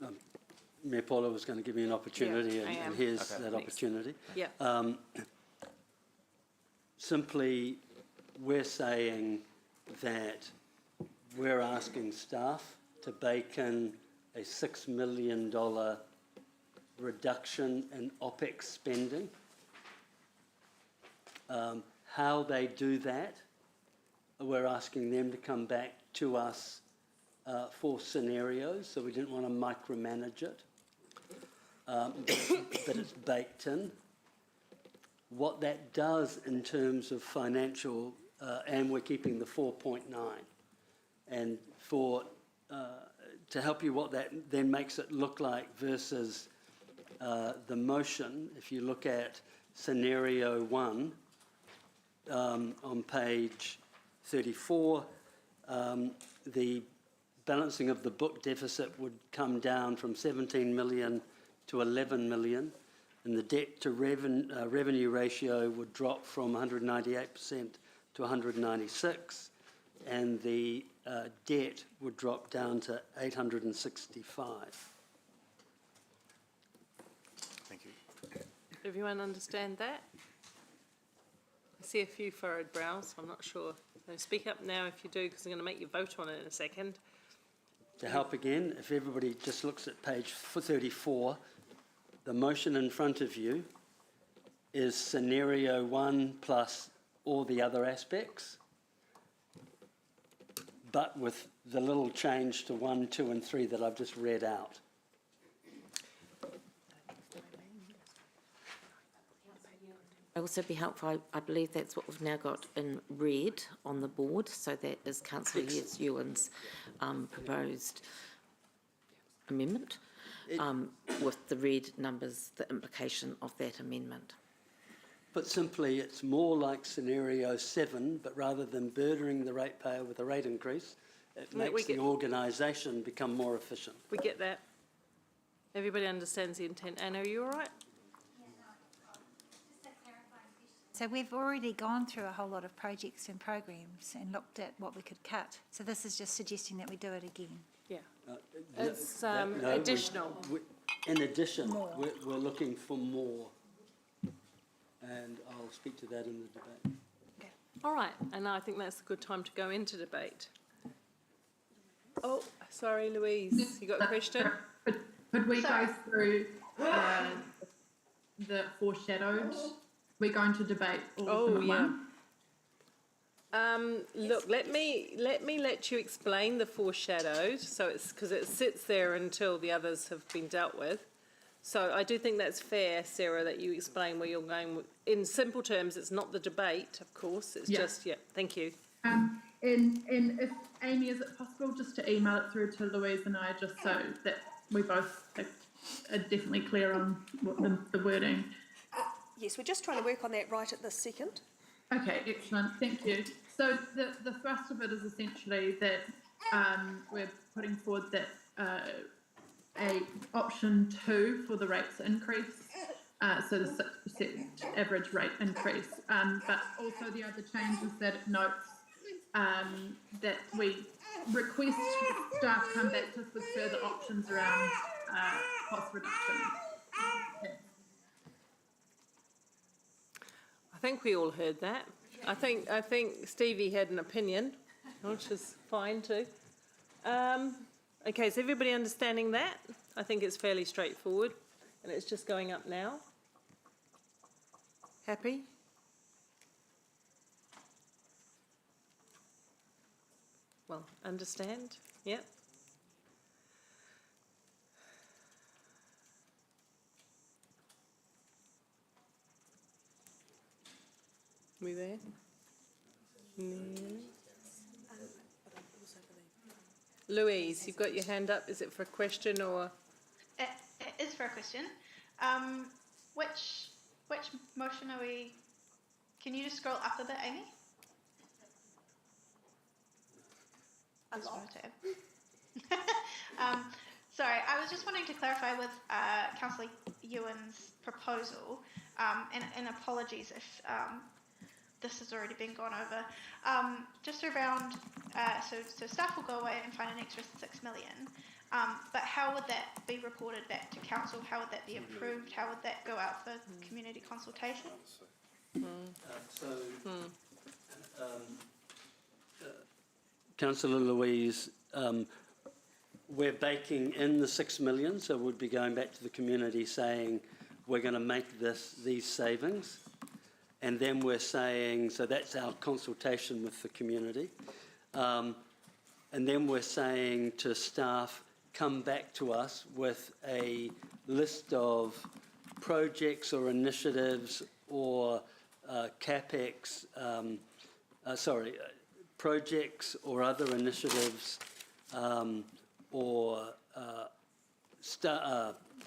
Mayor Paula was going to give me an opportunity, Yeah, I and am. here's Okay. that Next. opportunity. Yeah. Simply, we're saying that we're asking staff to bake in a $6 million reduction in OPEX spending. How they do that, we're asking them to come back to us for scenarios, so we didn't want to micromanage it. But it's baked in. What that does in terms of financial, and we're keeping the 4.9, and for to help you what that then makes it look like versus the motion, if you look at scenario 1 on page 34, the balancing of the book deficit would come down from 17 million to 11 million, and the debt to revenue ratio would drop from 198% to 196, and the debt would drop down to 865. Thank you. Everyone understand that? I see a few furrowed brows, I'm not sure. So speak up now if you do, because I'm going to make you vote on it in a second. To help again, if everybody just looks at page 34, the motion in front of you is scenario 1 plus all the other aspects, but with the little change to 1, 2 and 3 that I've just read out. It would also be helpful, I believe that's what we've now got in red on the board, so that is Councillor Ewan's proposed amendment, with the red numbers, the implication of that amendment. But simply, it's more like scenario 7, but rather than burdening the ratepayer with a rate increase, it Right, we makes the get- organisation become more efficient. We get that. Everybody understands the intent. Anna, are you all right? So we've already gone through a whole lot of projects and programs and looked at what we could cut. So this is just suggesting that we do it again. Yeah. It's It's additional. In addition, we're looking for more, and I'll speak to that in the debate. All right, and I think that's a good time to go into debate. Oh, sorry, Louise, you got a question? Could we go through the foreshadowed? We're going to debate all of them at once. Look, let me let you explain the foreshadowed, so it's because it sits there until the others have been dealt with. So I do think that's fair, Sarah, that you explain where you're going. In simple terms, it's not the debate, of course, it's just, thank you. And if, Amy, is it possible just to email it through to Louise and I, just so that we both are definitely clear on what the wording? Yes, we're just trying to work on that right at this second. Okay, excellent, thank you. So the thrust of it is essentially that we're putting forward that a option 2 for the rates increase, so the 6% average rate increase, but also the other change is that it notes that we request staff come back to us with further options around cost reduction. I think we all heard that. I think Stevie had an opinion, which is fine too. Okay, is everybody understanding that? I think it's fairly straightforward, and it's just going up now. Happy? Well, understand? Yep. We there? Louise, you've got your hand up. Is it for a question or? It is for a question. Which motion are we? Can you just scroll up a bit, Amy? Sorry, I was just wanting to clarify with Councillor Ewan's proposal, and apologies if this has already been gone over. Just around, so staff will go away and find an extra 6 million, but how would that be reported back to council? How would that be approved? How would that go out for community consultation? Councillor Louise, we're baking in the 6 million, so we'd be going back to the community saying we're going to make these savings, and then we're saying, so that's our consultation with the community, and then we're saying to staff, come back to us with a list of projects or initiatives or CapEx, projects or other initiatives or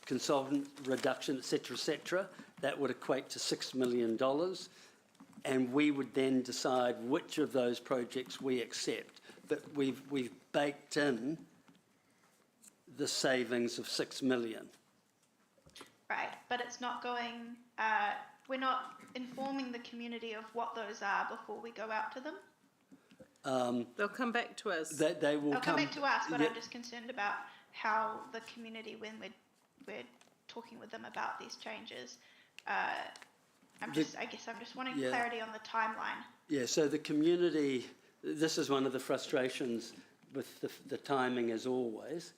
consultant reduction, etc., that would equate to $6 million. And we would then decide which of those projects we accept. But we've baked in the savings of $6 million. Right, but it's not going, we're not informing the community of what those are before we go out to them? They'll come back to us. They'll come back to us, but yeah. I'm just concerned about how the community, when we're talking with them about these changes, I guess I'm just wanting clarity on the timeline. Yeah, so the community, this is one of the frustrations with the timing as always,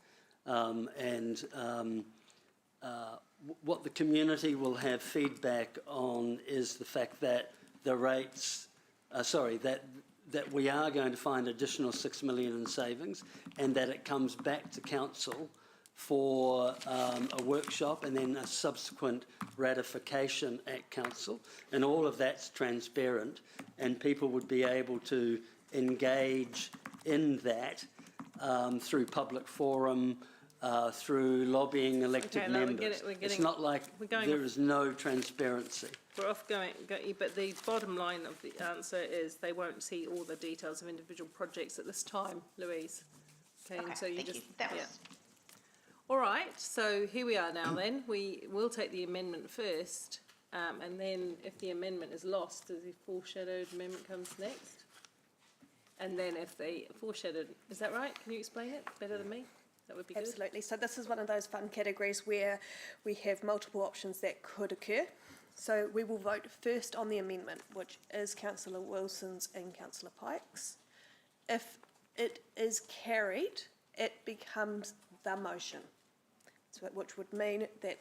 what the community will have feedback on is the fact that the rates, that we are going to find additional 6 million in savings, and that it comes back to council for a workshop and then a subsequent ratification at council, and all of that's transparent, and people would be able to engage in that through public forum, through lobbying elected members. It's not like there is no transparency. We're off going, but the bottom line of the answer is they won't see all the details of individual projects at this time, Louise. Okay, and so you thank just, you. That was... All right, so here we are now then. We will take the amendment first, and then if the amendment is lost, the foreshadowed amendment comes next. And then if the foreshadowed, is that right? Can you explain it better than me? That would be good. Absolutely. So this is one of those fund categories where we have multiple options that could occur. So we will vote first on the amendment, which is Councillor Wilson's and Councillor Pike's. If it is carried, it becomes the motion, so which would mean that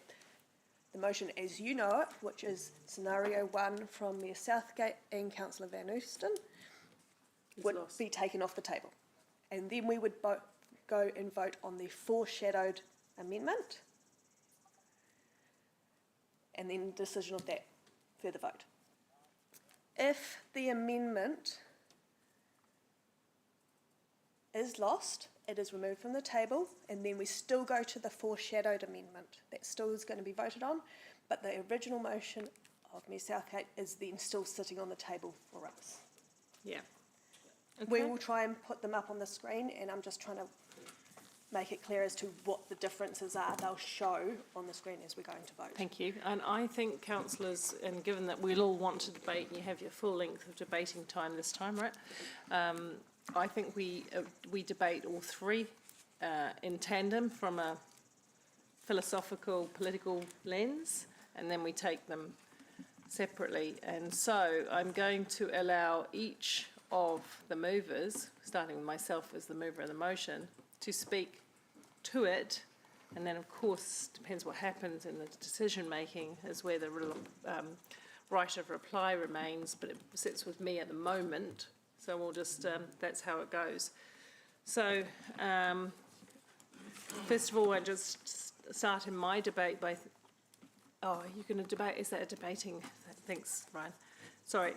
the motion as you know it, which is scenario 1 from Mayor Southgate and Councillor Van Oosten, would be taken off the table. And then we would go and vote on the foreshadowed amendment, and then decision of that further vote. If the amendment is lost, it is removed from the table, and then we still go to the foreshadowed amendment. That still is going to be voted on, but the original motion of Mayor Southgate is then still sitting on the table for us. Yeah. Okay. We will try and put them up on the screen, and I'm just trying to make it clear as to what the differences are. They'll show on the screen as we're going to vote. Thank you. And I think councillors, and given that we'll all want to debate, and you have your full length of debating time this time, right? I think we debate all three in tandem from a philosophical, political lens, and then we take them separately. And so I'm going to allow each of the movers, starting with myself as the mover of the motion, to speak to it, and then of course depends what happens in the decision making is where the right of reply remains, but it sits with me at the moment, so we'll just that's how it goes. So first of all, I just start in my debate by you're going to debate, is that a debating? Thanks, Ryan. Sorry,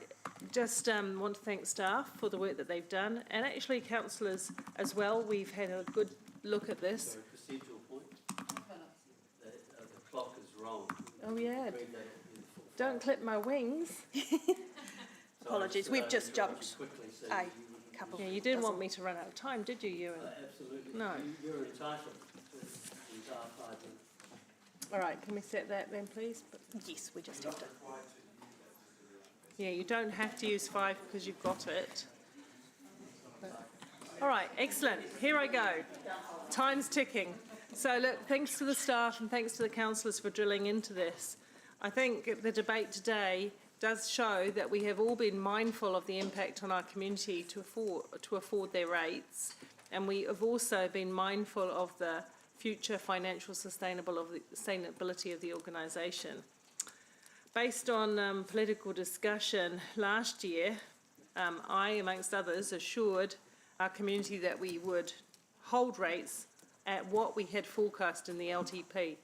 just want to thank staff for the work that they've done, and actually councillors as well. We've had a good look at this. Sorry, procedural point. The clock is wrong. Oh yeah. Don't clip my wings. Apologies, we've just jumped a couple. Yeah, you didn't want me to run out of time, did you, Ewan? Absolutely. No. You're entitled to All right, can we set that then, please? Yes, we just have to. Yeah, you don't have to use 5 because you've got it. All right, excellent. Here I go. Time's ticking. So look, thanks to the staff and thanks to the councillors for drilling into this. I think the debate today does show that we have all been mindful of the impact on our community to afford their rates, and we have also been mindful of the future financial sustainability of the organisation. Based on political discussion last year, I, amongst others, assured our community that we would hold rates at what we had forecast in the LTP.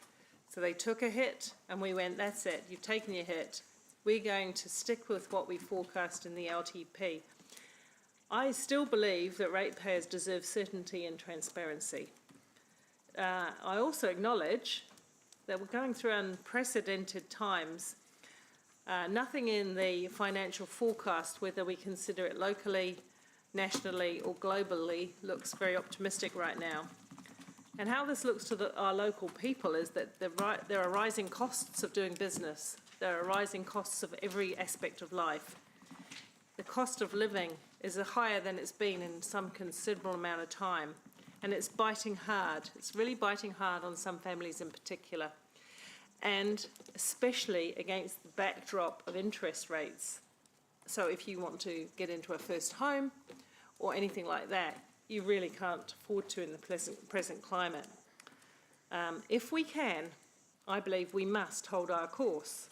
So they took a hit and we went, that's it, you've taken your hit. We're going to stick with what we forecast in the LTP. I still believe that ratepayers deserve certainty and transparency. I also acknowledge that we're going through unprecedented times. Nothing in the financial forecast, whether we consider it locally, nationally or globally, looks very optimistic right now. And how this looks to our local people is that there are rising costs of doing business. There are rising costs of every aspect of life. The cost of living is higher than it's been in some considerable amount of time. And it's biting hard. It's really biting hard on some families in particular. And especially against the backdrop of interest rates. So if you want to get into a first home or anything like that, you really can't afford to in the present climate. If we can, I believe we must hold our course.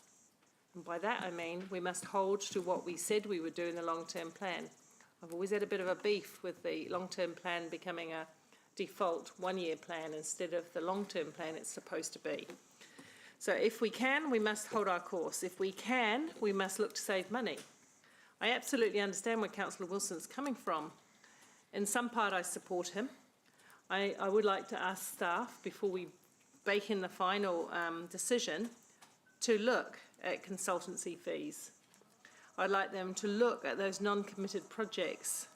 And by that I mean we must hold to what we said we would do in the long-term plan. I've always had a bit of a beef with the long-term plan becoming a default one-year plan instead of the long-term plan it's supposed to be. So if we can, we must hold our course. If we can, we must look to save money. I absolutely understand where Councillor Wilson's coming from. In some part, I support him. I would like to ask staff, before we bake in the final decision, to look at consultancy fees. I'd like them to look at those non-committed projects.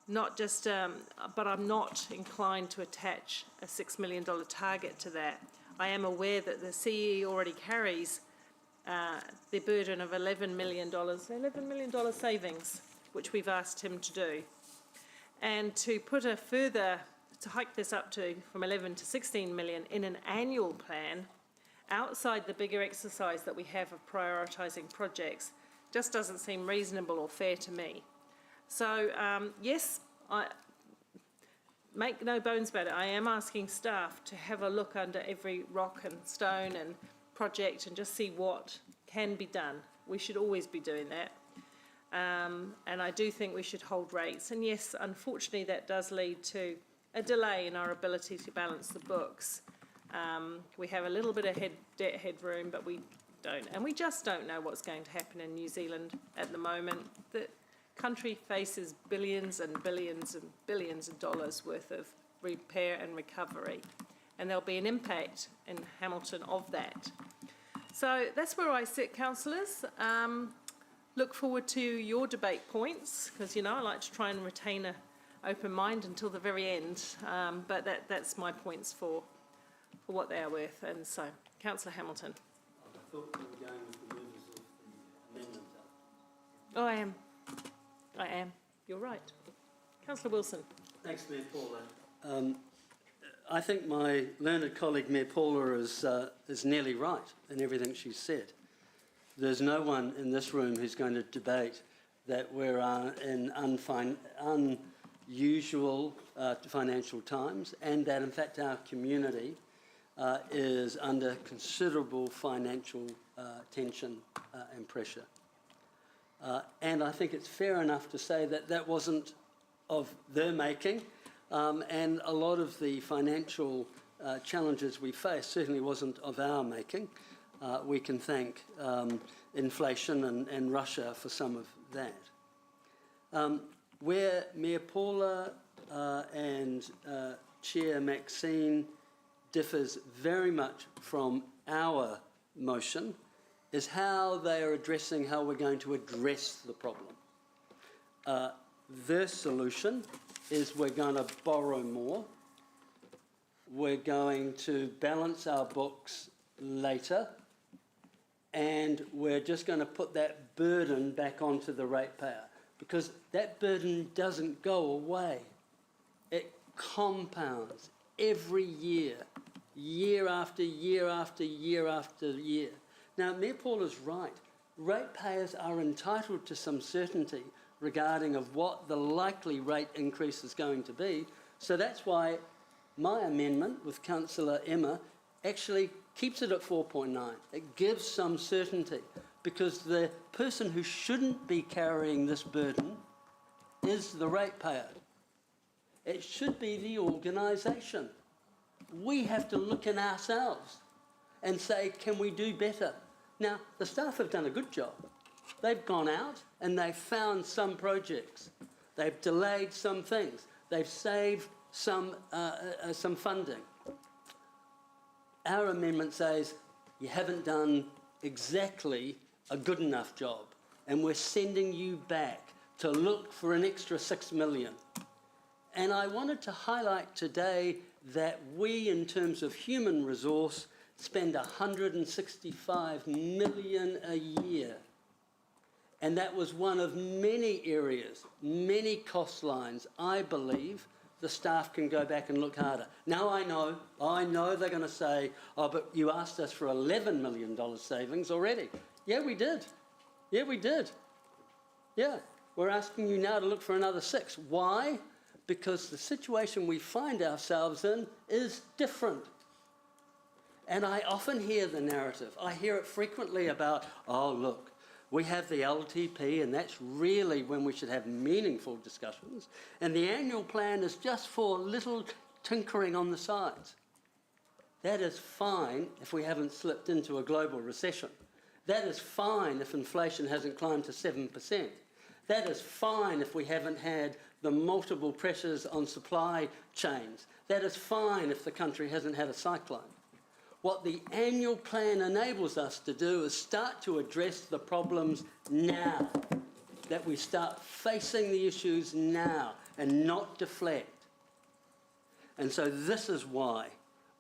Not just, but I'm not inclined to attach a $6 million target to that. I am aware that the CE already carries the burden of $11 million savings, which we've asked him to do. And to put a further, to hike this up to from 11 to 16 million in an annual plan, outside the bigger exercise that we have of prioritising projects, just doesn't seem reasonable or fair to me. So, yes, make no bones about it, I am asking staff to have a look under every rock and stone and project and just see what can be done. We should always be doing that. And I do think we should hold rates. And yes, unfortunately, that does lead to a delay in our ability to balance the books. We have a little bit of debt headroom, but we don't. And we just don't know what's going to happen in New Zealand at the moment. The country faces billions and billions and billions of dollars worth of repair and recovery. And there'll be an impact in Hamilton of that. So that's where I sit, councillors. Look forward to your debate points, because, you know, I like to try and retain an open mind until the very end. But that's my points for what they are worth. And so, Councillor Hamilton. I thought you were going with the members of the amendment. Oh, I am. You're right. Councillor Wilson. Thanks, Mayor Paula. I think my learned colleague, Mayor Paula, is nearly right in everything she said. There's no one in this room who's going to debate that we're in unusual financial times, and that, in fact, our community is under considerable financial tension and pressure. And I think it's fair enough to say that that wasn't of their making, and a lot of the financial challenges we face certainly wasn't of our making. We can thank inflation and Russia for some of that. Where Mayor Paula and Chair Maxine differs very much from our motion is how they are addressing how we're going to address the problem. Their solution is we're going to borrow more. we're going to balance our books later, and we're just going to put that burden back onto the ratepayer, because that burden doesn't go away. It compounds every year, year after year after year after year. Now, Mayor Paul is right. Ratepayers are entitled to some certainty regarding of what the likely rate increase is going to be. So that's why my amendment with Councillor Emma actually keeps it at 4.9. It gives some certainty, because the person who shouldn't be carrying this burden is the ratepayer. It should be the organisation. We have to look in ourselves and say, can we do better? Now, the staff have done a good job. They've gone out and they've found some projects. They've delayed some things. They've saved some funding. Our amendment says you haven't done exactly a good enough job, and we're sending you back to look for an extra 6 million. And I wanted to highlight today that we, in terms of human resource, spend 165 million a year. And that was one of many areas, many cost lines, I believe, the staff can go back and look harder. Now I know they're going to say, oh, but you asked us for $11 million savings already. Yeah, we did. Yeah, we did. Yeah, we're asking you now to look for another 6. Why? Because the situation we find ourselves in is different. And I often hear the narrative. I hear it frequently about, oh, look, we have the LTP, and that's really when we should have meaningful discussions. And the annual plan is just for little tinkering on the sides. That is fine if we haven't slipped into a global recession. That is fine if inflation hasn't climbed to 7%. That is fine if we haven't had the multiple pressures on supply chains. That is fine if the country hasn't had a cyclone. What the annual plan enables us to do is start to address the problems now, that we start facing the issues now and not deflect. And so this is why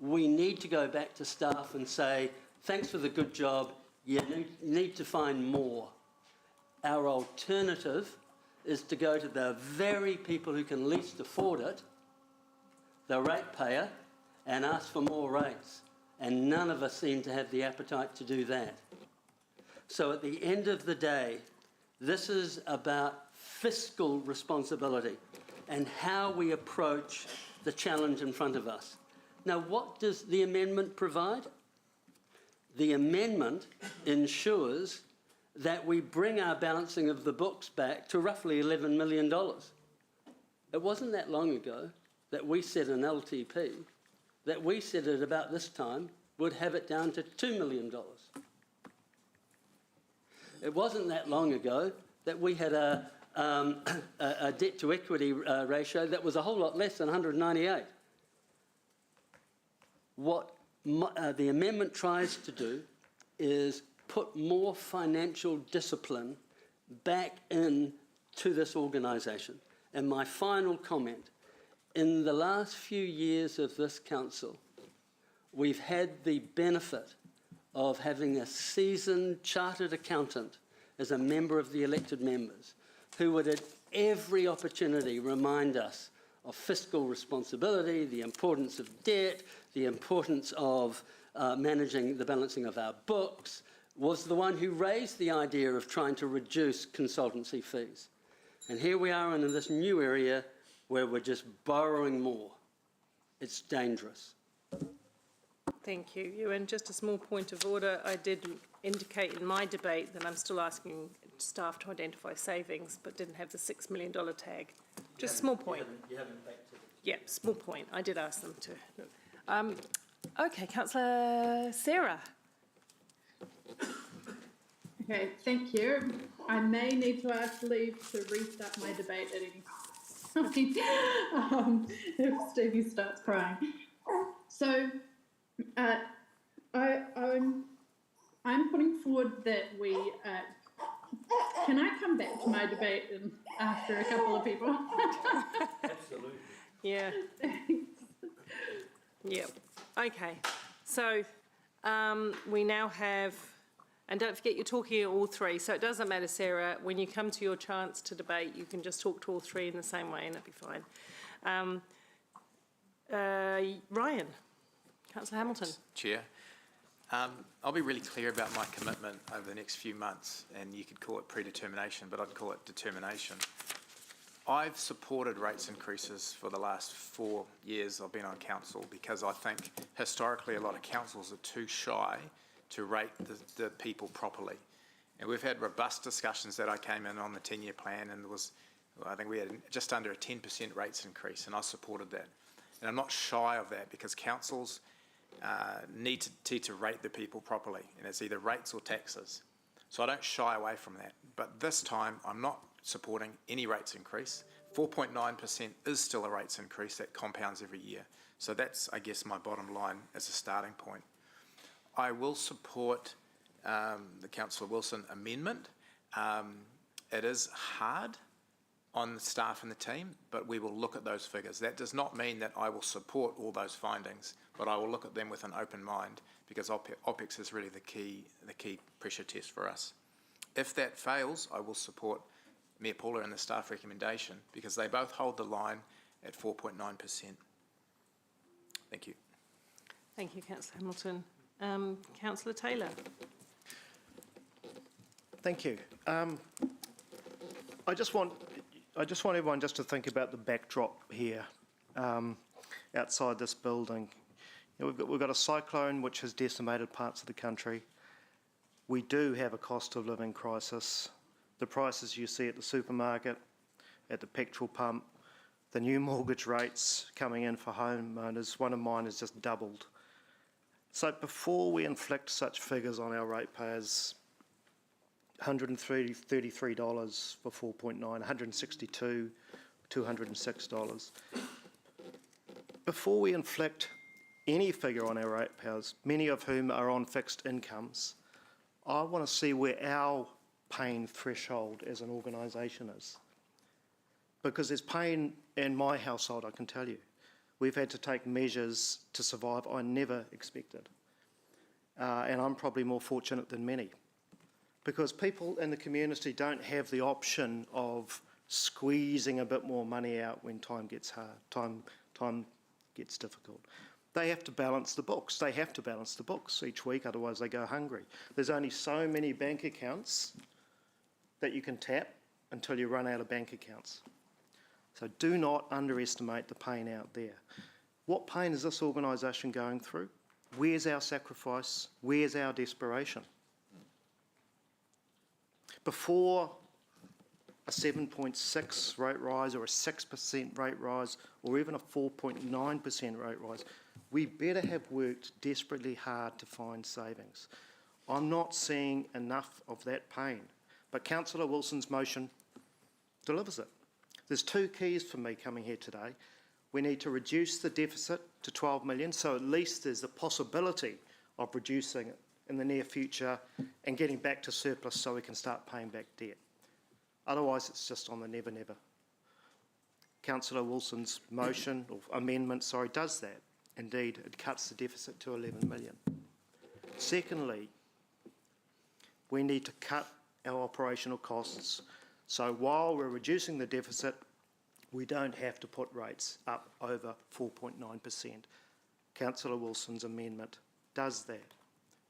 we need to go back to staff and say, thanks for the good job, you need to find more. Our alternative is to go to the very people who can least afford it, the ratepayer, and ask for more rates. And none of us seem to have the appetite to do that. So at the end of the day, this is about fiscal responsibility and how we approach the challenge in front of us. Now, what does the amendment provide? The amendment ensures that we bring our balancing of the books back to roughly $11 million. It wasn't that long ago that we set an LTP that we said at about this time would have it down to $2 million. It wasn't that long ago that we had a debt-to-equity ratio that was a whole lot less than 198. What the amendment tries to do is put more financial discipline back into this organisation. And my final comment, in the last few years of this council, we've had the benefit of having a seasoned chartered accountant as a member of the elected members who would at every opportunity remind us of fiscal responsibility, the importance of debt, the importance of managing the balancing of our books, was the one who raised the idea of trying to reduce consultancy fees. And here we are in this new area where we're just borrowing more. It's dangerous. Thank you. Ewan, just a small point of order. I did indicate in my debate that I'm still asking staff to identify savings, but didn't have the $6 million tag. Just a small point. You haven't backed it. Yeah, small point. I did ask them to. Okay, Councillor Sarah. Okay, thank you. I may need to ask leave to restart my debate at any time if Stevie starts crying. So I'm putting forward that we, can I come back to my debate after a couple of people? Absolutely. Yeah. Yep. Okay. So we now have, and don't forget you're talking at all three, so it doesn't matter, Sarah, when you come to your chance to debate, you can just talk to all three in the same way and that'll be fine. Ryan, Councillor Hamilton. Chair, I'll be really clear about my commitment over the next few months, and you could call it predetermination, but I'd call it determination. I've supported rates increases for the last 4 years I've been on council because I think historically a lot of councils are too shy to rate the people properly. And we've had robust discussions that I came in on the 10-year plan, and there was, I think we had just under a 10% rates increase, and I supported that. And I'm not shy of that because councils need to rate the people properly, and it's either rates or taxes. So I don't shy away from that. But this time, I'm not supporting any rates increase. 4.9% is still a rates increase that compounds every year. So that's, I guess, my bottom line as a starting point. I will support the Councillor Wilson amendment. It is hard on the staff and the team, but we will look at those figures. That does not mean that I will support all those findings, but I will look at them with an open mind because OPEX is really the key pressure test for us. If that fails, I will support Mayor Paula and the staff recommendation because they both hold the line at 4.9%. Thank you. Thank you, Councillor Hamilton. Councillor Taylor. Thank you. I just want everyone just to think about the backdrop here outside this building. You know, we've got a cyclone which has decimated parts of the country. We do have a cost of living crisis. The prices you see at the supermarket, at the petrol pump, the new mortgage rates coming in for homeowners, one of mine has just doubled. So before we inflict such figures on our ratepayers, $133 for 4.9, $162, $206. Before we inflict any figure on our ratepayers, many of whom are on fixed incomes, I want to see where our pain threshold as an organisation is. Because there's pain in my household, I can tell you. We've had to take measures to survive I never expected. And I'm probably more fortunate than many. Because people in the community don't have the option of squeezing a bit more money out when time gets hard, time gets difficult. They have to balance the books. They have to balance the books each week, otherwise they go hungry. There's only so many bank accounts that you can tap until you run out of bank accounts. So do not underestimate the pain out there. What pain is this organisation going through? Where's our sacrifice? Where's our desperation? Before a 7.6 rate rise or a 6% rate rise or even a 4.9% rate rise, we better have worked desperately hard to find savings. I'm not seeing enough of that pain, but Councillor Wilson's motion delivers it. There's two keys for me coming here today. We need to reduce the deficit to 12 million, so at least there's the possibility of reducing it in the near future and getting back to surplus so we can start paying back debt. Otherwise, it's just on the never, never. Councillor Wilson's motion, or amendment, sorry, does that. Indeed, it cuts the deficit to 11 million. Secondly, we need to cut our operational costs. So while we're reducing the deficit, we don't have to put rates up over 4.9%. Councillor Wilson's amendment does that.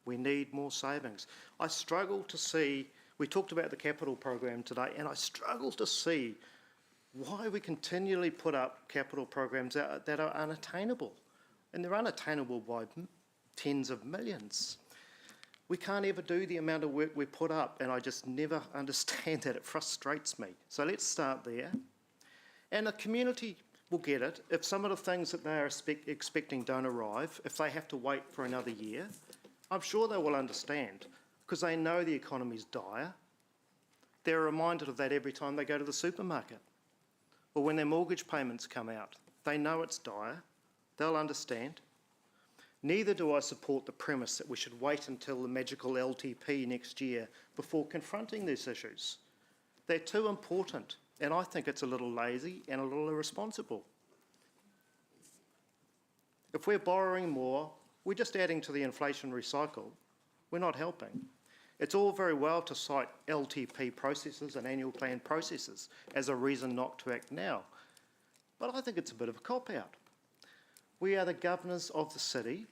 We need more savings. I struggle to see, we talked about the capital program today, and I struggle to see why we continually put up capital programs that are unattainable. And they're unattainable by tens of millions. We can't ever do the amount of work we put up, and I just never understand that. It frustrates me. So let's start there. And the community will get it. If some of the things that they are expecting don't arrive, if they have to wait for another year, I'm sure they will understand, because they know the economy's dire. They're reminded of that every time they go to the supermarket, or when their mortgage payments come out. They know it's dire. They'll understand. Neither do I support the premise that we should wait until the magical LTP next year before confronting these issues. They're too important, and I think it's a little lazy and a little irresponsible. If we're borrowing more, we're just adding to the inflationary cycle. We're not helping. It's all very well to cite LTP processes and annual plan processes as a reason not to act now, but I think it's a bit of a cop-out. We are the governors of the city.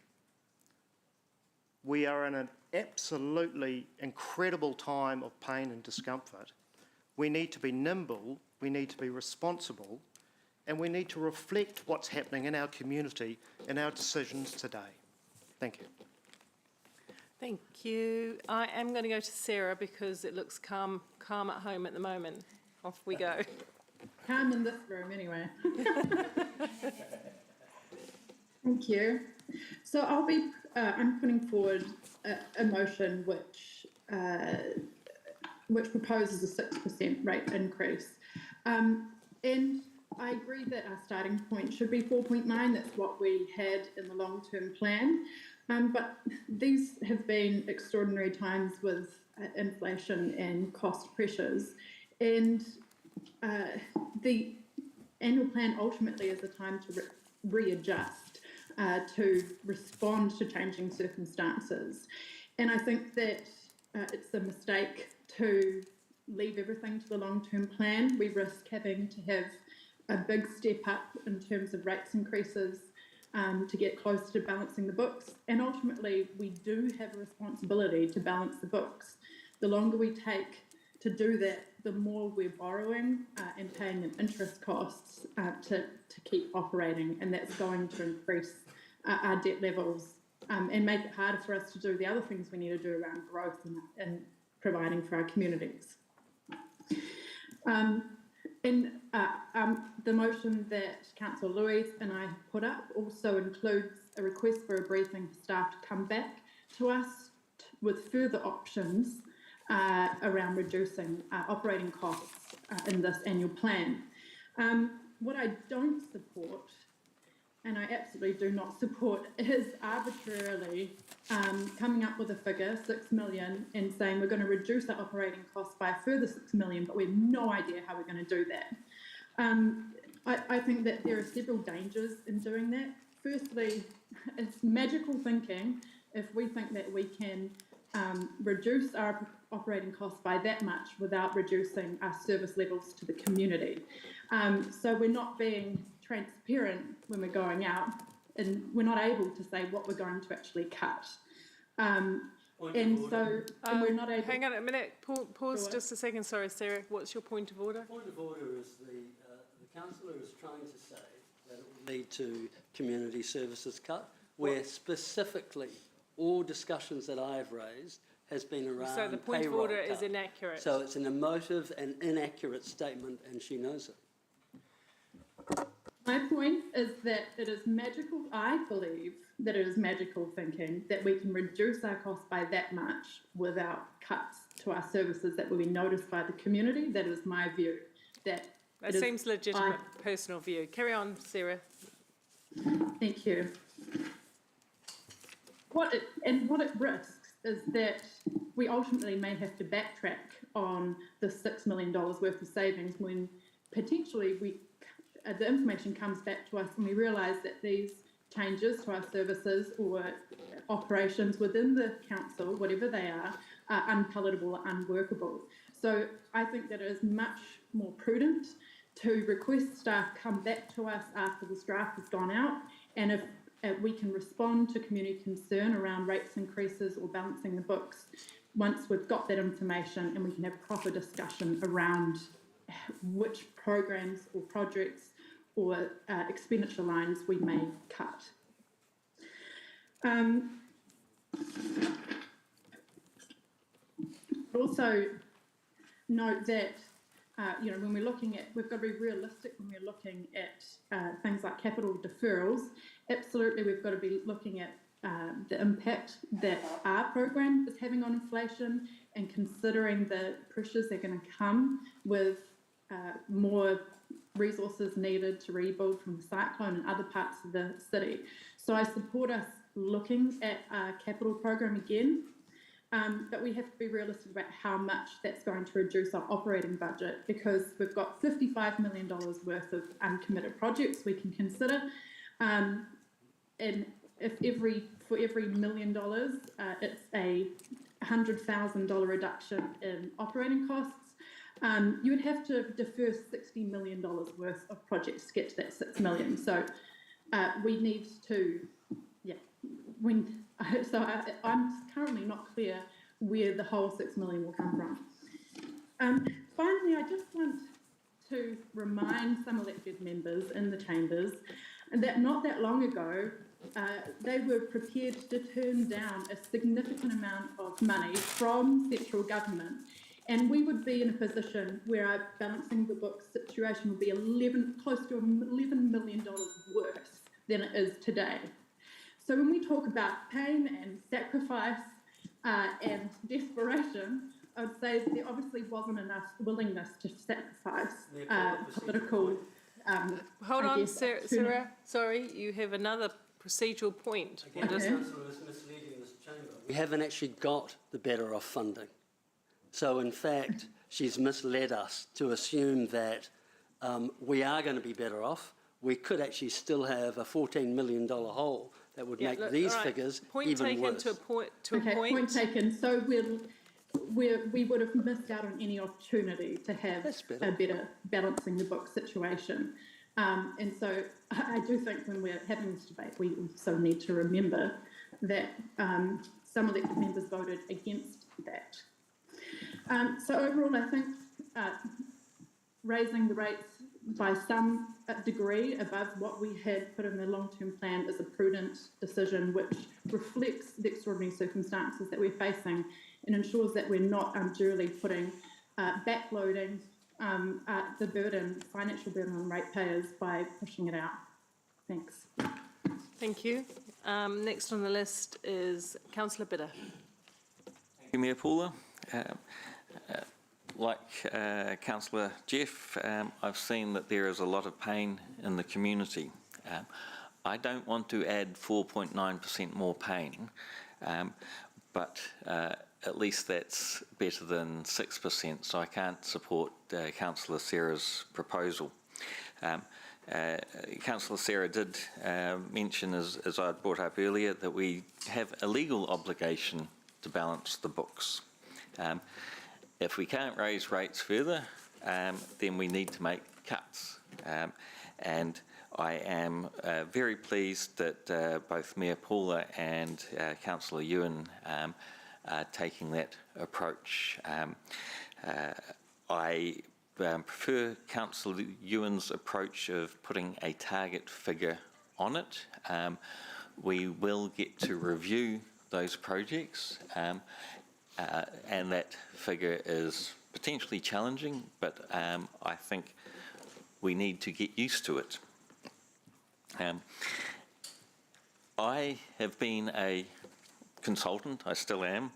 We are in an absolutely incredible time of pain and discomfort. We need to be nimble, we need to be responsible, and we need to reflect what's happening in our community in our decisions today. Thank you. Thank you. I am going to go to Sarah because it looks calm at home at the moment. Off we go. Calm in this room, anyway. Thank you. So I'm putting forward a motion which proposes a 6% rate increase. And I agree that our starting point should be 4.9. That's what we had in the long-term plan. But these have been extraordinary times with inflation and cost pressures. And the annual plan ultimately is a time to readjust, to respond to changing circumstances. And I think that it's a mistake to leave everything to the long-term plan. We risk having to have a big step up in terms of rates increases to get close to balancing the books. And ultimately, we do have a responsibility to balance the books. The longer we take to do that, the more we're borrowing and paying in interest costs to keep operating, and that's going to increase our debt levels and make it harder for us to do the other things we need to do around growth and providing for our communities. The motion that Councillor Louise and I put up also includes a request for a briefing for staff to come back to us with further options around reducing operating costs in this annual plan. What I don't support, and I absolutely do not support, is arbitrarily coming up with a figure, 6 million, and saying we're going to reduce our operating costs by a further 6 million, but we have no idea how we're going to do that. I think that there are several dangers in doing that. Firstly, it's magical thinking if we think that we can reduce our operating costs by that much without reducing our service levels to the community. So we're not being transparent when we're going out, and we're not able to say what we're going to actually cut. And we're not able... Hang on a minute, pause just a second. Sorry, Sarah, what's your point of order? Point of order is the councillor is trying to say that it will lead to community services cut, where specifically all discussions that I have raised has been around So the point of payroll order cut. is inaccurate. So it's an emotive and inaccurate statement, and she knows it. My point is that it is magical, I believe that it is magical thinking that we can reduce our costs by that much without cuts to our services that will be noticed by the community. That is my view. That seems legitimate personal view. Carry on, Sarah. Thank you. What it risks is that we ultimately may have to backtrack on the $6 million worth of savings when potentially the information comes back to us and we realise that these changes to our services or operations within the council, whatever they are unpalatable or unworkable. So I think that it is much more prudent to request staff come back to us after this draft has gone out, and if we can respond to community concern around rates increases or balancing the books once we've got that information, and we can have proper discussion around which programs or projects or expenditure lines we may cut. Also note that when we're looking at, we've got to be realistic when we're looking at things like capital deferrals. Absolutely, we've got to be looking at the impact that our program is having on inflation and considering the pressures that are going to come with more resources needed to rebuild from the cyclone and other parts of the city. So I support us looking at our capital program again, but we have to be realistic about how much that's going to reduce our operating budget, because we've got $55 million worth of uncommitted projects we can consider. for every $1 million, it's a $100,000 reduction in operating costs. You would have to defer $60 million worth of projects to get to that $6 million. So we need to, I'm currently not clear where the whole $6 million will come from. Finally, I just want to remind some elected members in the chambers that not that long ago, they were prepared to turn down a significant amount of money from central government, and we would be in a position where our balancing the books situation would be close to $11 million worse than it is today. So when we talk about pain and sacrifice and desperation, I would say there obviously wasn't enough willingness to sacrifice political. Hold on, Sarah. Sorry, you have another procedural point. Again, Councillor is misleading this chamber. We haven't actually got the Better Off funding. So in fact, she's misled us to assume that we are going to be better off. We could actually still have a $14 million hole that would make these figures even worse. Point taken. Point taken. So we would have missed out on any opportunity to have a better balancing the book situation. And so I do think when we're having this debate, we also need to remember that some elected members voted against that. So overall, I think raising the rates by some degree above what we had put in the long-term plan is a prudent decision which reflects the extraordinary circumstances that we're facing and ensures that we're not unduly putting backloading the financial burden on ratepayers by pushing it out. Thanks. Thank you. Next on the list is Councillor Bidder. Thank you, Mayor Paula. Like Councillor Jeff, I've seen that there is a lot of pain in the community. I don't want to add 4.9% more pain, but at least that's better than 6%, so I can't support Councillor Sarah's proposal. Councillor Sarah did mention, as I brought up earlier, that we have a legal obligation to balance the books. If we can't raise rates further, then we need to make cuts. And I am very pleased that both Mayor Paula and Councillor Ewan are taking that approach. I prefer Councillor Ewan's approach of putting a target figure on it. We will get to review those projects, and that figure is potentially challenging, but I think we need to get used to it. I have been a consultant, I still am,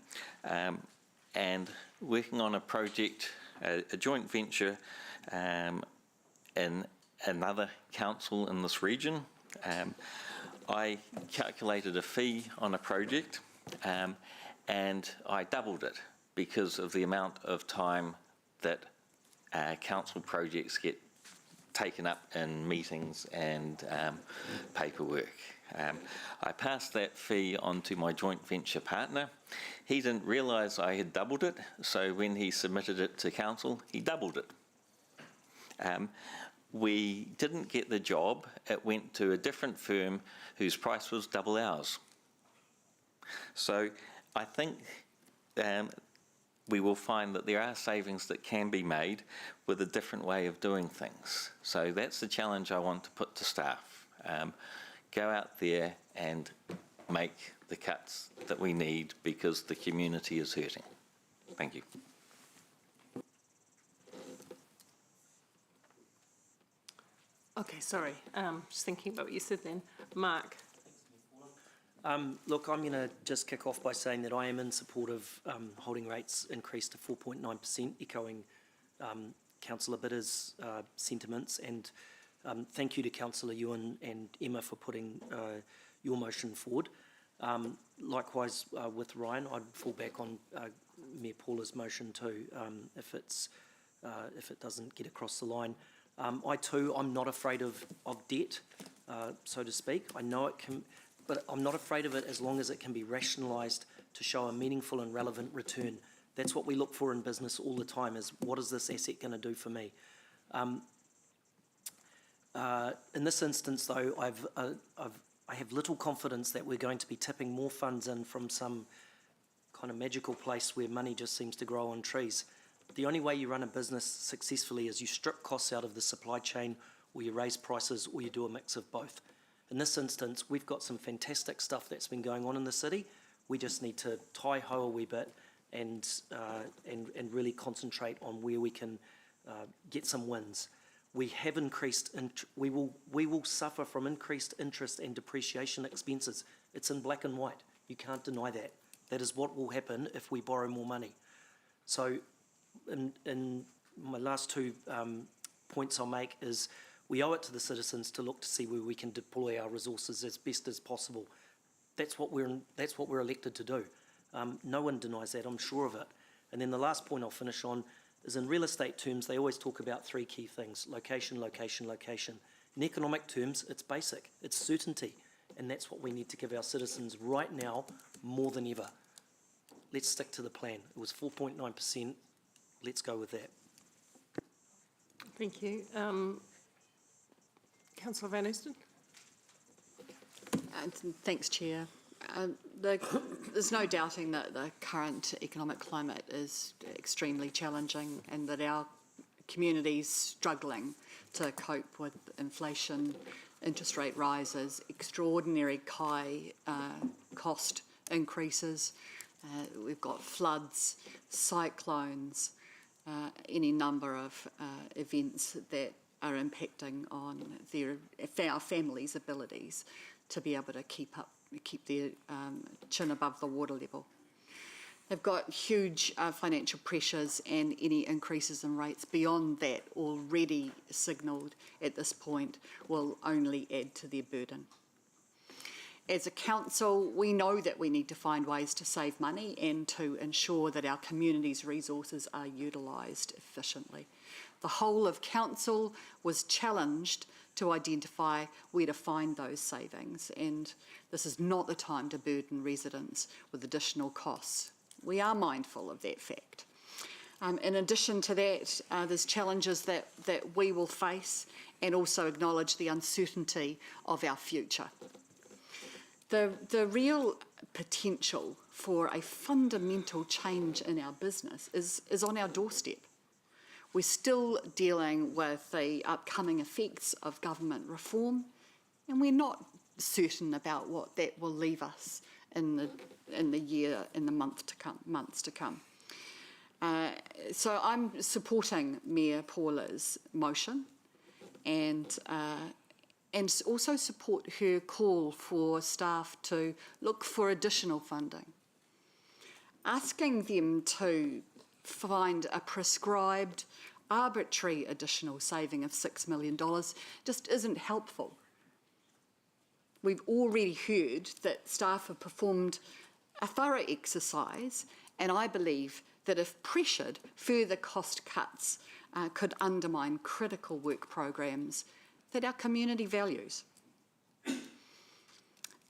and working on a project, a joint venture in another council in this region. I calculated a fee on a project, and I doubled it because of the amount of time that council projects get taken up in meetings and paperwork. I passed that fee on to my joint venture partner. He didn't realise I had doubled it, so when he submitted it to council, he doubled it. We didn't get the job. It went to a different firm whose price was double ours. So I think we will find that there are savings that can be made with a different way of doing things. So that's the challenge I want to put to staff. Go out there and make the cuts that we need because the community is hurting. Thank you. Okay, sorry. Just thinking about what you said then. Mark. Look, I'm going to just kick off by saying that I am in support of holding rates increased to 4.9%, echoing Councillor Bidder's sentiments. And thank you to Councillor Ewan and Emma for putting your motion forward. Likewise, with Ryan, I'd fall back on Mayor Paula's motion too, if it doesn't get across the line. I'm not afraid of debt, so to speak. I know it can. but I'm not afraid of it as long as it can be rationalised to show a meaningful and relevant return. That's what we look for in business all the time, is what is this asset going to do for me? In this instance, though, I have little confidence that we're going to be tipping more funds in from some kind of magical place where money just seems to grow on trees. The only way you run a business successfully is you strip costs out of the supply chain, or you raise prices, or you do a mix of both. In this instance, we've got some fantastic stuff that's been going on in the city. We just need to tie-ho a wee bit and really concentrate on where we can get some wins. We have increased, we will suffer from increased interest and depreciation expenses. It's in black and white. You can't deny that. That is what will happen if we borrow more money. So in my last two points I'll make is we owe it to the citizens to look to see where we can deploy our resources as best as possible. That's what we're elected to do. No one denies that, I'm sure of it. And then the last point I'll finish on is in real estate terms, they always talk about three key things: location, location, location. In economic terms, it's basic, it's certainty. And that's what we need to give our citizens right now more than ever. Let's stick to the plan. It was 4.9%. Let's go with that. Thank you. Councillor Van Oosten. Thanks, Chair. There's no doubting that the current economic climate is extremely challenging and that our community's struggling to cope with inflation, interest rate rises, extraordinary high cost increases. We've got floods, cyclones, any number of events that are impacting on our families' abilities to be able to keep their chin above the water level. They've got huge financial pressures, and any increases in rates beyond that already signalled at this point will only add to their burden. As a council, we know that we need to find ways to save money and to ensure that our community's resources are utilised efficiently. The whole of council was challenged to identify where to find those savings, and this is not the time to burden residents with additional costs. We are mindful of that fact. In addition to that, there's challenges that we will face, and also acknowledge the uncertainty of our future. The real potential for a fundamental change in our business is on our doorstep. We're still dealing with the upcoming effects of government reform, and we're not certain about what that will leave us in the months to come. So I'm supporting Mayor Paula's motion, and also support her call for staff to look for additional funding. Asking them to find a prescribed, arbitrary additional saving of $6 million just isn't helpful. We've already heard that staff have performed a thorough exercise, and I believe that if pressured, further cost cuts could undermine critical work programs that our community values.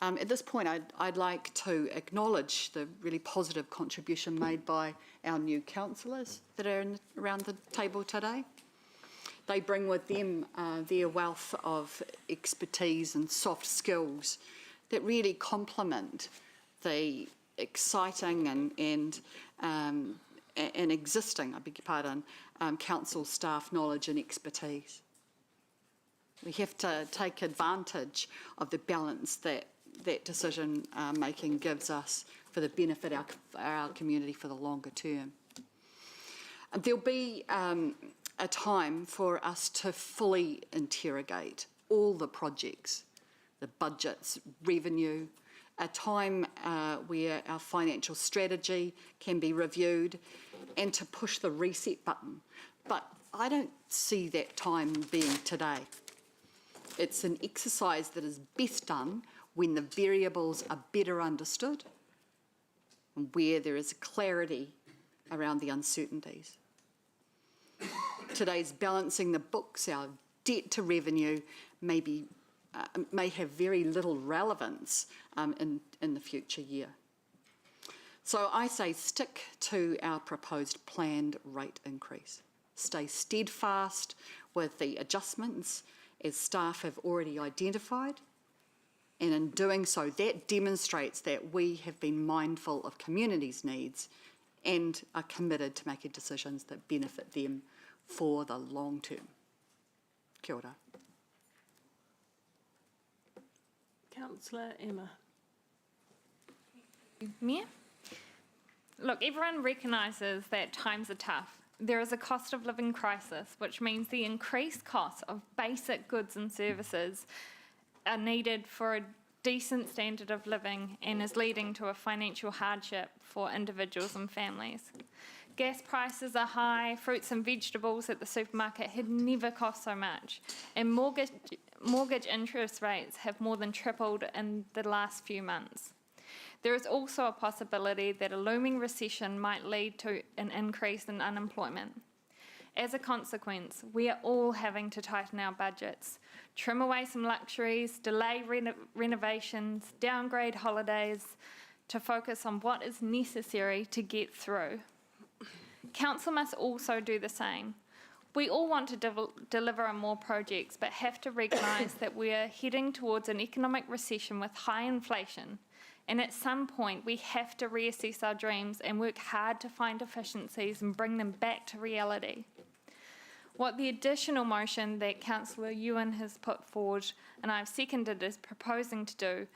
At this point, I'd like to acknowledge the really positive contribution made by our new councillors that are around the table today. They bring with them their wealth of expertise and soft skills that really complement the exciting and existing, I beg your pardon, council staff knowledge and expertise. We have to take advantage of the balance that decision making gives us for the benefit of our community for the longer term. And there'll be a time for us to fully interrogate all the projects, the budgets, revenue, a time where our financial strategy can be reviewed, and to push the reset button. But I don't see that time being today. It's an exercise that is best done when the variables are better understood and where there is clarity around the uncertainties. Today's balancing the books, our debt to revenue, may be may have very little relevance in the future year. So I say stick to our proposed planned rate increase. Stay steadfast with the adjustments as staff have already identified, and in doing so, that demonstrates that we have been mindful of communities' needs and are committed to making decisions that benefit them for the long term. Kia ora. Councillor Emma. Mayor? Look, everyone recognises that times are tough. There is a cost of living crisis, which means the increased cost of basic goods and services are needed for a decent standard of living and is leading to a financial hardship for individuals and families. Gas prices are high, fruits and vegetables at the supermarket had never cost so much, and mortgage interest rates have more than tripled in the last few months. There is also a possibility that a looming recession might lead to an increase in unemployment. As a consequence, we are all having to tighten our budgets, trim away some luxuries, delay renovations, downgrade holidays to focus on what is necessary to get through. Council must also do the same. We all want to deliver on more projects, but have to recognise that we are heading towards an economic recession with high inflation. And at some point, we have to reassess our dreams and work hard to find efficiencies and bring them back to reality. What the additional motion that Councillor Ewan has put forward, and I've seconded, is proposing to do,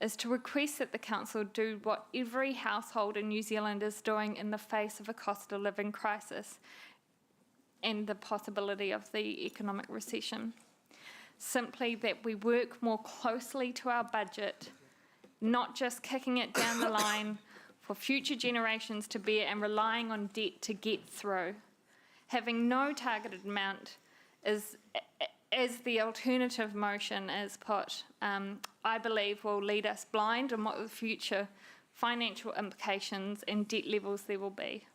is to request that the Council do what every household in New Zealand is doing in the face of a cost of living crisis and the possibility of the economic recession. Simply that we work more closely to our budget, not just kicking it down the line for future generations to bear and relying on debt to get through. Having no targeted amount is, as the alternative motion is put, I believe will lead us blind on what the future financial implications and debt levels there will be.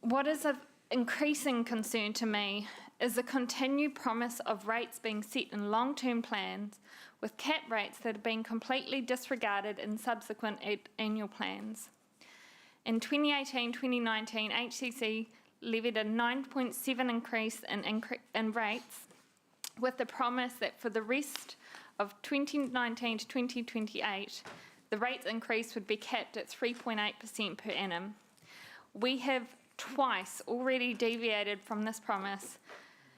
What is of increasing concern to me is the continued promise of rates being set in long-term plans with cap rates that have been completely disregarded in subsequent annual plans. In 2018-2019, HCC levied a 9.7 increase in rates, with the promise that for the rest of 2019 to 2028, the rates increase would be capped at 3.8% per annum. We have twice already deviated from this promise,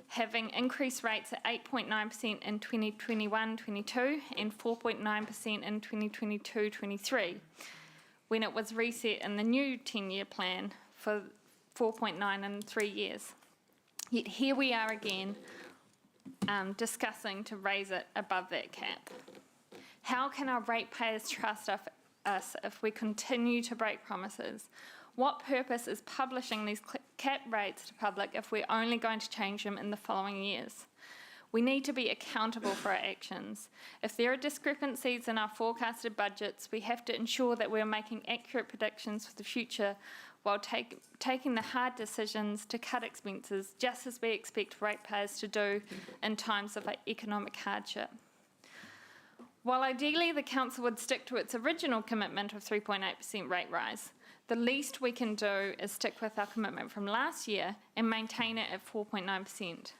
having increased rates at 8.9% in 2021-22 and 4.9% in 2022-23, when it was reset in the new 10-year plan for 4.9 in 3 years. Yet here we are again discussing to raise it above that cap. How can our ratepayers trust us if we continue to break promises? What purpose is publishing these cap rates to public if we're only going to change them in the following years? We need to be accountable for our actions. If there are discrepancies in our forecasted budgets, we have to ensure that we're making accurate predictions for the future while taking the hard decisions to cut expenses, just as we expect ratepayers to do in times of economic hardship. While ideally the Council would stick to its original commitment of 3.8% rate rise, the least we can do is stick with our commitment from last year and maintain it at 4.9%.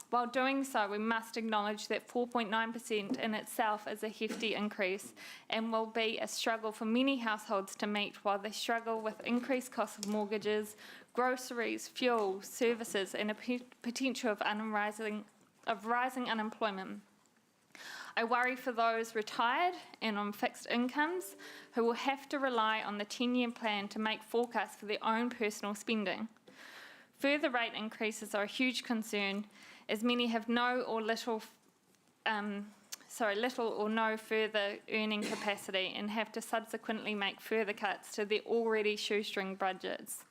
While doing so, we must acknowledge that 4.9% in itself is a hefty increase and will be a struggle for many households to meet while they struggle with increased costs of mortgages, groceries, fuel, services, and a potential of rising unemployment. I worry for those retired and on fixed incomes who will have to rely on the 10-year plan to make forecasts for their own personal spending. Further rate increases are a huge concern, as many have little or no further earning capacity and have to subsequently make further cuts to their already shoestring budgets.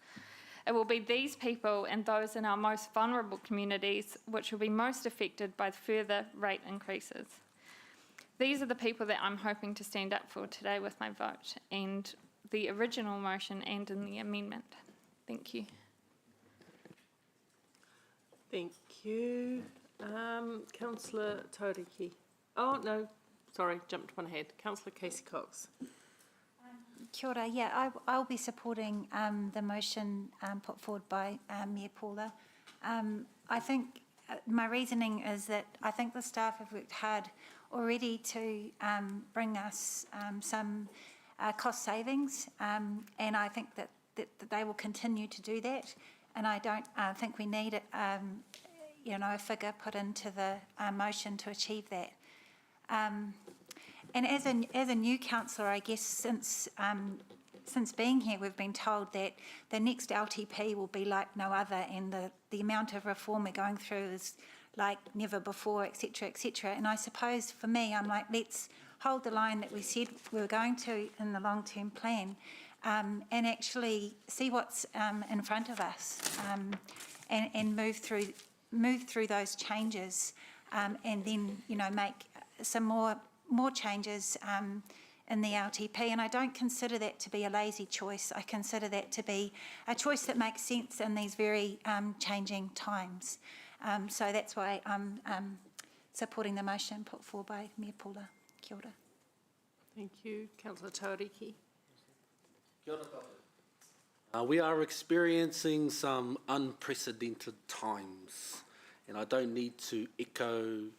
It will be these people and those in our most vulnerable communities which will be most affected by further rate increases. These are the people that I'm hoping to stand up for today with my vote, and the original motion and in the amendment. Thank you. Thank you. Councillor Tauriki. Oh, no, sorry, jumped one ahead. Councillor Casey Cox. Kia ora, yeah, I'll be supporting the motion put forward by Mayor Paula. I think my reasoning is that I think the staff have worked hard already to bring us some cost savings, and I think that they will continue to do that. And I don't think we need a figure put into the motion to achieve that. And as a new councillor, I guess since being here, we've been told that the next LTP will be like no other, and the amount of reform we're going through is like never before, etc., etc. And I suppose for me, I'm like, let's hold the line that we said we were going to in the long-term plan, and actually see what's in front of us, and move through those changes, and then make some more changes in the LTP. And I don't consider that to be a lazy choice. I consider that to be a choice that makes sense in these very changing times. So that's why I'm supporting the motion put forward by Mayor Paula. Kia ora. Thank you. Councillor Tauriki. We are experiencing some unprecedented times, and I don't need to echo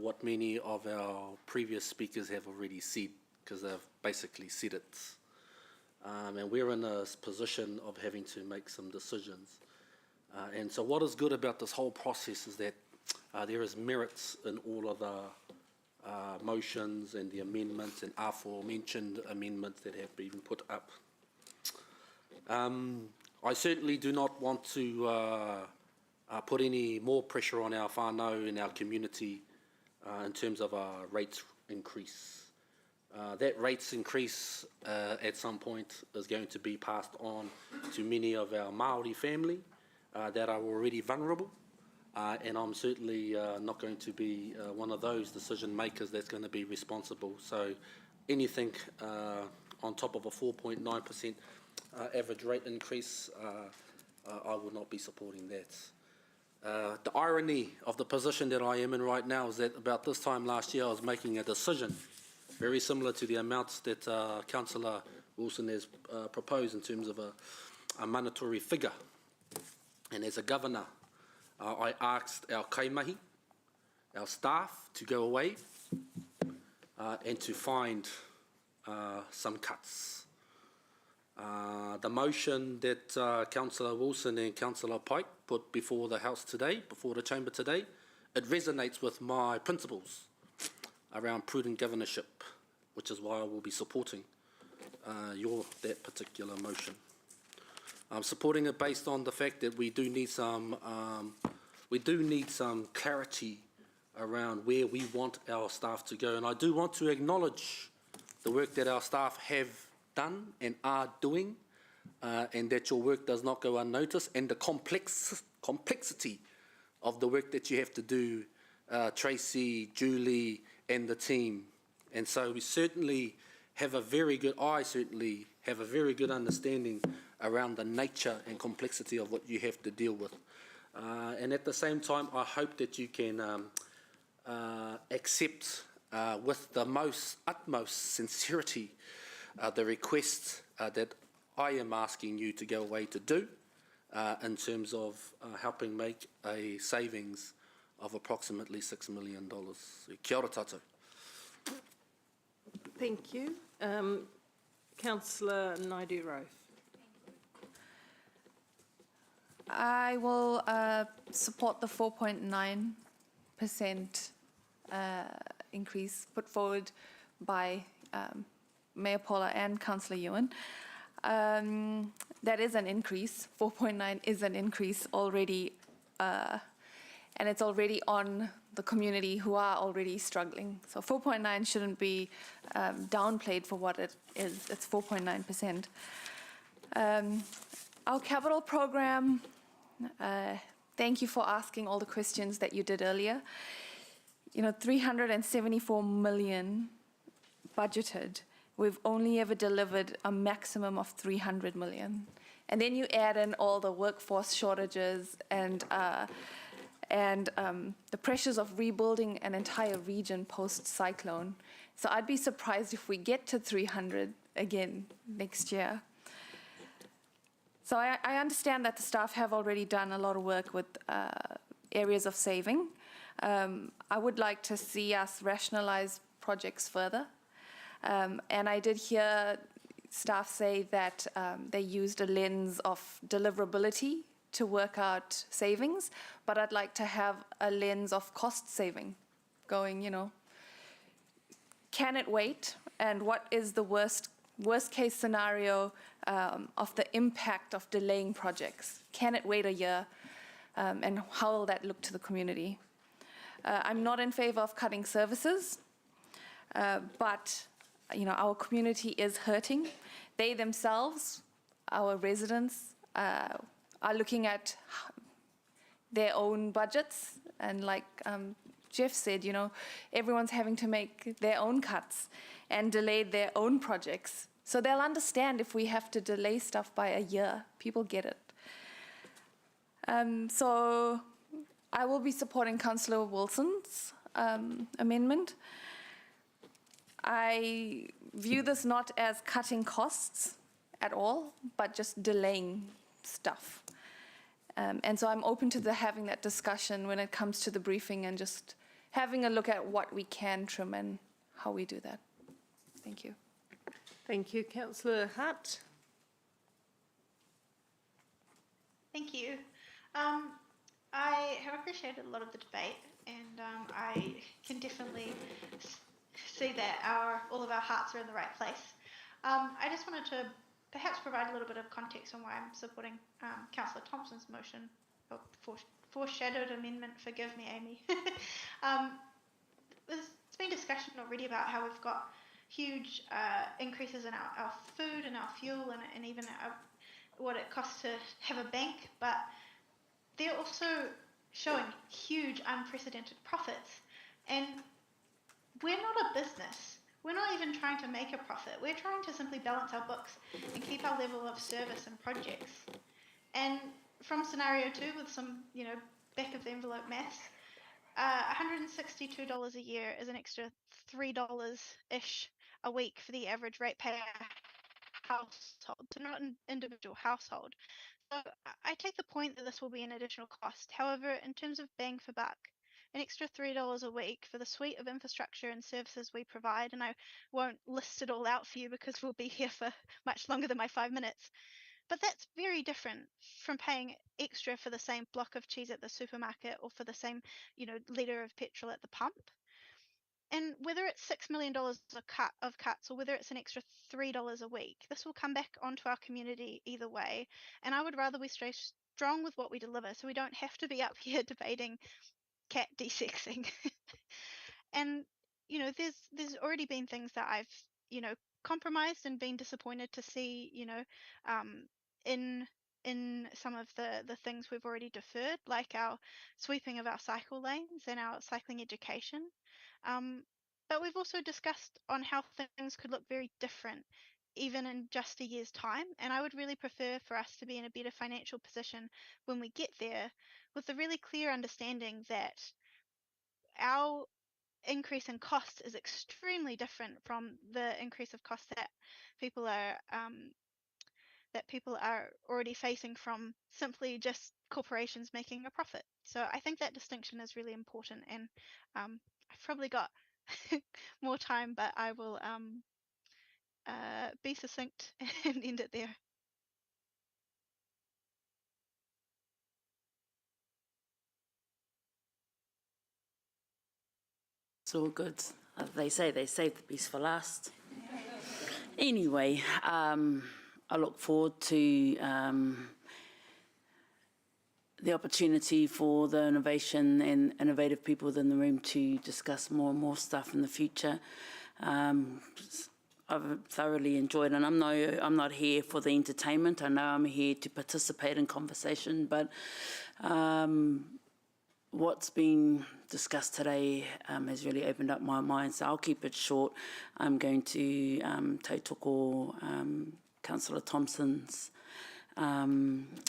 what many of our previous speakers have already said, because they've basically said it. And we're in a position of having to make some decisions. And so what is good about this whole process is that there is merits in all of the motions and the amendments and aforementioned amendments that have been put up. I certainly do not want to put any more pressure on our whānau in our community in terms of a rates increase. That rates increase at some point is going to be passed on to many of our Māori family that are already vulnerable, and I'm certainly not going to be one of those decision makers that's going to be responsible. So anything on top of a 4.9% average rate increase, I will not be supporting that. The irony of the position that I am in right now is that about this time last year I was making a decision very similar to the amounts that Councillor Wilson has proposed in terms of a monetary figure. And as a governor, I asked our kaimahi, our staff, to go away and to find some cuts. The motion that Councillor Wilson and Councillor Pike put before the House today, before the Chamber today, it resonates with my principles around prudent governorship, which is why I will be supporting that particular motion. I'm supporting it based on the fact that we do need some clarity around where we want our staff to go, and I do want to acknowledge the work that our staff have done and are doing, and that your work does not go unnoticed, and the complexity of the work that you have to do, Tracy, Julie, and the team. And so we certainly have I certainly have a very good understanding around the nature and complexity of what you have to deal with. And at the same time, I hope that you can accept with the utmost sincerity the request that I am asking you to go away to do in terms of helping make a savings of approximately $6 million. Kia ora tātou. Thank you. Councillor Naidu-Roth. I will support the 4.9% increase put forward by Mayor Paula and Councillor Ewan. That is an increase. 4.9 is an increase already, and it's already on the community who are already struggling. So 4.9 shouldn't be downplayed for what it is. It's 4.9%. Our capital program, thank you for asking all the questions that you did earlier. 374 million budgeted. We've only ever delivered a maximum of 300 million. And then you add in all the workforce shortages and and the pressures of rebuilding an entire region post-cyclone. So I'd be surprised if we get to 300 again next year. So I understand that the staff have already done a lot of work with areas of saving. I would like to see us rationalize projects further. And I did hear staff say that they used a lens of deliverability to work out savings, but I'd like to have a lens of cost saving going, you know, can it wait? And what is the worst case scenario of the impact of delaying projects? Can it wait a year? And how will that look to the community? I'm not in favor of cutting services, but you know, our community is hurting. They themselves, our residents, are looking at their own budgets, and like Jeff said, you know, everyone's having to make their own cuts and delay their own projects. So they'll understand if we have to delay stuff by a year. People get it. So I will be supporting Councillor Wilson's amendment. I view this not as cutting costs at all, but just delaying stuff. And so I'm open to having that discussion when it comes to the briefing and just having a look at what we can trim and how we do that. Thank you. Thank you. Councillor Hart. Thank you. I have appreciated a lot of the debate, and I can definitely see that all of our hearts are in the right place. I just wanted to perhaps provide a little bit of context on why I'm supporting Councillor Thompson's motion, or foreshadowed amendment. Forgive me, Amy. There's been discussion already about how we've got huge increases in our food and our fuel and even what it costs to have a bank, but they're also showing huge unprecedented profits. And we're not a business. We're not even trying to make a profit. We're trying to simply balance our books and keep our level of service and projects. And from scenario 2, with some, you know, back of the envelope maths, $162 a year is an extra $3-ish a week for the average ratepayer household, so not an individual household. So I take the point that this will be an additional cost. However, in terms of bang for buck, an extra $3 a week for the suite of infrastructure and services we provide, and I won't list it all out for you because we'll be here for much longer than my 5 minutes, but that's very different from paying extra for the same block of cheese at the supermarket or for the same, you know, litre of petrol at the pump. And whether it's $6 million of cuts or whether it's an extra $3 a week, this will come back onto our community either way. And I would rather we stay strong with what we deliver so we don't have to be up here debating cat desexing. And, you know, there's already been things that I've, you know, compromised and been disappointed to see, you know, in some of the things we've already deferred, like our sweeping of our cycle lanes and our cycling education. But we've also discussed on how things could look very different even in just a year's time. And I would really prefer for us to be in a better financial position when we get there, with the really clear understanding that our increase in costs is extremely different from the increase of costs that people are already facing from simply just corporations making a profit. So I think that distinction is really important, and I've probably got more time, but I will be succinct and end it there. It's all good. As they say, they save the best for last. Anyway, I look forward to the opportunity for the innovation and innovative people within the room to discuss more and more stuff in the future. I've thoroughly enjoyed it, and I'm not here for the entertainment. I know I'm here to participate in conversation, but what's been discussed today has really opened up my mind, so I'll keep it short. I'm going to tautoko Councillor Thompson's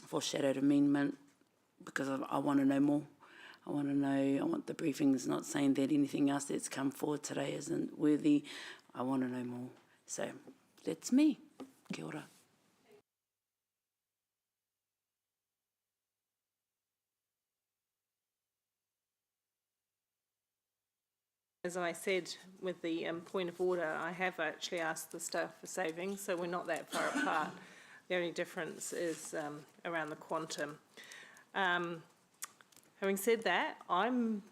foreshadowed amendment, because I want to know more. I want to know, I want the briefings, not saying that anything else that's come forward today isn't worthy. I want to know more. So that's me. Kia ora. As I said, with the point of order, I have actually asked the staff for savings, so we're not that far apart. The only difference is around the quantum. Having said that, I'm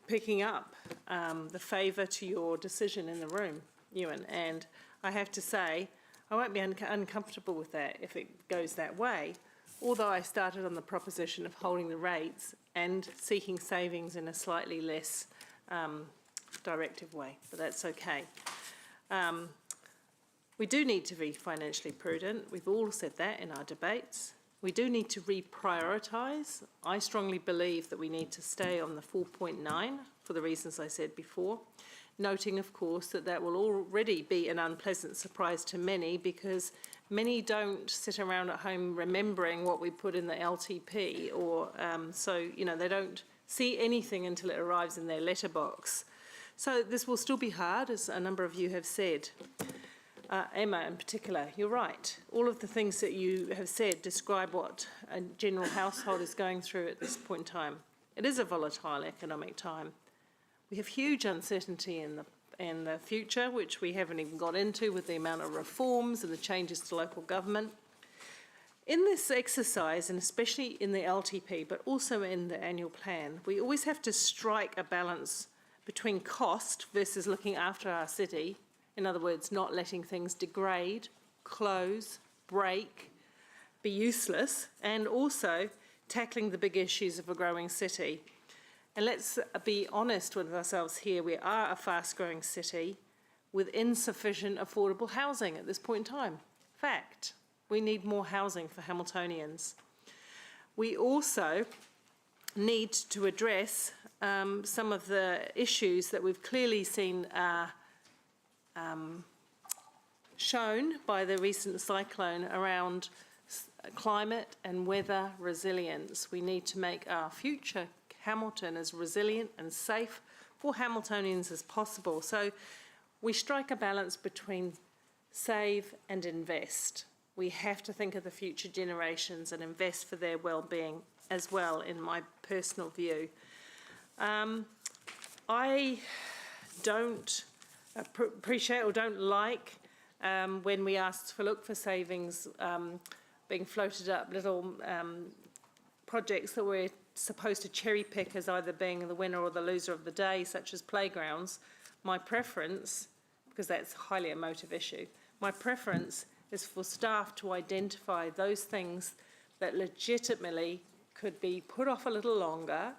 picking up the favour to your decision in the room, Ewan, and I have to say, I won't be uncomfortable with that if it goes that way, although I started on the proposition of holding the rates and seeking savings in a slightly less directive way, but that's okay. We do need to be financially prudent. We've all said that in our debates. We do need to reprioritise. I strongly believe that we need to stay on the 4.9 for the reasons I said before, noting, of course, that that will already be an unpleasant surprise to many because many don't sit around at home remembering what we put in the LTP, or so, you know, they don't see anything until it arrives in their letterbox. So this will still be hard, as a number of you have said. Emma in particular, you're right. All of the things that you have said describe what a general household is going through at this point in time. It is a volatile economic time. We have huge uncertainty in the future, which we haven't even got into with the amount of reforms and the changes to local government. In this exercise, and especially in the LTP, but also in the annual plan, we always have to strike a balance between cost versus looking after our city. In other words, not letting things degrade, close, break, be useless, and also tackling the big issues of a growing city. And let's be honest with ourselves here, we are a fast-growing city with insufficient affordable housing at this point in time. Fact, we need more housing for Hamiltonians. We also need to address some of the issues that we've clearly seen shown by the recent cyclone around climate and weather resilience. We need to make our future Hamilton as resilient and safe for Hamiltonians as possible. So we strike a balance between save and invest. We have to think of the future generations and invest for their well-being as well, in my personal view. I don't appreciate or don't like when we ask for look for savings being floated up, little projects that we're supposed to cherry pick as either being the winner or the loser of the day, such as playgrounds. My preference, because that's a highly emotive issue, my preference is for staff to identify those things that legitimately could be put off a little longer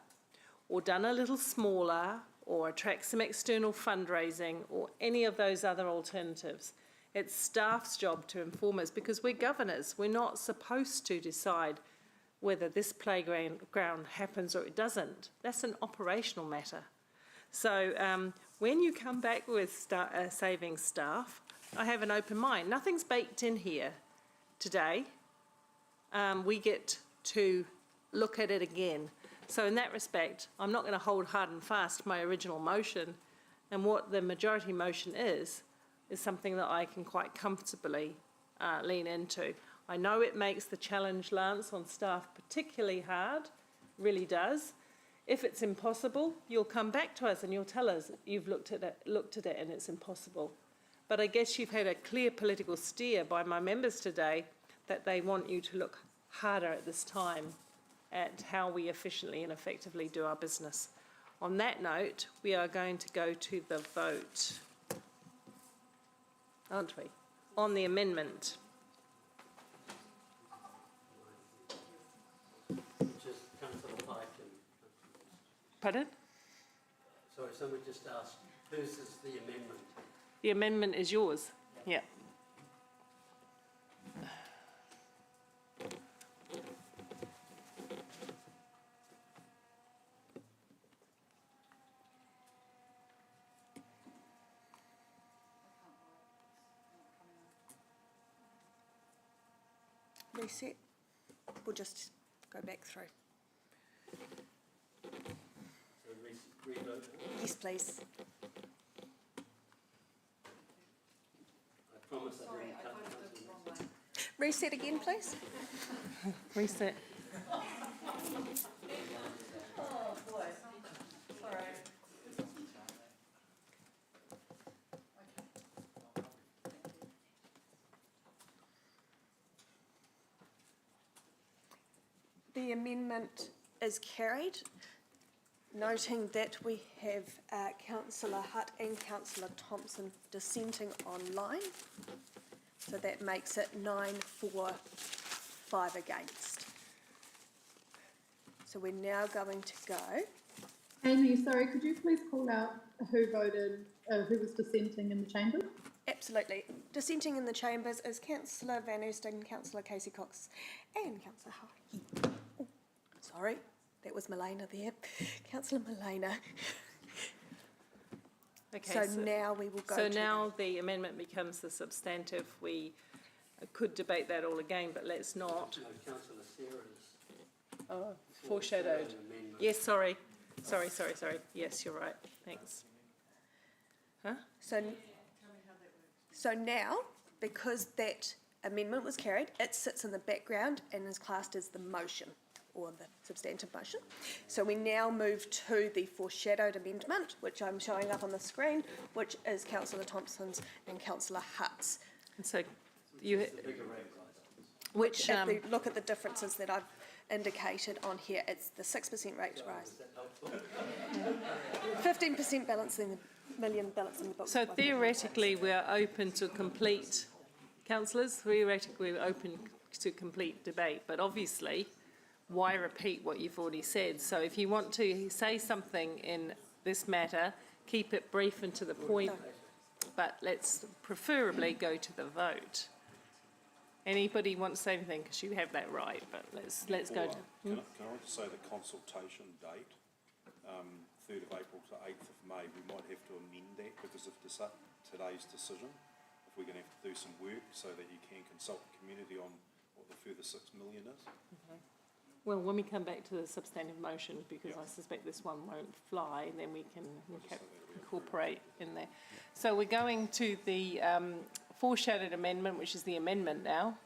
or done a little smaller or attract some external fundraising or any of those other alternatives. It's staff's job to inform us because we're governors. We're not supposed to decide whether this playground happens or it doesn't. That's an operational matter. So when you come back with saving staff, I have an open mind. Nothing's baked in here today. We get to look at it again. So in that respect, I'm not going to hold hard and fast my original motion, and what the majority motion is something that I can quite comfortably lean into. I know it makes the challenge, Lance, on staff particularly hard, really does. If it's impossible, you'll come back to us and you'll tell us you've looked at it and it's impossible. But I guess you've had a clear political steer by my members today that they want you to look harder at this time at how we efficiently and effectively do our business. On that note, we are going to go to the vote, aren't we? On the amendment. Just Councillor Pike and... Pardon? Sorry, someone just asked, whose is the amendment? The amendment is yours. Yeah. Reset. We'll just go back through. revote? Yes, please. I promise I didn't cut councillor. Reset again, please. Reset. The amendment is carried, noting that we have Councillor Hutt and Councillor Thompson dissenting online. So that makes it 9 for, 5 against. So we're now going to go. Amy, sorry, could you please call out who voted, who was dissenting in the chamber? Absolutely. Dissenting in the chambers is Councillor Van Oosten, Councillor Casey Cox and Councillor Hardy. Oh, sorry, that was Malena there. Councillor Malena. Okay, So now we will go So to now the amendment becomes the substantive. We could debate that all again, but let's not. No, councillor Sarah's. Oh, foreshadowed. Yes, sorry. Sorry. Yes, you're right. Thanks. Huh? So now, because that amendment was carried, it sits in the background and is classed as the motion, or the substantive motion. So we now move to the foreshadowed amendment, which I'm showing up on the screen, which is Councillor Thompson's and Councillor Hutt's. And so you, Which, if you look at the differences that I've indicated on here, it's the 6% rate rise. 15% balancing, million balancing the books. so theoretically, we are open to complete, councillors, theoretically, we're open to complete debate, but obviously, why repeat what you've already said? So if you want to say something in this matter, keep it brief and to the point, but let's preferably go to the vote. Anybody want to say anything? Because you have that right, but let's go to. Can I just say the consultation date, 3rd of April to 8th of May, we might have to amend that because of today's decision. If we're going to have to do some work so that you can consult the community on what the further 6 million is. Okay. Well, when we come back to the substantive motion, because I suspect this one won't fly, then we can incorporate in there. So we're going to the foreshadowed amendment, which is the amendment now,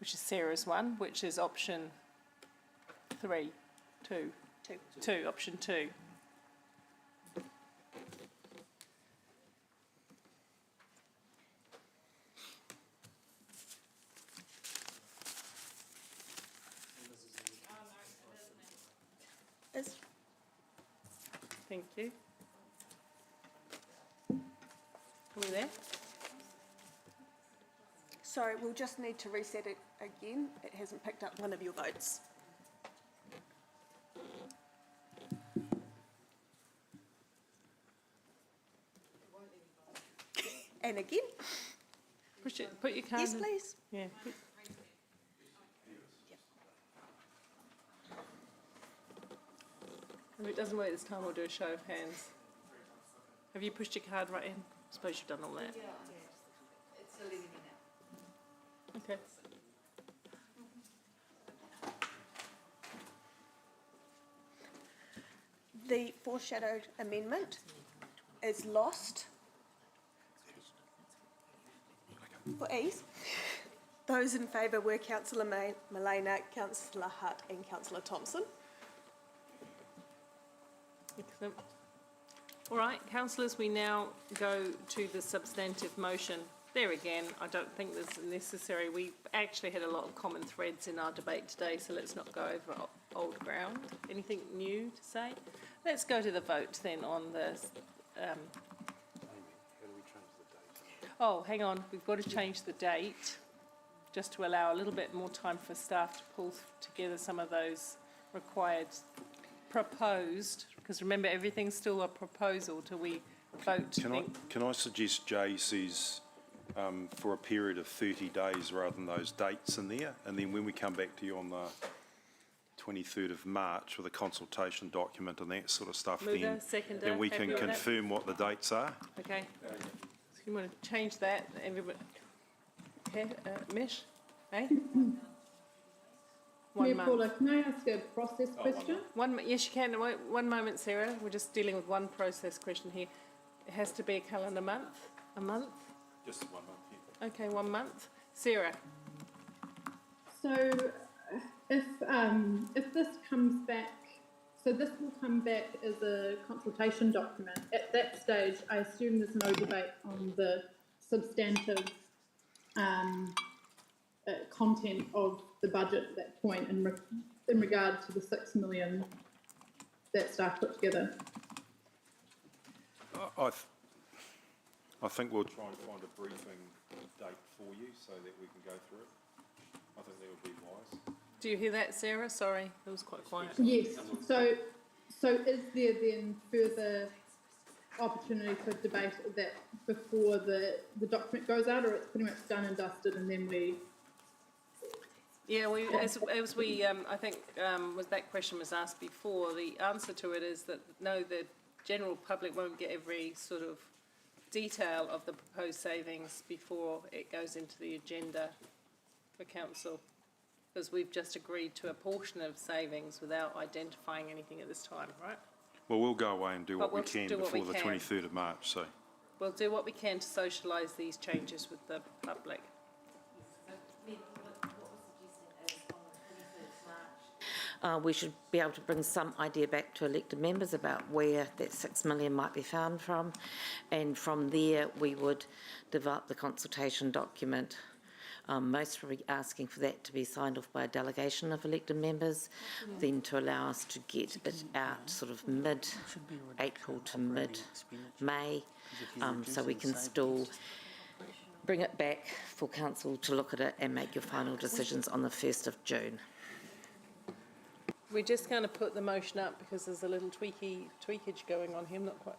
which is Sarah's one, which is option 2, option 2. Thank you. Are we there? Sorry, we'll just need to reset it again. It hasn't picked up one of your votes. And again. Push it, put your card Yes, in. please. Yeah. If it doesn't work this time, we'll do a show of hands. Have you pushed your card right in? I suppose you've done all that. Yeah, it's letting me now. Okay. The foreshadowed amendment is lost. For ease, those in favour were Councillor Malena, Councillor Hutt and Councillor Thompson. Excellent. All right, councillors, we now go to the substantive motion. There again, I don't think this is necessary. We actually had a lot of common threads in our debate today, so let's not go over old ground. Anything new to say? Let's go to the vote then on the. Oh, hang on, we've got to change the date just to allow a little bit more time for staff to pull together some of those required proposed, because remember, everything's still a proposal till we vote. Can I suggest Jay says for a period of 30 days rather than those dates in there, and then when we come back to you on the 23rd of March with a consultation document and that sort of stuff, Mover, seconder, then we happy can with that? confirm what the dates are. Okay, so you want to change that, everybody, okay, Mish, eh? 1 Mayor month. Paula, can I ask a process question? Yes, you can. One moment, Sarah. We're just dealing with one process question here. It has to be a calendar month. A month? Just 1 month, yeah. Okay, 1 month. Sarah? So if this comes back, so this will come back as a consultation document. At that stage, I assume there's no debate on the substantive content of the budget at that point in regard to the 6 million that staff put together. I think we'll try and find a briefing date for you so that we can go through it. I think that would be wise. Do you hear that, Sarah? Sorry, it was quite quiet. Yes. So is there then further opportunity for debate of that before the document goes out, or it's pretty much done and dusted, and then we? Yeah, as we, I think, was that question was asked before, the answer to it is that, no, the general public won't get every sort of detail of the proposed savings before it goes into the agenda for council, because we've just agreed to a portion of savings without identifying anything at this time, right? Well, we'll go away and do what we can do what before we the can. 23rd of March, so. We'll do what we can to socialise these changes with the public. We should be able to bring some idea back to elected members about where that 6 million might be found from, and from there we would develop the consultation document. Most probably asking for that to be signed off by a delegation of elected members, then to allow us to get it out sort of mid-April to mid-May, so we can still bring it back for council to look at it and make your final decisions on the 1st of June. We're just going to put the motion up because there's a little tweakage going on here. I'm not quite.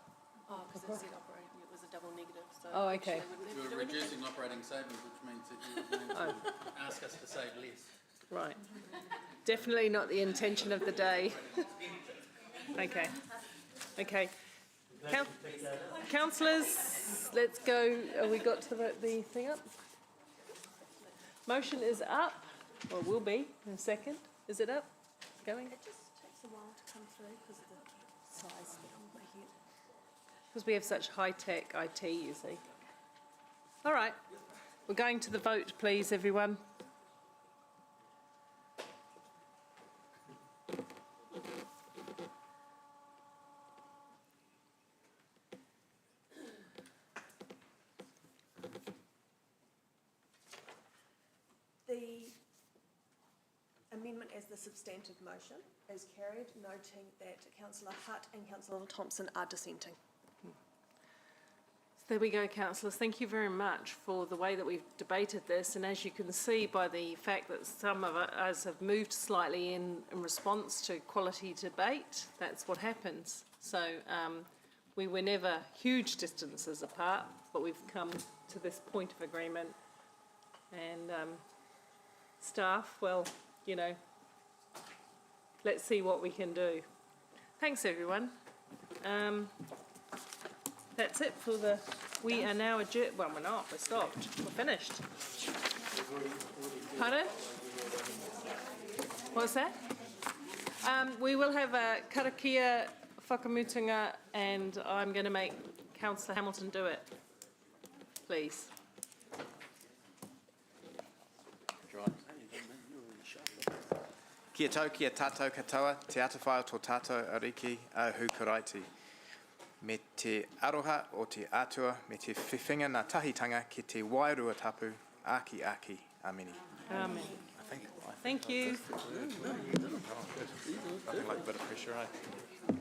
Oh, because it said operating, it was a double negative, so. Oh, okay. You're reducing operating savings, which means that you would ask us to save less. Right. Definitely not the intention of the day. Okay. Okay. Councillors, let's go. Have we got to the thing up? Motion is up, or will be in a second. Is it up? Going? It just takes a while to come through because of the size of my head. Because we have such high-tech IT, you see. All right. We're going to the vote, please, everyone. The amendment as the substantive motion is carried, noting that Councillor Hutt and Councillor Thompson are dissenting. There we go, councillors. Thank you very much for the way that we've debated this. And as you can see by the fact that some of us have moved slightly in response to quality debate, that's what happens. So we were never huge distances apart, but we've come to this point of agreement. And staff, well, you know, let's see what we can do. Thanks, everyone. That's it for the, we are now adjourned, well, we're not, we're stopped, we're finished. Pardon? What's that? We will have a karakia whakamutunga, and I'm going to make Councillor Hamilton do it, please. Kia tau, kia tātou katoa, te atawhai tō tātou ariki a hukaraiti. Me te aroha o te atua, me te whiwhinga ngā tahitanga ki te wairua tapu, aki aki, ameni. Amen. Thank you. Nothing like a bit of pressure, eh?